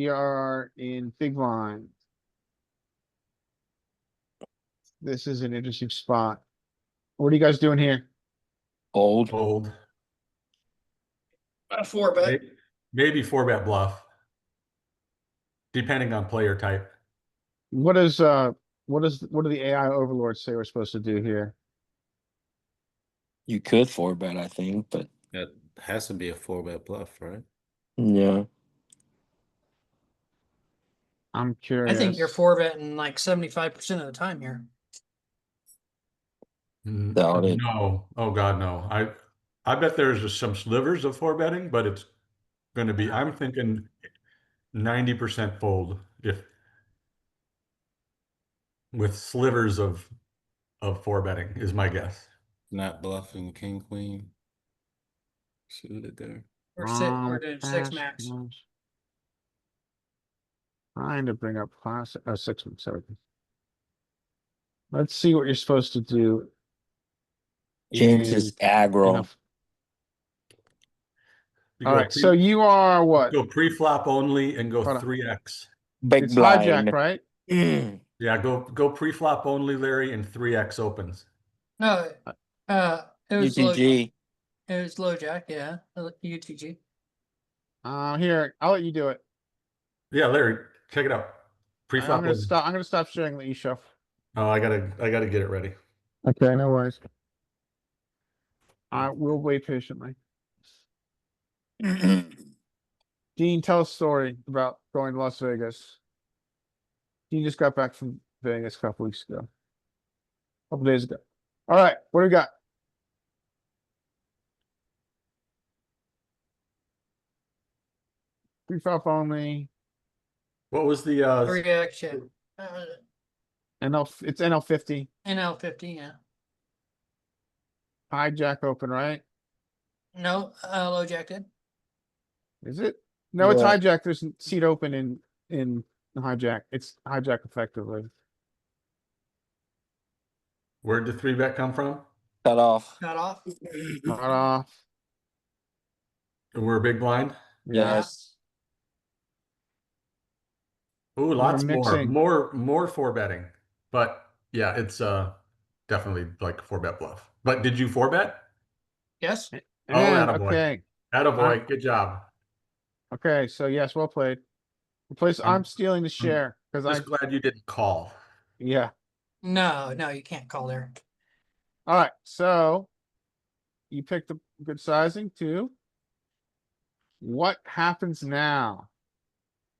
are in big blind. This is an interesting spot. What are you guys doing here? Old. Fold. A 4-bet. Maybe 4-bet bluff. Depending on player type. What do the AI overlords say we're supposed to do here? You could 4-bet, I think, but That has to be a 4-bet bluff, right? yeah. I'm I curious. think you're 4-betting like 75% of the time here. Doubt it. No. Oh God, no. I bet there's just some slivers of 4-betting, but it's gonna be, I'm thinking 90% fold if with slivers of 4-betting is my guess. Not bluffing King Queen. Suited there. We're doing 6 max. Trying to bring up class, 6 and 7. Let's see what you're supposed to do. James is aggro. Enough. You All go right, so you are what? go pre-flop only and go Hold on. 3x. Big It's blind. hijack, right? Yeah, go pre-flop only, Larry, and 3x opens. No, it was low. UTG. It was low jack, yeah. UTG. Here, I'll let you do it. Yeah, Larry, check it out. I'm Pre-flop gonna only. stop. I'm gonna stop sharing. Let you shuffle. Oh, I gotta get it ready. Okay, no worries. We'll wait patiently. Dean, tell a story about going to Las Vegas. Dean just got back from Vegas a couple weeks ago. Couple days ago. All right, what do we got? Pre-flop only. What was the 3x, yeah. It's NL50. NL50, yeah. Hijack open, right? No, low jack did. Is it? No, it's Yeah. hijack. There's a seat open in hijack. It's hijack effectively. where'd the 3-bet come from? Cut off. Got off. Not off. And we're a big blind. Yeah. Yes. Ooh, lots mixing. more 4-betting. But yeah, it's definitely like 4-bet bluff. But did you 4-bet? Yes. And attaboy. okay. Attaboy, good job. Okay, so yes, well played. I'm stealing the share because Just glad you didn't call. yeah. No, you can't call there. All right, so you picked a good sizing too. What happens now?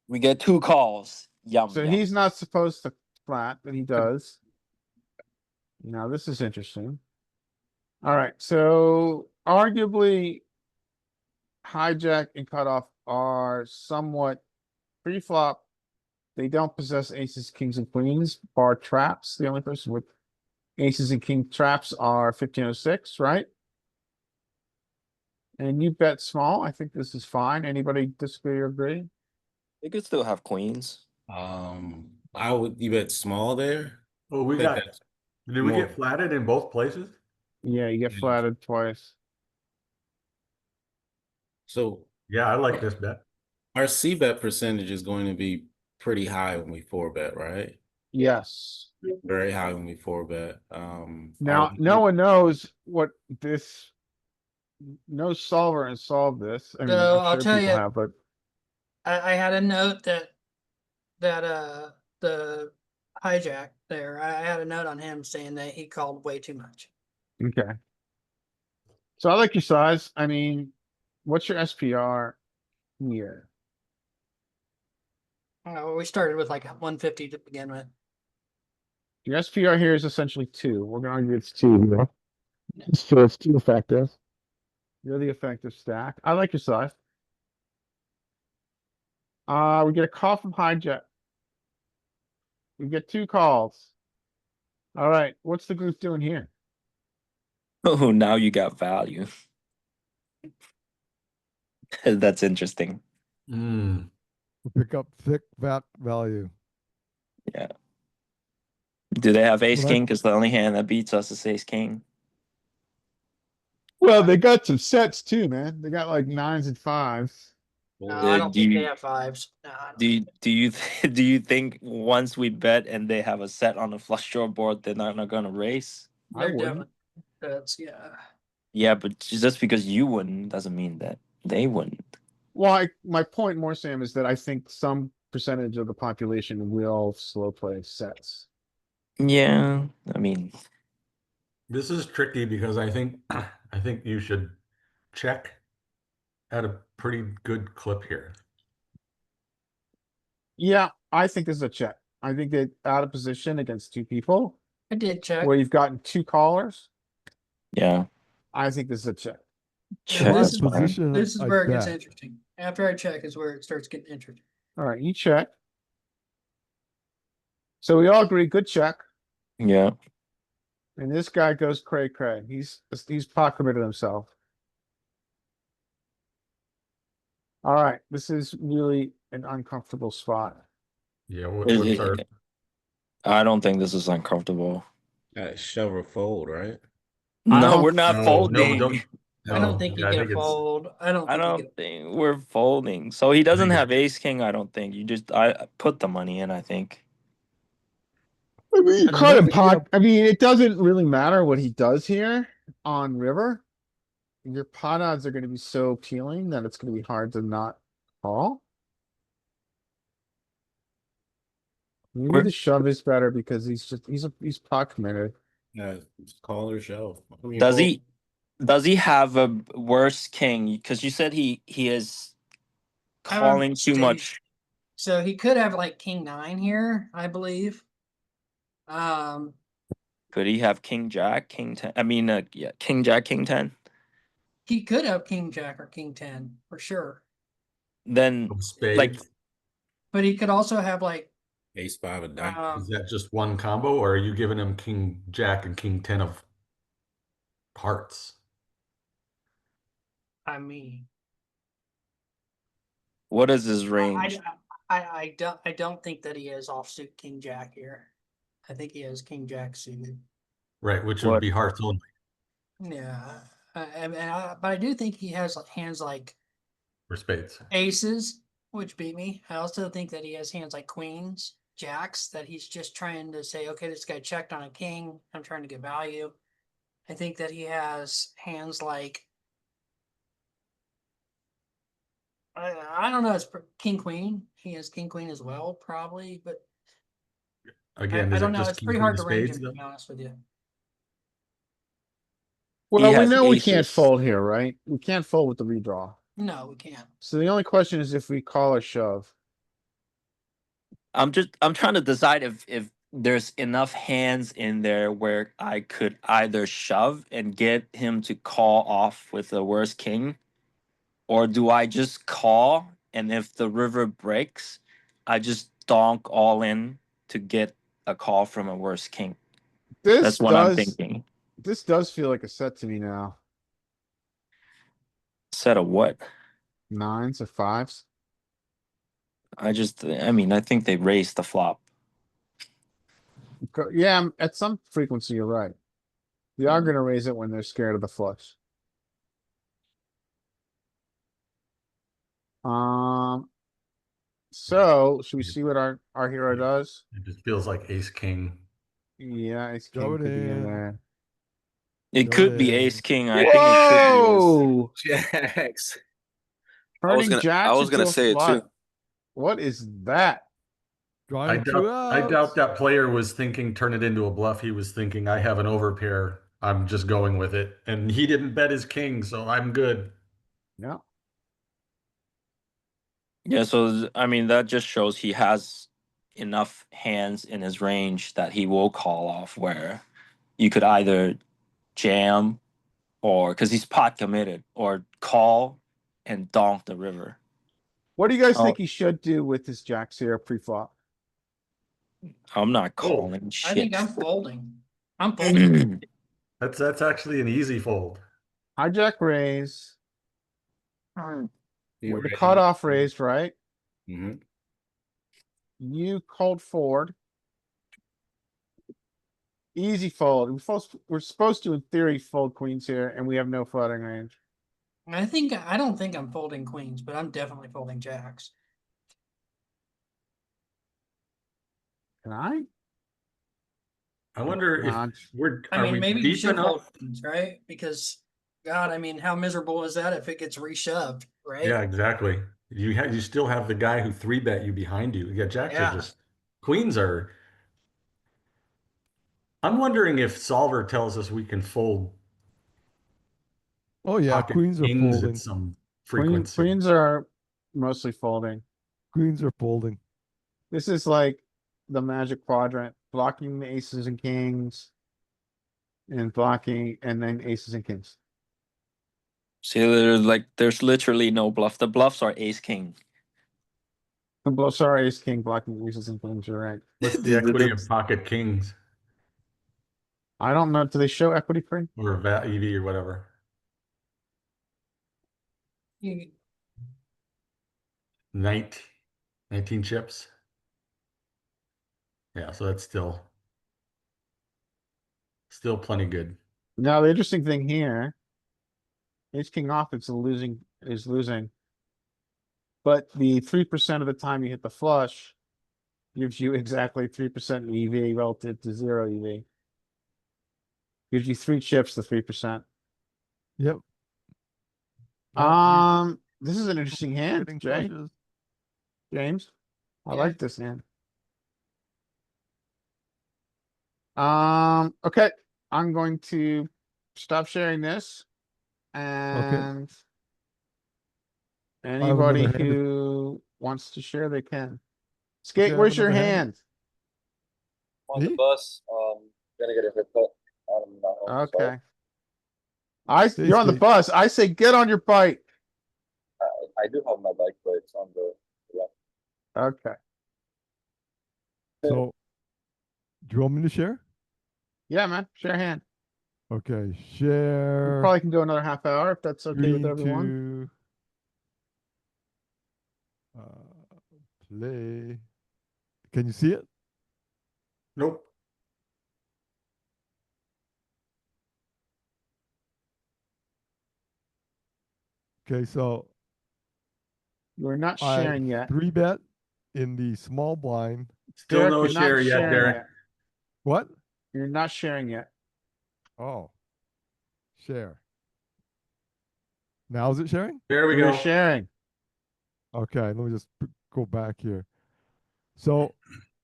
We get 2 calls. Yum. So yum. he's not supposed to flat, but he does. Now this is interesting. All right, so arguably hijack and cutoff are somewhat pre-flop. They don't possess aces, kings, and queens, bar traps. The only person with aces and king traps are 1506, right? And you bet small. I think this is fine. Anybody disagree or agree? They could still have queens. I would you bet small there. Well, we I think got that's did we more- get flatted in both places? Yeah, you get Yeah. flattered twice. So Yeah, I like this bet. our C bet percentage is going to be pretty high when we four bet, right? Yes. Very high when we four bet. Now, no one knows what this, no solver has solved this. I mean, So I'm I'll sure tell people you, have, but I had a note that the hijack there, I had a note on him saying that he called way too much. okay. So I like your size. I mean, what's your SPR here? We started with like 150 to begin with. Your SPR here is essentially 2. We're gonna argue it's 2 here. So it's 2 effective. You're the effective stack. I like your size. We get a call from hijack. We get 2 calls. All right, what's the group doing here? Oh, now you got value. That's interesting. Mm. Pick up thick back value. Yeah. Do they have ace Well, king? Because the only hand that beats us is ace king. Well, they got some sets too, man. They got like 9s and 5s. No, I don't do think they you have 5s. No, I don't do you, think do you do you think once we bet and they have a set on the flush draw board, they're not gonna race? I they're wouldn't. definitely- That's yeah. Yeah, but just because you wouldn't doesn't mean that they wouldn't. Well, my point more, Sam, is that I think some percentage of the population will slow play sets. Yeah, I mean, This is tricky because I think I think you should check at a pretty good clip here. Yeah, I think this is a check. I think that out of position against 2 people I did check. where you've gotten 2 callers, yeah, I think this is a check. And check. this is Position, this is I where it gets bet. interesting. After I check is where it starts getting interesting. All right, you check. So we all agree, good check. Yeah. And this guy goes cray cray. He's pot committed himself. All right, this is really an uncomfortable spot. Yeah, It- what's our I don't think this is uncomfortable. shove or fold, right? I No, don't- we're not no, folding. don't I don't think you yeah, I get think a it's fold. I don't I think you don't get think we're folding. So he doesn't think have ace king. I don't think you just I put the money in. I think. I mean, you I mean, caught him that's pot. up. I mean, it doesn't really matter what he does here on river. Your pot odds are going to be so appealing that it's going to be hard to not call. Maybe We're- the shove is better because he's pot committed. Yeah, call or shove. I mean, Does fold. he have a worse king? Because you said he is I don't calling too see- much. So he could have like king 9 here, I believe. Could he have king jack, king 10? I mean, yeah, king jack, king 10. He could have king jack or king 10 for sure. Then of like spades. But he could also have like Ace five of diamonds. Is that just one combo, or are you giving him king jack and king 10 of hearts? I mean what is his I, range? I don't think that he has offsuit king jack here. I think he has king jack suited. Right, which What? would be hearts only. Yeah. But I do think he has like hands like For spades. aces, which beat me. I also think that he has hands like queens, jacks, that he's just trying to say, okay, this guy checked on a king. I'm trying to get value. I think that he has hands like I don't know, it's king queen. He has king queen as well, probably, but Again, I is don't it know. just It's king pretty queen hard of to range spades him, to though? be honest with you. Well, we has know we can't aces. fold here, right? We can't fold with the redraw. No, we can't. So the only question is if we call or shove. I'm trying to decide if there's enough hands in there where I could either shove and get him to call off with the worst king, or do I just call and if the river breaks, I just donk all in to get a call from a worst king. This That's what I'm does thinking. this does feel like a set to me now. Set of what? 9s or 5s. I mean, I think they raised the flop. Yeah, at some frequency, you're right. They are gonna raise it when they're scared of the flush. So should we see what our hero does? It just feels like ace king. Yeah, Ace Throw King it could be in in. there. It Go could be ahead. ace king. I think it could be ace. Whoa! Jacks. Turning I jacks was gonna into a say it flush. too. What is that? Drawing two I doubt outs. that player was thinking turn it into a bluff. He was thinking I have an overpair. I'm just going with it. And he didn't bet his king, so I'm good. Yeah. Yeah, so I mean that just shows he has enough hands in his range that he will call off where you could either jam or because he's pot committed or call and donk the river. What do you guys Oh, think he should do with his jacks here pre-flop? I'm not Oh, calling I shit. think I'm folding. I'm folding. That's actually an easy fold. Hijack raise You with the ready? cutoff raised, right? hmm You called forward. Easy fold. We're supposed to, in theory, fold queens here, and we have no flooding range. I don't think I'm folding queens, but I'm definitely folding jacks. Can I? I wonder if Not. I are mean, we maybe you deep should fold enough? queens, right? Because God, I mean, how miserable is that if it gets reshoved, right? Yeah, exactly. You still have the guy who three bet you behind you. Yeah, jacks are Yeah. just queens are. I'm wondering if solver tells us we can fold Oh yeah, pocket queens are kings at folding. some frequency. Queens are mostly folding. Queens are folding. This is like the magic quadrant, blocking the aces and kings. And blocking, and then aces and kings. See, there's literally no bluff. The bluffs are ace king. Sorry, ace king blocking aces and kings, you're right. What's the equity of pocket kings I don't know, do they show equity free? or VAT EV or whatever? You- 19 chips. Yeah, so that's still plenty good. Now, the interesting thing here, ace king off, is losing. But the 3% of the time you hit the flush gives you exactly 3% EV relative to 0 EV. Gives you 3 chips to 3%. Yep. Not This is an interesting hand, getting Jay. flushes. James. I Yeah. like this hand. Okay, I'm going to stop sharing this. And anybody another hand. who wants to share, they can. Skate, Okay, I where's have your another hand. hand? On the Me? bus, gonna get a haircut. Okay. Hey, You're on the Skate. bus. I say, get on your bike. I do have my bike, but it's on the Okay. So, do you want me to share? Yeah, man, share hand. Okay, We share. probably can go another half hour if that's okay with Green everyone. to play. Can you see it? Nope. Okay, so We're not I sharing yet. 3-bet in the small blind. Still Derek, no you're not share yet, sharing Derek. yet. What? You're not sharing yet. Oh, share. Now is it sharing? There we You're go. sharing. Okay, let me just go back here. So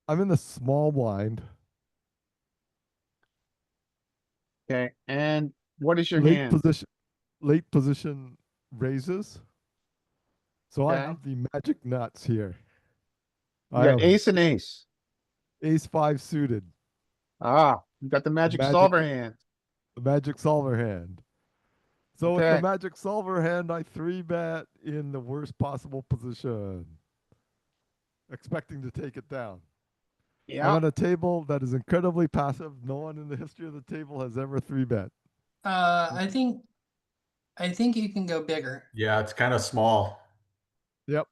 I'm in the small blind. Okay, and what is your Late hand? position. Late position raises. So I Okay. have the magic nuts here. You I got have ace and ace. ace 5 suited. You got the magic Magic. solver hand. The magic solver hand. So with the Okay. magic solver hand, I 3-bet in the worst possible position, expecting to take it down. I'm Yeah. at a table that is incredibly passive. No one in the history of the table has ever 3-bet. I think you can go bigger. Yeah, it's kind of small. Yep.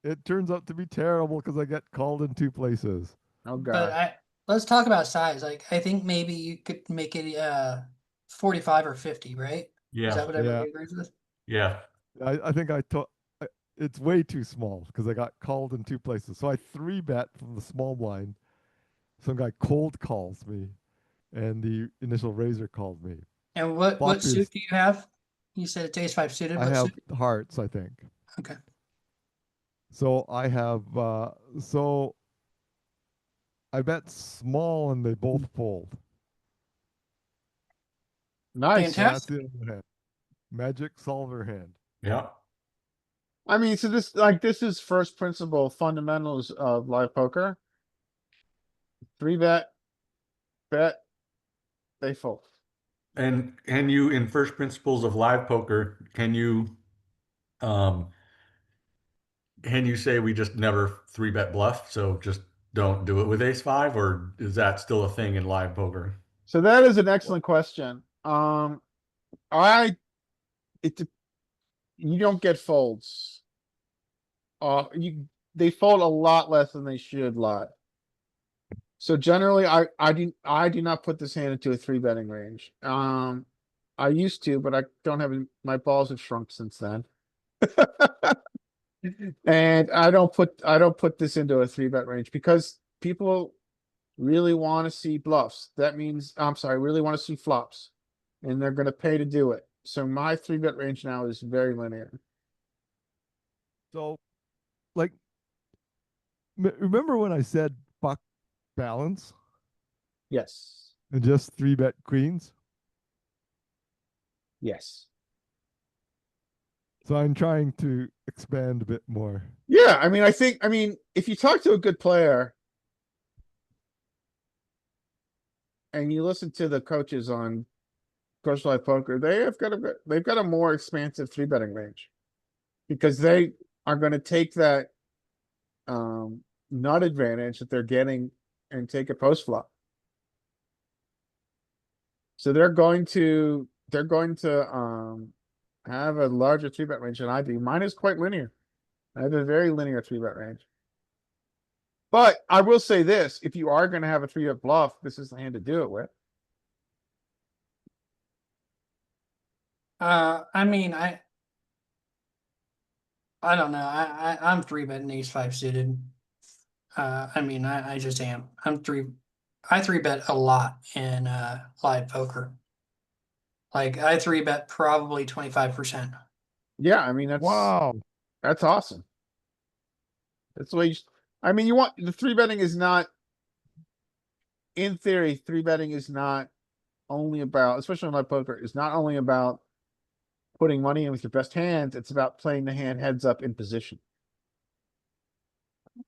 It turns out to be terrible because I get called in 2 places. Oh But god. let's talk about size. Like I think maybe you could make it 45 or 50, right? Is Yeah, that what everybody Yeah. agrees with? yeah. I think it's way too small because I got called in two places. So I 3-bet from the small blind. Some guy cold calls me, and the initial raiser called me. And what Flop suit is do you have? You said it's ace five suited. I What have suit? hearts, I think. Okay. So I have so I bet small and they both fold. Nice. So that's Fantastic. the other hand. Magic solver hand. Yeah. I mean, so this is first principle fundamentals of live poker. 3-bet, bet, they fold. And can you, in first principles of live poker, um, can you say we just never 3-bet bluff, so just don't do it with ace five, or is that still a thing in live poker? So that is an excellent question. I it de- you don't get folds. They fold a lot less than they should live. So generally, I do not put this hand into a 3-betting range. I used to, but I don't have my balls have shrunk since then. And I don't put this into a 3-bet range because people really want to see bluffs. That means, I'm sorry, really want to see flops. And they're gonna pay to do it. So my 3-bet range now is very linear. So, like, remember when I said fuck balance Yes, and just 3-bet queens? yes. So I'm trying to expand a bit more. Yeah, I mean, if you talk to a good player and you listen to the coaches on Coach Live Poker, they've got a more expansive 3-betting range. Because they are gonna take that nut advantage that they're getting and take a post flop. So they're going to have a larger 3-bet range than I do. Mine is quite linear. I have a very linear 3-bet range. But I will say this, if you are gonna have a 3-bet bluff, this is the hand to do it with. I mean, I don't know. I'm 3-betting ace five suited. I mean, I just am. I 3-bet a lot in live poker. Like I 3-bet probably 25%. Yeah, I mean, Wow. that's awesome. That's the way I mean, you want the 3-betting is not, in theory, 3-betting is not only about, especially in live poker, is not only about putting money in with your best hands, it's about playing the hand heads up in position.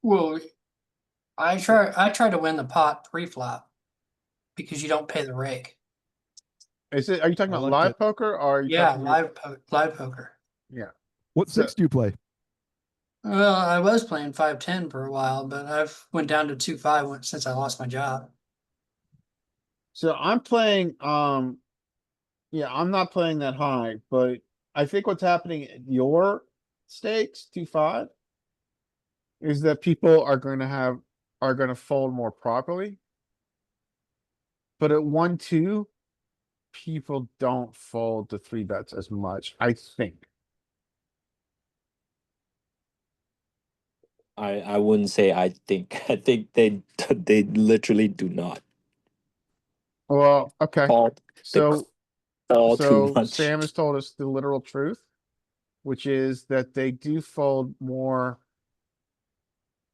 Well, I try to win the pot pre-flop because you don't pay the rake. Are you talking I about like live it. poker or are you Yeah, talking? live poker. Yeah. What So- six do you play? Well, I was playing 5-10 for a while, but I've went down to 2-5 since I lost my job. So I'm playing, yeah, I'm not playing that high, but I think what's happening at your stakes, 2-5, is that people are gonna fold more properly. But at 1-2, people don't fold the 3-bets as much, I think. I wouldn't say I think. I think they literally do not Well, okay, call so, all too so much. Sam has told us the literal truth, which is that they do fold more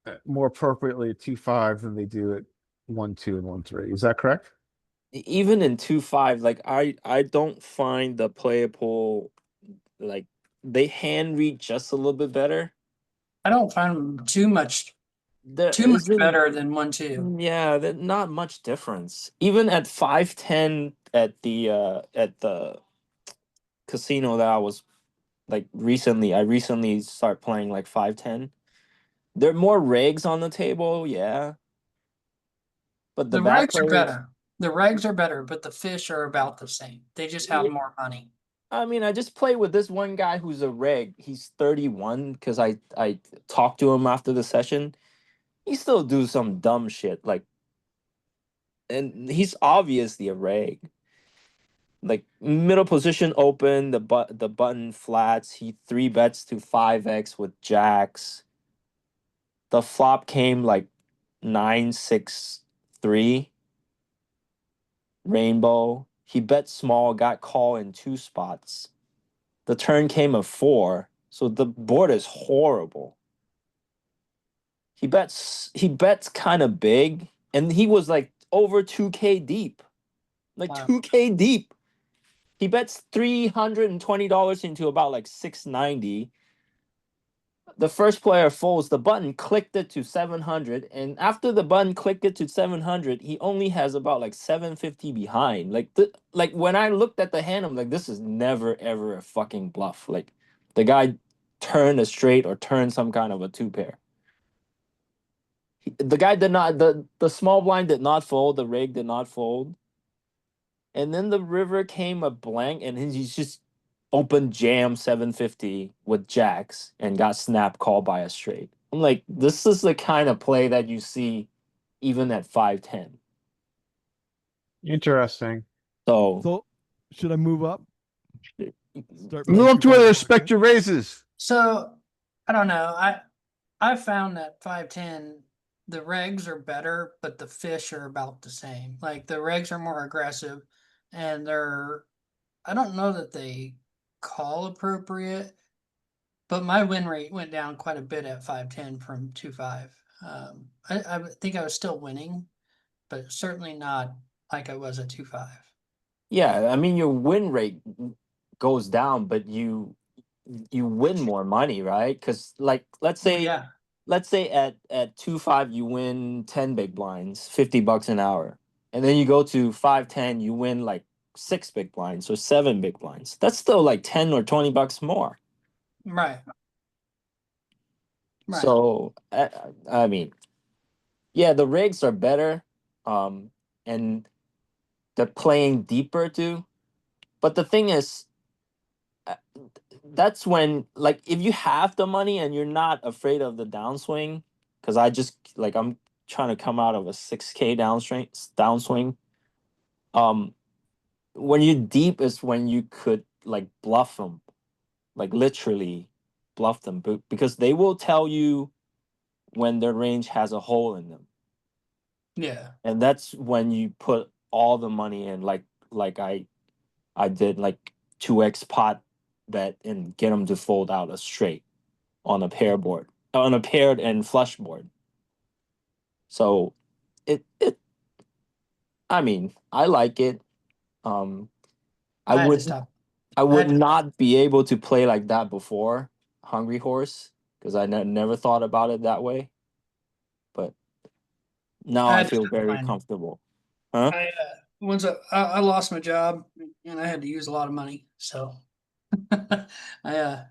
appropriately at 2-5 than they do at 1-2 and 1-3. Is that correct? Even in 2-5, like I don't find the player pool like they hand read just a little bit better. I don't find them too much There better than 1-2. Yeah, there's not much difference. Even at 5-10 at the casino that I was like recently, I recently start playing like 5-10. There are more regs on the table, yeah. But the The back regs are players, better. The regs are better, but the fish are about the same. They just have Yeah. more money. I mean, I just play with this one guy who's a reg. He's 31 because I talked to him after the session. He still do some dumb shit like, and he's obviously a reg. like middle position open, the button flats. He 3-bets to 5x with jacks. The flop came like 9-6-3 rainbow. He bet small, got call in 2 spots. The turn came a 4, so the board is horrible. He bets kind of big, and he was like over 2K deep. Like Wow. 2K deep. He bets $320 into about like 690. The first player folds, the button clicked it to 700, and after the button clicked it to 700, he only has about like 750 behind. Like when I looked at the hand, I'm like, this is never ever a fucking bluff. Like the guy turned a straight or turned some kind of a 2-pair. The guy did not, the small blind did not fold, the rig did not fold. And then the river came a blank, and he's just open jam 750 with jacks and got snap called by a straight. I'm like, this is the kind of play that you see even at 510. Interesting. So, So should I move up? Start Move playing up to where 2-5 they more respect games? your raises. So I don't know. I found that 510 the regs are better, but the fish are about the same. Like the regs are more aggressive, and I don't know that they call appropriate, but my win rate went down quite a bit at 510 from 2.5. I think I was still winning, but certainly not like I was at 2.5. yeah, I mean, your win rate goes down, but you win more money, right? Because like, let's Well, say yeah. let's say at 2.5 you win 10 big blinds, $50 an hour, and then you go to 510, you win like 6 big blinds or 7 big blinds. That's still like 10 or $20 more. Right. Right. So I mean, yeah, the rigs are better, and they're playing deeper too. But the thing is, uh, that's when, like, if you have the money and you're not afraid of the downswing, because I'm trying to come out of a 6K downswing. When you deep is when you could like bluff them, like literally bluff them, because they will tell you when their range has a hole in them, Yeah. and that's when you put all the money in, like I did like 2x pot bet and get them to fold out a straight on a paired and flush board. So it I mean, I like it. Um, I I had to would stop. I I would had to- not be able to play like that before Hungry Horse, because I never thought about it that way. But now I I had to feel stop very mine. comfortable. Huh? I lost my job and I had to use a lot of money, so I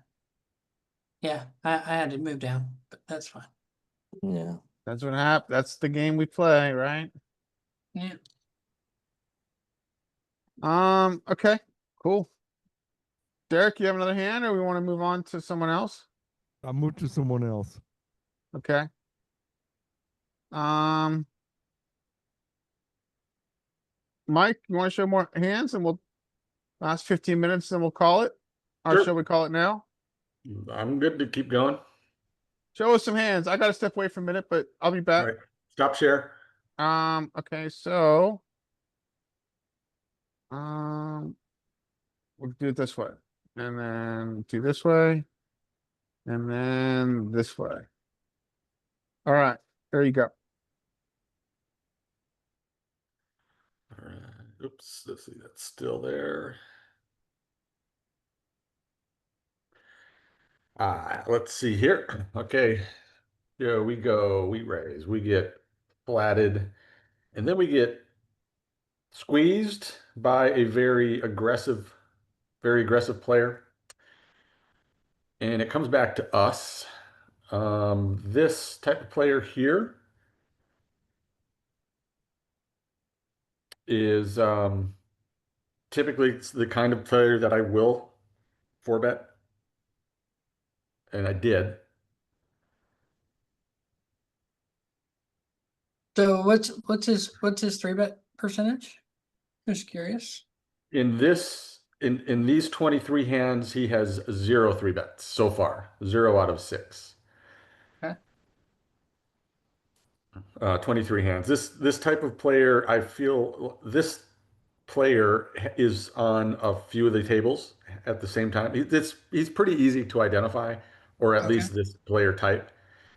yeah, I had to move down, but that's fine. Yeah. That's what happened. That's the game we play, right? Yeah. Okay, cool. Derek, you have another hand, or we want to move on to someone else? I'll move to someone else. Okay. Um, Mike, you want to show more hands and we'll last 15 minutes and we'll call it? Or Sure. shall we call it now? I'm good to keep going. Show us some hands. I gotta step away for a minute, but I'll be All back. right. Stop share. Okay, so. We'll do it this way. And then do this way. And then this way. All right, there you go. All right. Oops. Let's see. That's still there. Let's see here. Okay. Here we go. We raise. We get flatted. And then we get squeezed by a very aggressive player. And it comes back to us. This type of player here is typically it's the kind of player that I will 4-bet. And I did. So what's his 3-bet percentage? Just curious. in these 23 hands, he has 0 3-bets so far, 0 out of 6. Okay. 23 hands. This type of player, I feel this player is on a few of the tables at the same time. He's pretty easy to identify, or at Okay. least this player type.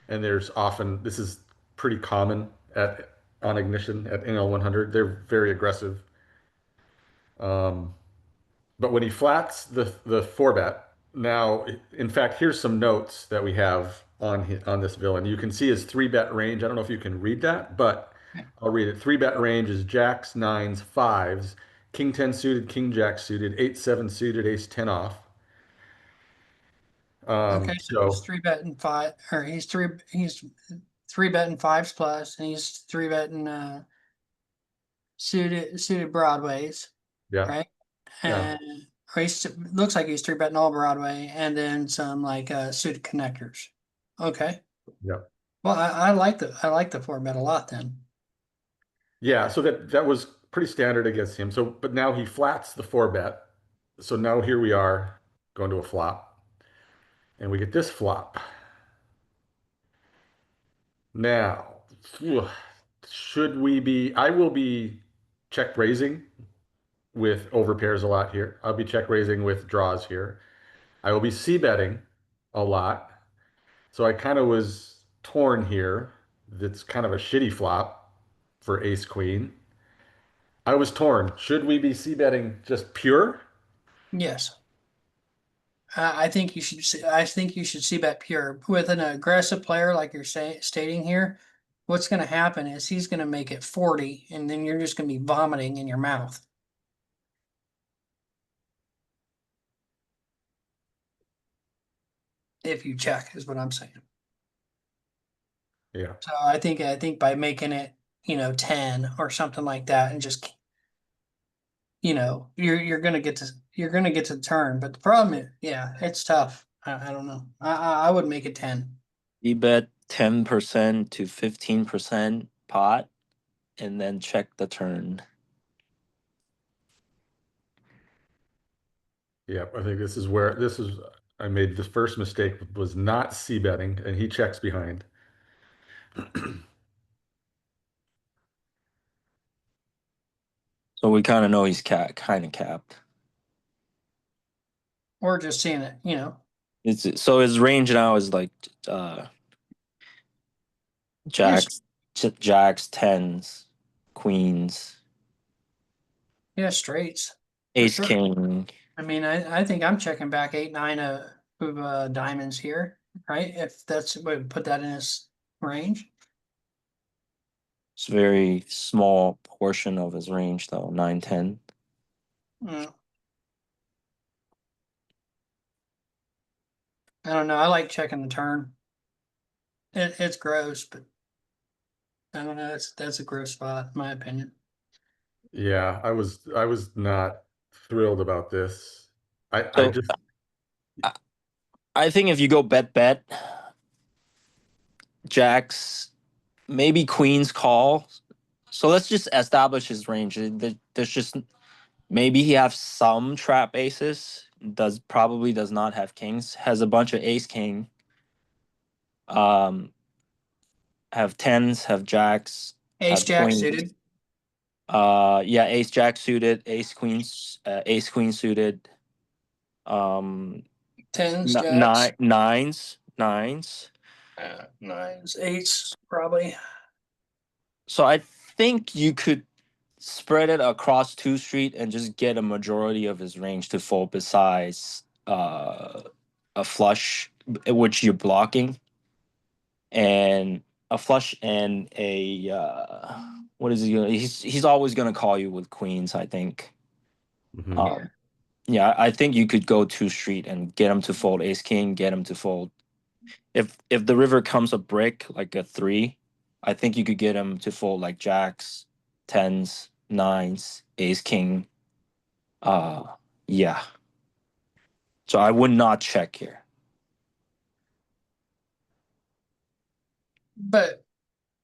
And there's often this is pretty common at on Ignition at NL 100. They're very aggressive. Um, but when he flats the 4-bet, now in fact here's some notes that we have on this villain. You can see his 3-bet range. I don't know if you can read that, but I'll read it. 3-bet range is jacks, nines, fives, king 10 suited, king jack suited, 8-7 suited, ace 10 off. Okay, so he's So 3-betting 5, or he's 3-betting 5s plus, and he's 3-betting suited broadways, yeah, right? yeah, And or looks like he's 3-betting all Broadway, and then some like suited connectors. Okay. yeah. Well, I like the 4-bet a lot then. Yeah, so that was pretty standard against him. So, but now he flats the 4-bet. So now here we are going to a flop, and we get this flop. Now, phew, should we be? I will be check raising with overpairs a lot here. I'll be check raising with draws here. I will be c betting a lot. So I kind of was torn here. That's kind of a shitty flop for ace queen. I was torn. Should we be c betting just pure? Yes. I think you should. I think you should see bet pure with an aggressive player like you're stating here. What's going to happen is he's going to make it 40, and then you're just going to be vomiting in your mouth if you check. Is what I'm saying. Yeah. So I think by making it 10 or something like that, and just you're gonna get to the turn. But the problem is, yeah, it's tough. I don't know. I would make it 10. You bet 10% to 15% pot, and then check the turn. Yeah, I think I made the first mistake was not c betting, and he checks behind. So we kind of know he's kind of capped. Or just seeing it, So his range now is like jacks, jacks, tens, queens, yeah, straights. ace, sure. king. I mean, I think I'm checking back 8-9 of diamonds here, right? If that's what would put that in his range. It's a very small portion of his range, though. 9, 10. Mm. I don't know. I like checking the turn. It's gross, but I don't know. That's a gross spot, in my opinion. Yeah, I was not thrilled about this. I So just I think if you go bet, jacks, maybe queens call. So let's just establish his range. There's just maybe he has some trap aces. Probably does not have kings. Has a bunch of ace king. Have tens, have jacks, Ace have jack queens. suited. Yeah, ace jack suited, ace queen suited. Tens, jacks, Nines. nines, eights, probably. So I think you could spread it across 2 street and just get a majority of his range to fold besides a flush, which you're blocking, and a flush and a what is he gonna? He's always gonna call you with queens, I think. mhm. Yeah, I think you could go 2 street and get him to fold ace king, get him to fold. If the river comes a brick like a 3, I think you could get him to fold like jacks, tens, nines, ace king. Yeah. So I would not check here. But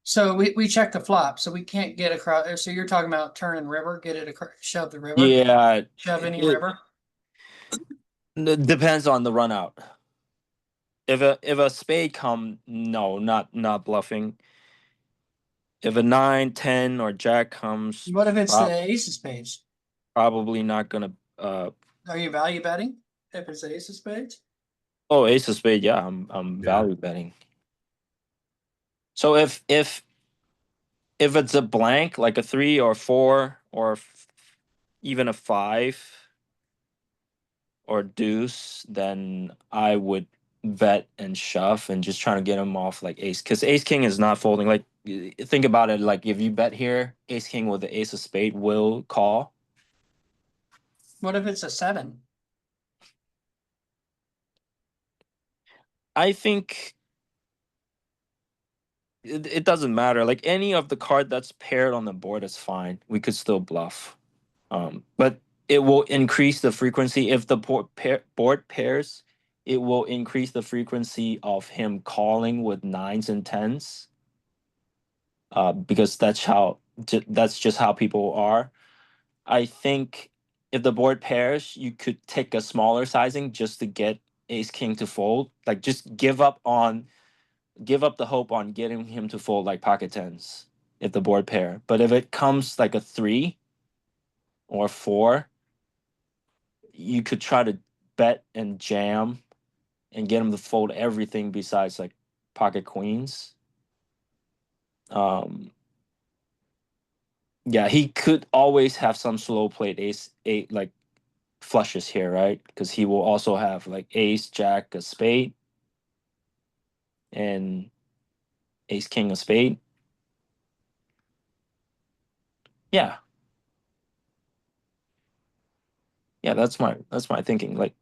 So we check the flop, so we can't get across. So you're talking about turning river, get it across, shove the river, Yeah, shove any it river. depends on the run out. If a spade come, no, not bluffing. If a 9, 10, or jack comes, What if it's the ace of spades? probably not gonna. Are you value betting if it's the ace of spades? Oh, ace of spade. Yeah, I'm Yeah. value betting. So if it's a blank, like a 3 or 4 or even a 5 or deuce, then I would bet and shove and just trying to get him off like ace, because ace king is not folding. Like, think about it. Like, if you bet here, ace king with the ace of spade will call. What if it's a 7? I think it doesn't matter. Like, any of the card that's paired on the board is fine. We could still bluff. But it will increase the frequency if the board pairs. It will increase the frequency of him calling with 9s and 10s. Because that's just how people are. I think if the board pairs, you could take a smaller sizing just to get ace king to fold. Like, just give up the hope on getting him to fold like pocket tens if the board pair. But if it comes like a 3 or 4, you could try to bet and jam and get him to fold everything besides like pocket queens. Yeah, he could always have some slow played ace 8 like flushes here, right? Because he will also have like ace jack a spade and ace king a spade. Yeah. Yeah, that's my thinking. Like,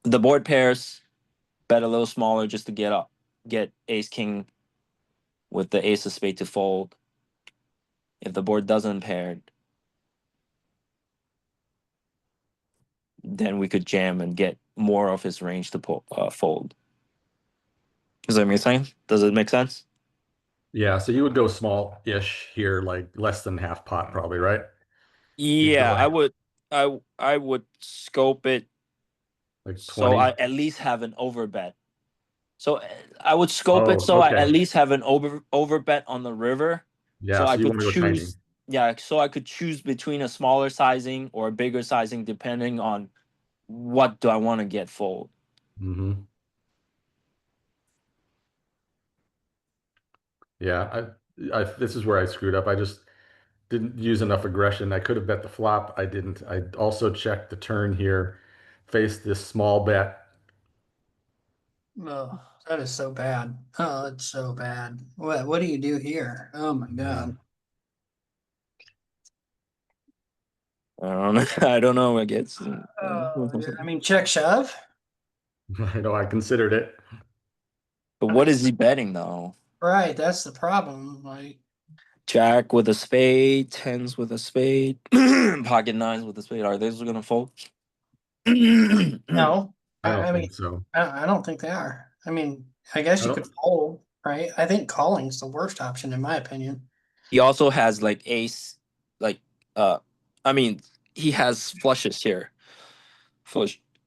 the board pairs, bet a little smaller just to get ace king with the ace of spade to fold. If the board doesn't pair, then we could jam and get more of his range to fold. Does that make sense? Does it make sense? Yeah, so you would go small-ish here, like less than half pot probably, right? You'd go Yeah, I would. I would scope it like so 20. I at least have an overbet. So I would scope it Oh, so I okay. at least have an overbet on the river. Yeah, So I so you could want to go tiny. choose. Yeah, so I could choose between a smaller sizing or a bigger sizing depending on what do I want to get fold. Mm-hmm. Yeah, this is where I screwed up. I just didn't use enough aggression. I could have bet the flop. I didn't. I also checked the turn here, faced this small bet. Oh, that is so bad. Oh, it's so bad. What do you do here? Oh my Yeah. god. I don't know. I don't know. I guess. Oh, dude. I mean, check shove. I know I considered it. But what is he betting though? Right, that's the problem. Like, Jack with a spade, tens with a spade, pocket nines with a spade. Are those gonna fold? no, I don't I mean, think so. I don't think they are. I mean, I guess I you don't. could fold, right? I think calling's the worst option in my opinion. He also has like ace, like uh, I mean, he has flushes here, for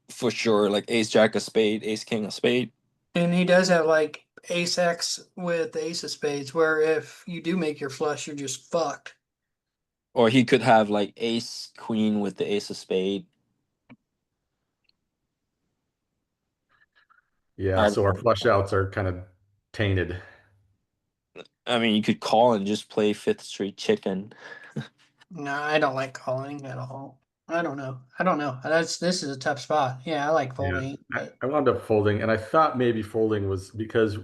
for sure. Like ace jack a spade, ace king a spade, And he does have like ace X with the ace of spades, where if you do make your flush, you're just fucked. or he could have like ace queen with the ace of spade. Yeah, I so our don't flush know. outs are kind of tainted. I mean, you could call and just play Fifth Street Chicken. No, I don't like calling at all. I don't know. I don't know. This is a tough spot. Yeah, I like Yeah, folding, I, but I wound up folding, and I thought maybe folding was because,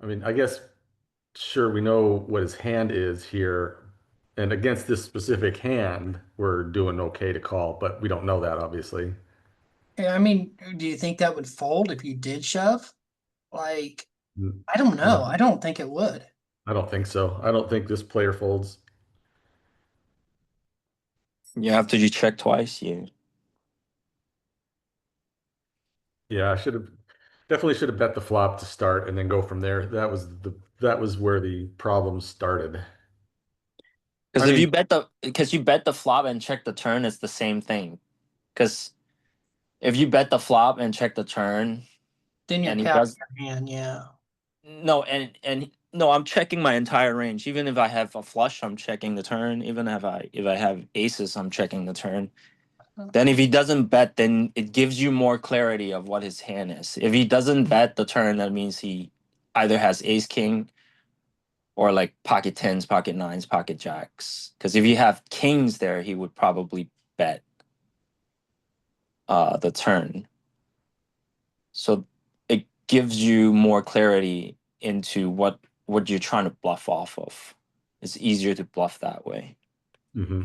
I mean, I guess sure we know what his hand is here, and against this specific hand, we're doing okay to call, but we don't know that obviously. yeah, I mean, do you think that would fold if you did shove? Like, Mm, I don't I know. don't, I don't think it would. I don't think so. I don't think this player folds. Yeah, after you check twice, yeah. Yeah, I should have. Definitely should have bet the flop to start and then go from there. That was where the problem started. Because I if mean, you bet the flop and check the turn, it's the same thing. Because if you bet the flop and check the turn, Then you're and he capping does your hand, yeah. no, and no, I'm checking my entire range. Even if I have a flush, I'm checking the turn. Even if I have aces, I'm checking the turn. Then if he doesn't bet, then it gives you more clarity of what his hand is. If he doesn't bet the turn, that means he either has ace king or like pocket tens, pocket nines, pocket jacks. Because if you have kings there, he would probably bet the turn. So it gives you more clarity into what you're trying to bluff off of. It's easier to bluff that way. Hmm.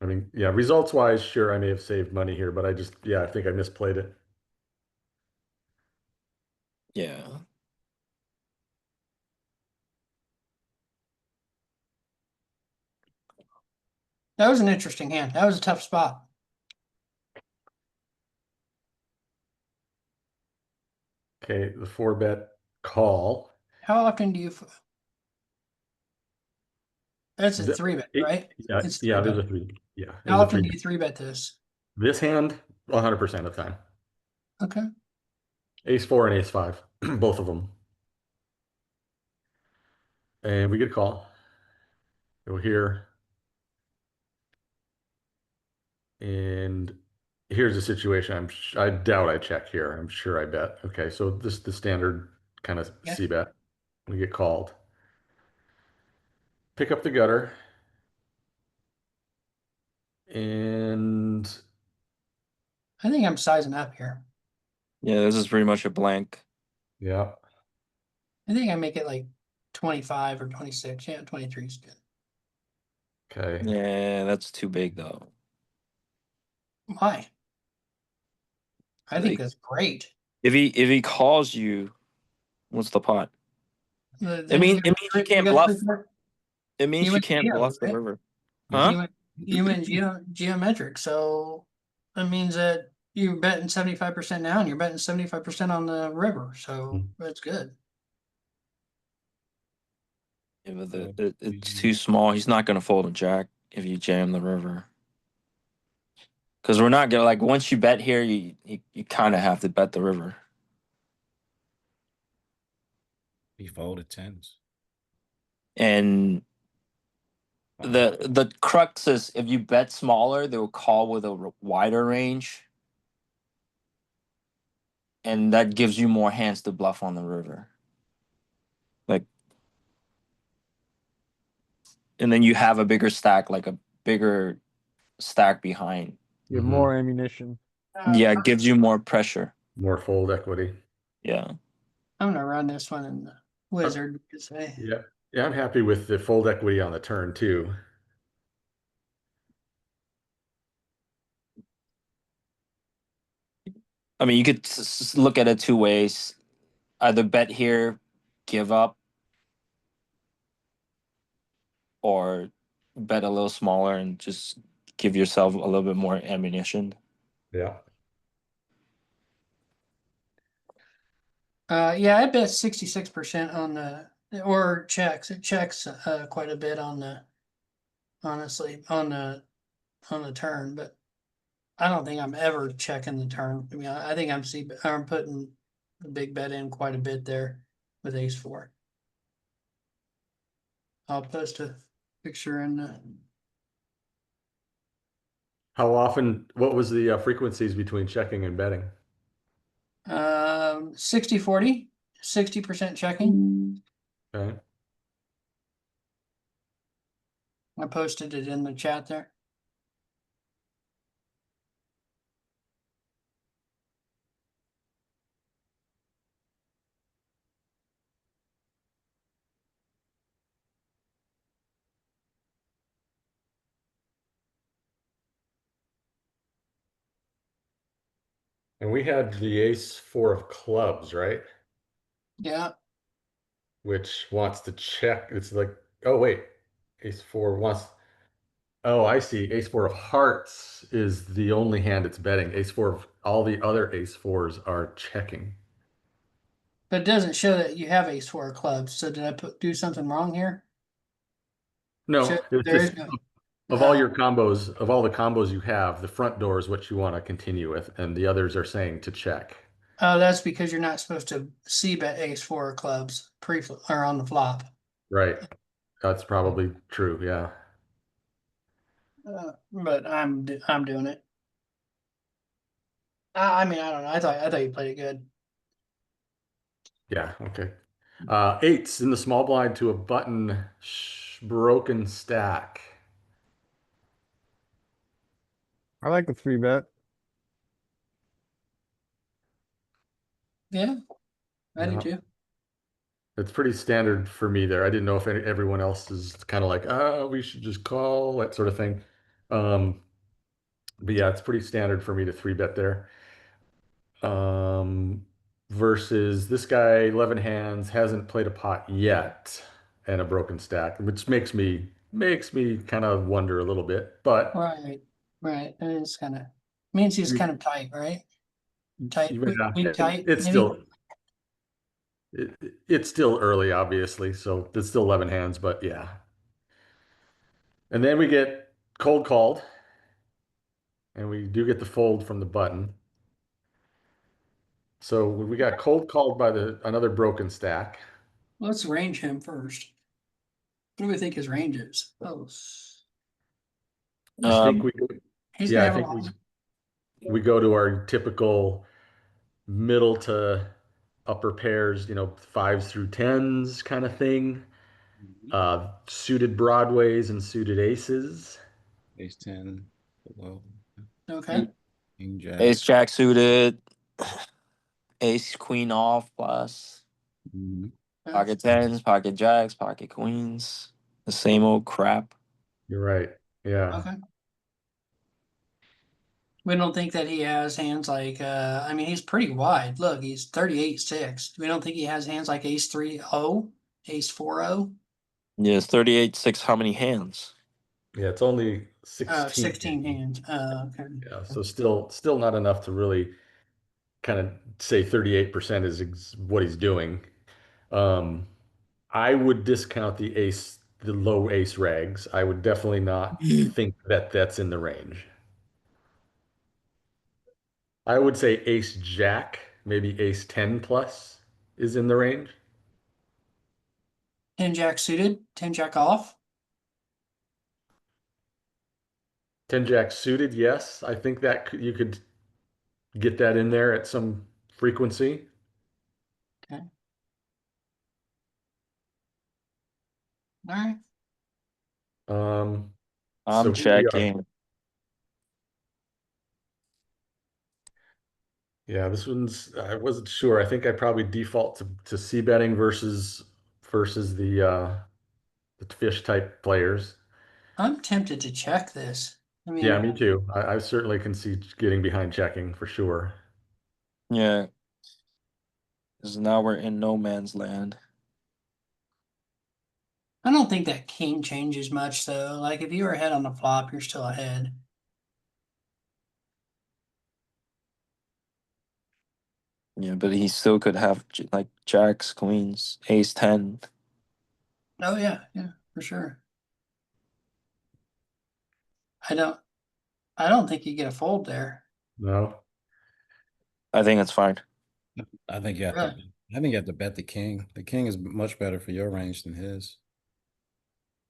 I mean, yeah, results wise, sure, I may have saved money here, but I think I misplayed it. Yeah. That was an interesting hand. That was a tough spot. Okay, the 4-bet call. How often do you? That's a The- 3-bet, it- right? yeah, It's yeah, 3-bet. there's a three. Yeah, How there's a often three. do you 3-bet this? This hand, 100% of the time. Okay. Ace 4 and ace 5, both of them. And we get a call. Go here. And here's the situation. I doubt I check here. I'm sure I bet. Okay, so this is the standard kind of Yeah. C bet. We get called. Pick up the gutter. And I think I'm sizing up here. Yeah, this is pretty much a blank. yeah. I think I make it like 25 or 26. Yeah, 23 is good. Okay. Yeah, that's too big though. Why? I think Like, that's great. if he calls you, what's the pot? Then It means you can't got bluff. three part- It means you you went can't geo, bluff the right? river. Huh? You went geometric, so that means that you're betting 75% now, and you're betting 75% on the river. So that's good. Yeah, but So it's too small. He's not gonna fold a jack if you jam the river. Because we're not gonna like once you bet here, you kind of have to bet the river. he folded tens. And the crux is if you bet smaller, they'll call with a wider range, and that gives you more hands to bluff on the river. Like, and then you have a bigger stack, like a bigger stack behind. you have Mhm. more ammunition. Yeah, it gives you more pressure. More fold equity. Yeah. I'm gonna run this one in the wizard. Say. Yeah. Yeah, I'm happy with the fold equity on the turn too. I mean, you could look at it two ways. Either bet here, give up, or bet a little smaller and just give yourself a little bit more ammunition. Yeah. Yeah, I bet 66% on the or checks. It checks quite a bit on the honestly on the turn, but I don't think I'm ever checking the turn. I mean, I think I'm putting the big bet in quite a bit there with ace 4. I'll post a picture in the How often, what was the frequencies between checking and betting? 60-40, 60% checking. Okay. I posted it in the chat there. And we had the ace 4 of clubs, right? Yeah. Which wants to check. It's like, oh, wait. Ace 4 wants. Oh, I see. Ace 4 of hearts is the only hand it's betting. Ace 4 of all the other ace 4s are checking. But it doesn't show that you have ace four of clubs. So did I do something wrong here? No, Should- it's there is just no. of all your combos, of all the combos you have, the front door is what you want to continue with, and the others are saying to check. Oh, that's because you're not supposed to see bet ace four of clubs or on the flop. Right. That's probably true. Yeah. But I'm doing it. I mean, I don't know. I thought you played it good. Yeah. Okay. Eights in the small blind to a button broken stack. I like the 3-bet. Yeah, I do Yeah. too. It's pretty standard for me there. I didn't know if everyone else is kind of like, oh, we should just call that sort of thing. But yeah, it's pretty standard for me to 3-bet there. Versus this guy, 11 hands, hasn't played a pot yet and a broken stack, which makes me kind of wonder a little bit. But Right, right. It is kind of means he's you- kind of tight, right? Tight. yeah, We tight. it's maybe? still it's still early, obviously, so it's still 11 hands, but yeah. And then we get cold called, and we do get the fold from the button. So we got cold called by another broken stack. Let's range him first. What do we think his range is? Oh, I think we he's yeah, gonna I have a think lot. we go to our typical middle to upper pairs, fives through tens kind of thing. Suited broadways and suited aces. Ace 10 below. Okay. King Jack. Ace jack suited, ace queen off plus, Mhm. pocket tens, pocket jacks, pocket queens. The same old crap. You're right. Yeah. Okay. We don't think that he has hands like I mean he's pretty wide. Look, he's 38-6. We don't think he has hands like ace 3-0, ace 4-0. Yes, 38-6. How many hands? Yeah, it's only 16. 16 hands. Okay. Yeah, so still not enough to really kind of say 38% is what he's doing. I would discount the low ace rags. I would definitely not think that that's in the range. I would say ace jack, maybe ace 10 plus is in the range. 10 jack suited, 10 jack off. 10 jack suited, yes. I think you could get that in there at some frequency. Okay. All right. Um, I'm so here we are. checking. Yeah, this one's I wasn't sure. I think I probably default to c betting versus the fish type players. I'm tempted to check this. I mean, Yeah, me too. I certainly can see getting behind checking for sure. Yeah. Because now we're in no man's land. I don't think that king changes much though. Like if you were ahead on the flop, you're still ahead. Yeah, but he still could have like jacks, queens, ace 10. Oh yeah, yeah, for sure. I don't think you get a fold there. No. I think it's fine. I think you have to. Really? I think you have to bet the king. The king is much better for your range than his.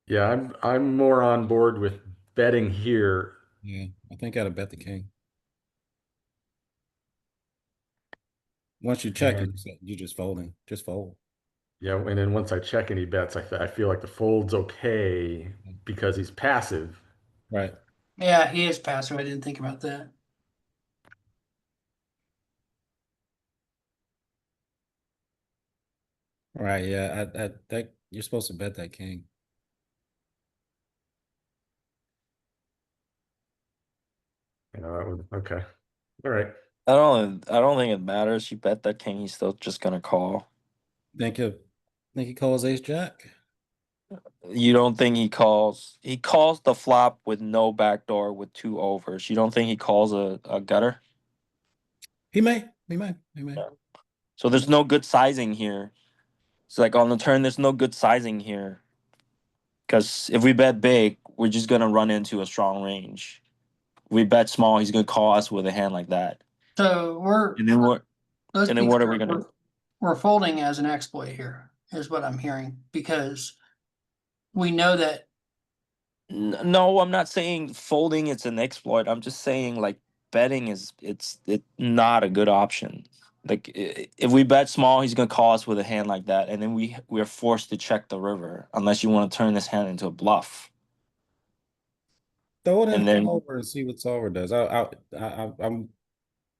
Yeah, I'm more on board with betting here. Yeah, I think I gotta bet the king. Once you check it, And you just folding. Just fold. yeah, and then once I check and he bets, I feel like the fold's okay because he's passive. Right. Yeah, he is passive. I didn't think about that. Right. Yeah. That you're supposed to bet that king. Okay. All right. I don't think it matters. You bet that king, he's still just gonna call. Think he calls ace jack. You don't think he calls the flop with no backdoor with 2 overs. You don't think he calls a gutter? He may. He may. Yeah. So there's no good sizing here. It's like on the turn, there's no good sizing here. Because if we bet big, we're just gonna run into a strong range. We bet small, he's gonna call us with a hand like that. So And then what? let's And be then what are clear, we gonna? we're folding as an exploit here, is what I'm hearing, because we know that. No, I'm not saying folding it's an exploit. I'm just saying like betting it's not a good option. Like if we bet small, he's gonna call us with a hand like that, and then we're forced to check the river unless you want to turn this hand into a bluff. Throw it in And then solver and see what solver does. I'm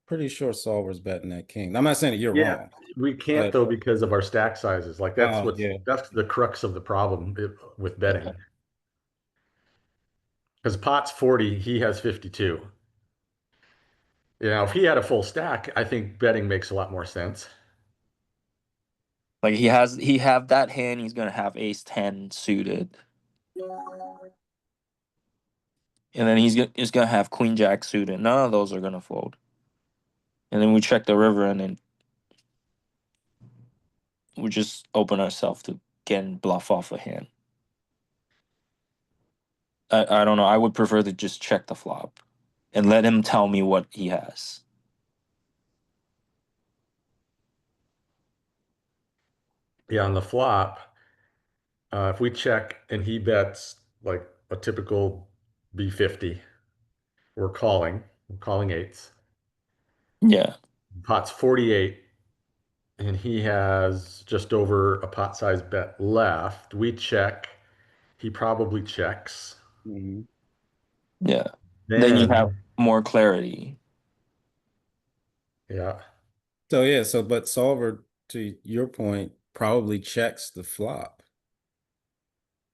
pretty sure solver's betting that king. I'm not saying that you're Yeah, wrong. we can't But- though because of our stack sizes. Like that's Oh, yeah. that's the crux of the problem with betting. Because pot's 40, he has 52. You know, if he had a full stack, I think betting makes a lot more sense. like he have that hand, he's gonna have ace 10 suited. And then he's gonna have queen jack suited. None of those are gonna fold. And then we check the river, and then we just open ourselves to getting bluff off a hand. I don't know. I would prefer to just check the flop and let him tell me what he has. Yeah, on the flop, if we check and he bets like a typical B50, we're calling. We're calling eights. Yeah. Pot's 48, and he has just over a pot size bet left. We check. He probably checks. Mhm. Yeah. Then you Then, have more clarity. yeah, So yeah, but solver, to your point, probably checks the flop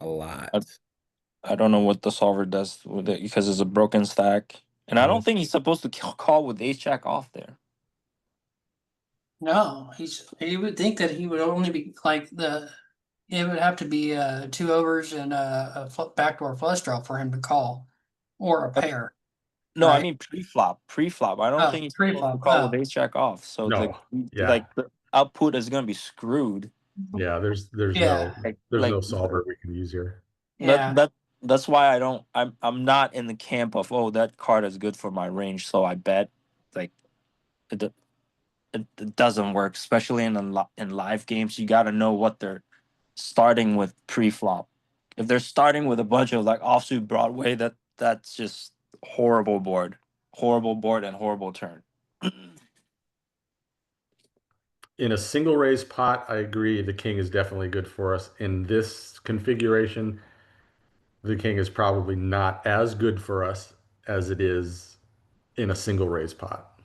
a lot. I don't know what the solver does with it because it's a broken stack. And I Yeah. don't think he's supposed to call with ace jack off there. No, he would think that he would only be like it would have to be two overs and a backdoor flush draw for him to call, or a pair. No, I Right. mean pre-flop. Pre-flop. I don't Oh, think he's supposed to pre-flop. call with Oh. ace jack off. So No. Yeah. like the output is gonna be screwed. yeah, there's Yeah. there's no Like solver we can use here. Yeah. that's why I'm not in the camp of, oh, that card is good for my range, so I bet. Like it it doesn't work, especially in live games. You got to know what they're starting with pre-flop. If they're starting with a bunch of like offsuit Broadway, that's just horrible board, and horrible turn. In a single raise pot, I agree the king is definitely good for us. In this configuration, the king is probably not as good for us as it is in a single raise pot.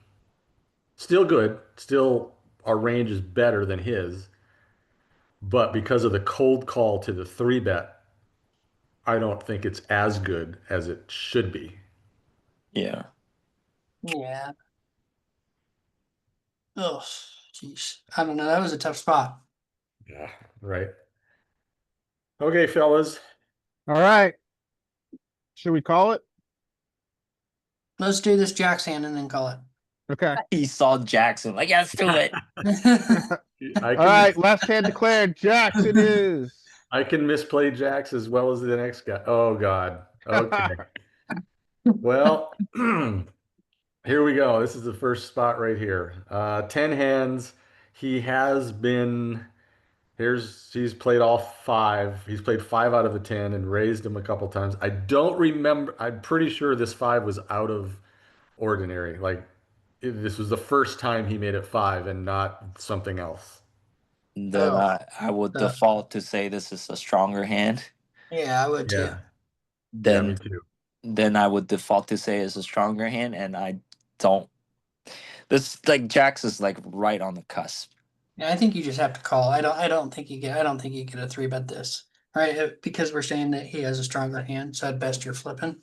Still good. Still, our range is better than his. But because of the cold call to the 3-bet, I don't think it's as good as it should be. Yeah. Yeah. Oh, jeez. I don't know. That was a tough spot. Yeah, right. Okay, fellas. All right. Should we call it? Let's do this Jack's hand and then call it. Okay. He saw Jackson like, yeah, let's do it. I All right. Last hand declared. Jacks it is. I can misplay jacks as well as the next guy. Oh God. Okay. Well, here we go. This is the first spot right here. 10 hands. He has been he's played all 5. He's played 5 out of the 10 and raised them a couple times. I don't remember. I'm pretty sure this 5 was out of ordinary. Like this was the first time he made it 5 and not something else. Then I would default to say this is a stronger hand. Yeah, I would too. Yeah. Yeah, me too. Then I would default to say it's a stronger hand, and I don't. This like Jax is like right on the cusp. Yeah, I think you just have to call. I don't think you get a 3-bet this. Right? Because we're saying that he has a stronger hand, so at best you're flipping.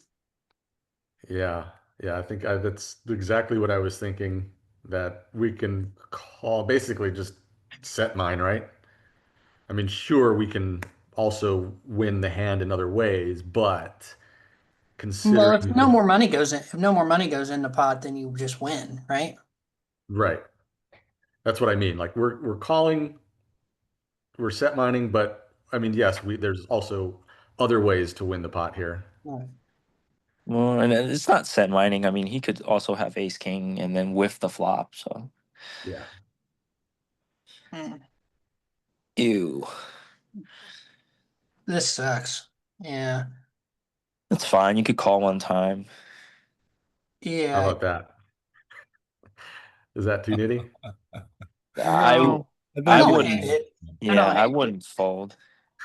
Yeah. Yeah, I think that's exactly what I was thinking, that we can call basically just set mine, right? I mean, sure, we can also win the hand in other ways, but Well, considering if no more money goes in the pot, then you just win, right? right. That's what I mean. Like we're calling, we're set mining, but I mean, yes, there's also other ways to win the pot here. Well, and it's not set mining. I mean, he could also have ace king and then whiff the flop. So Yeah. ew, This sucks. Yeah. it's fine. You could call one time. How Yeah. about that? Is that too nitty? I No. I I don't think hate wouldn't. it. Yeah, I hate it. wouldn't fold.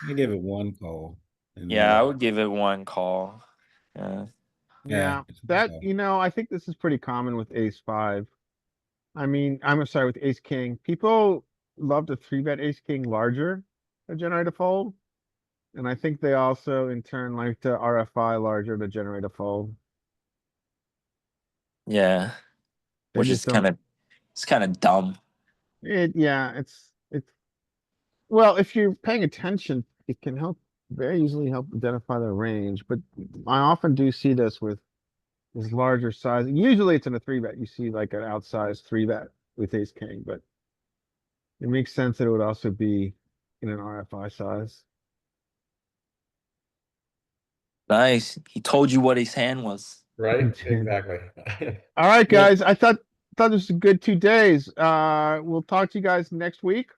I give it one call. And then Yeah, I would give it one call. Yeah. Yeah, I think that, so. I think this is pretty common with ace five. I mean, I'm sorry, with ace king. People love to three bet ace king larger to generate a fold. And I think they also in turn like to RFI larger to generate a fold. Yeah. They Which just is don't, it's kind of dumb. yeah, well, if you're paying attention, it can very easily help identify the range, but I often do see this with this larger size. Usually it's in a three bet. You see like an outsized three bet with ace king, but it makes sense that it would also be in an RFI size. Nice. He told you what his hand was. Right? Did. Exactly. All right, Yeah. guys. I thought this was a good 2 days. We'll talk to you guys next week.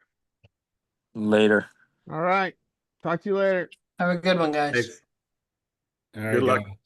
Later. All right. Talk to you later. Have a good one, guys. Thanks. All right, Good luck. guys.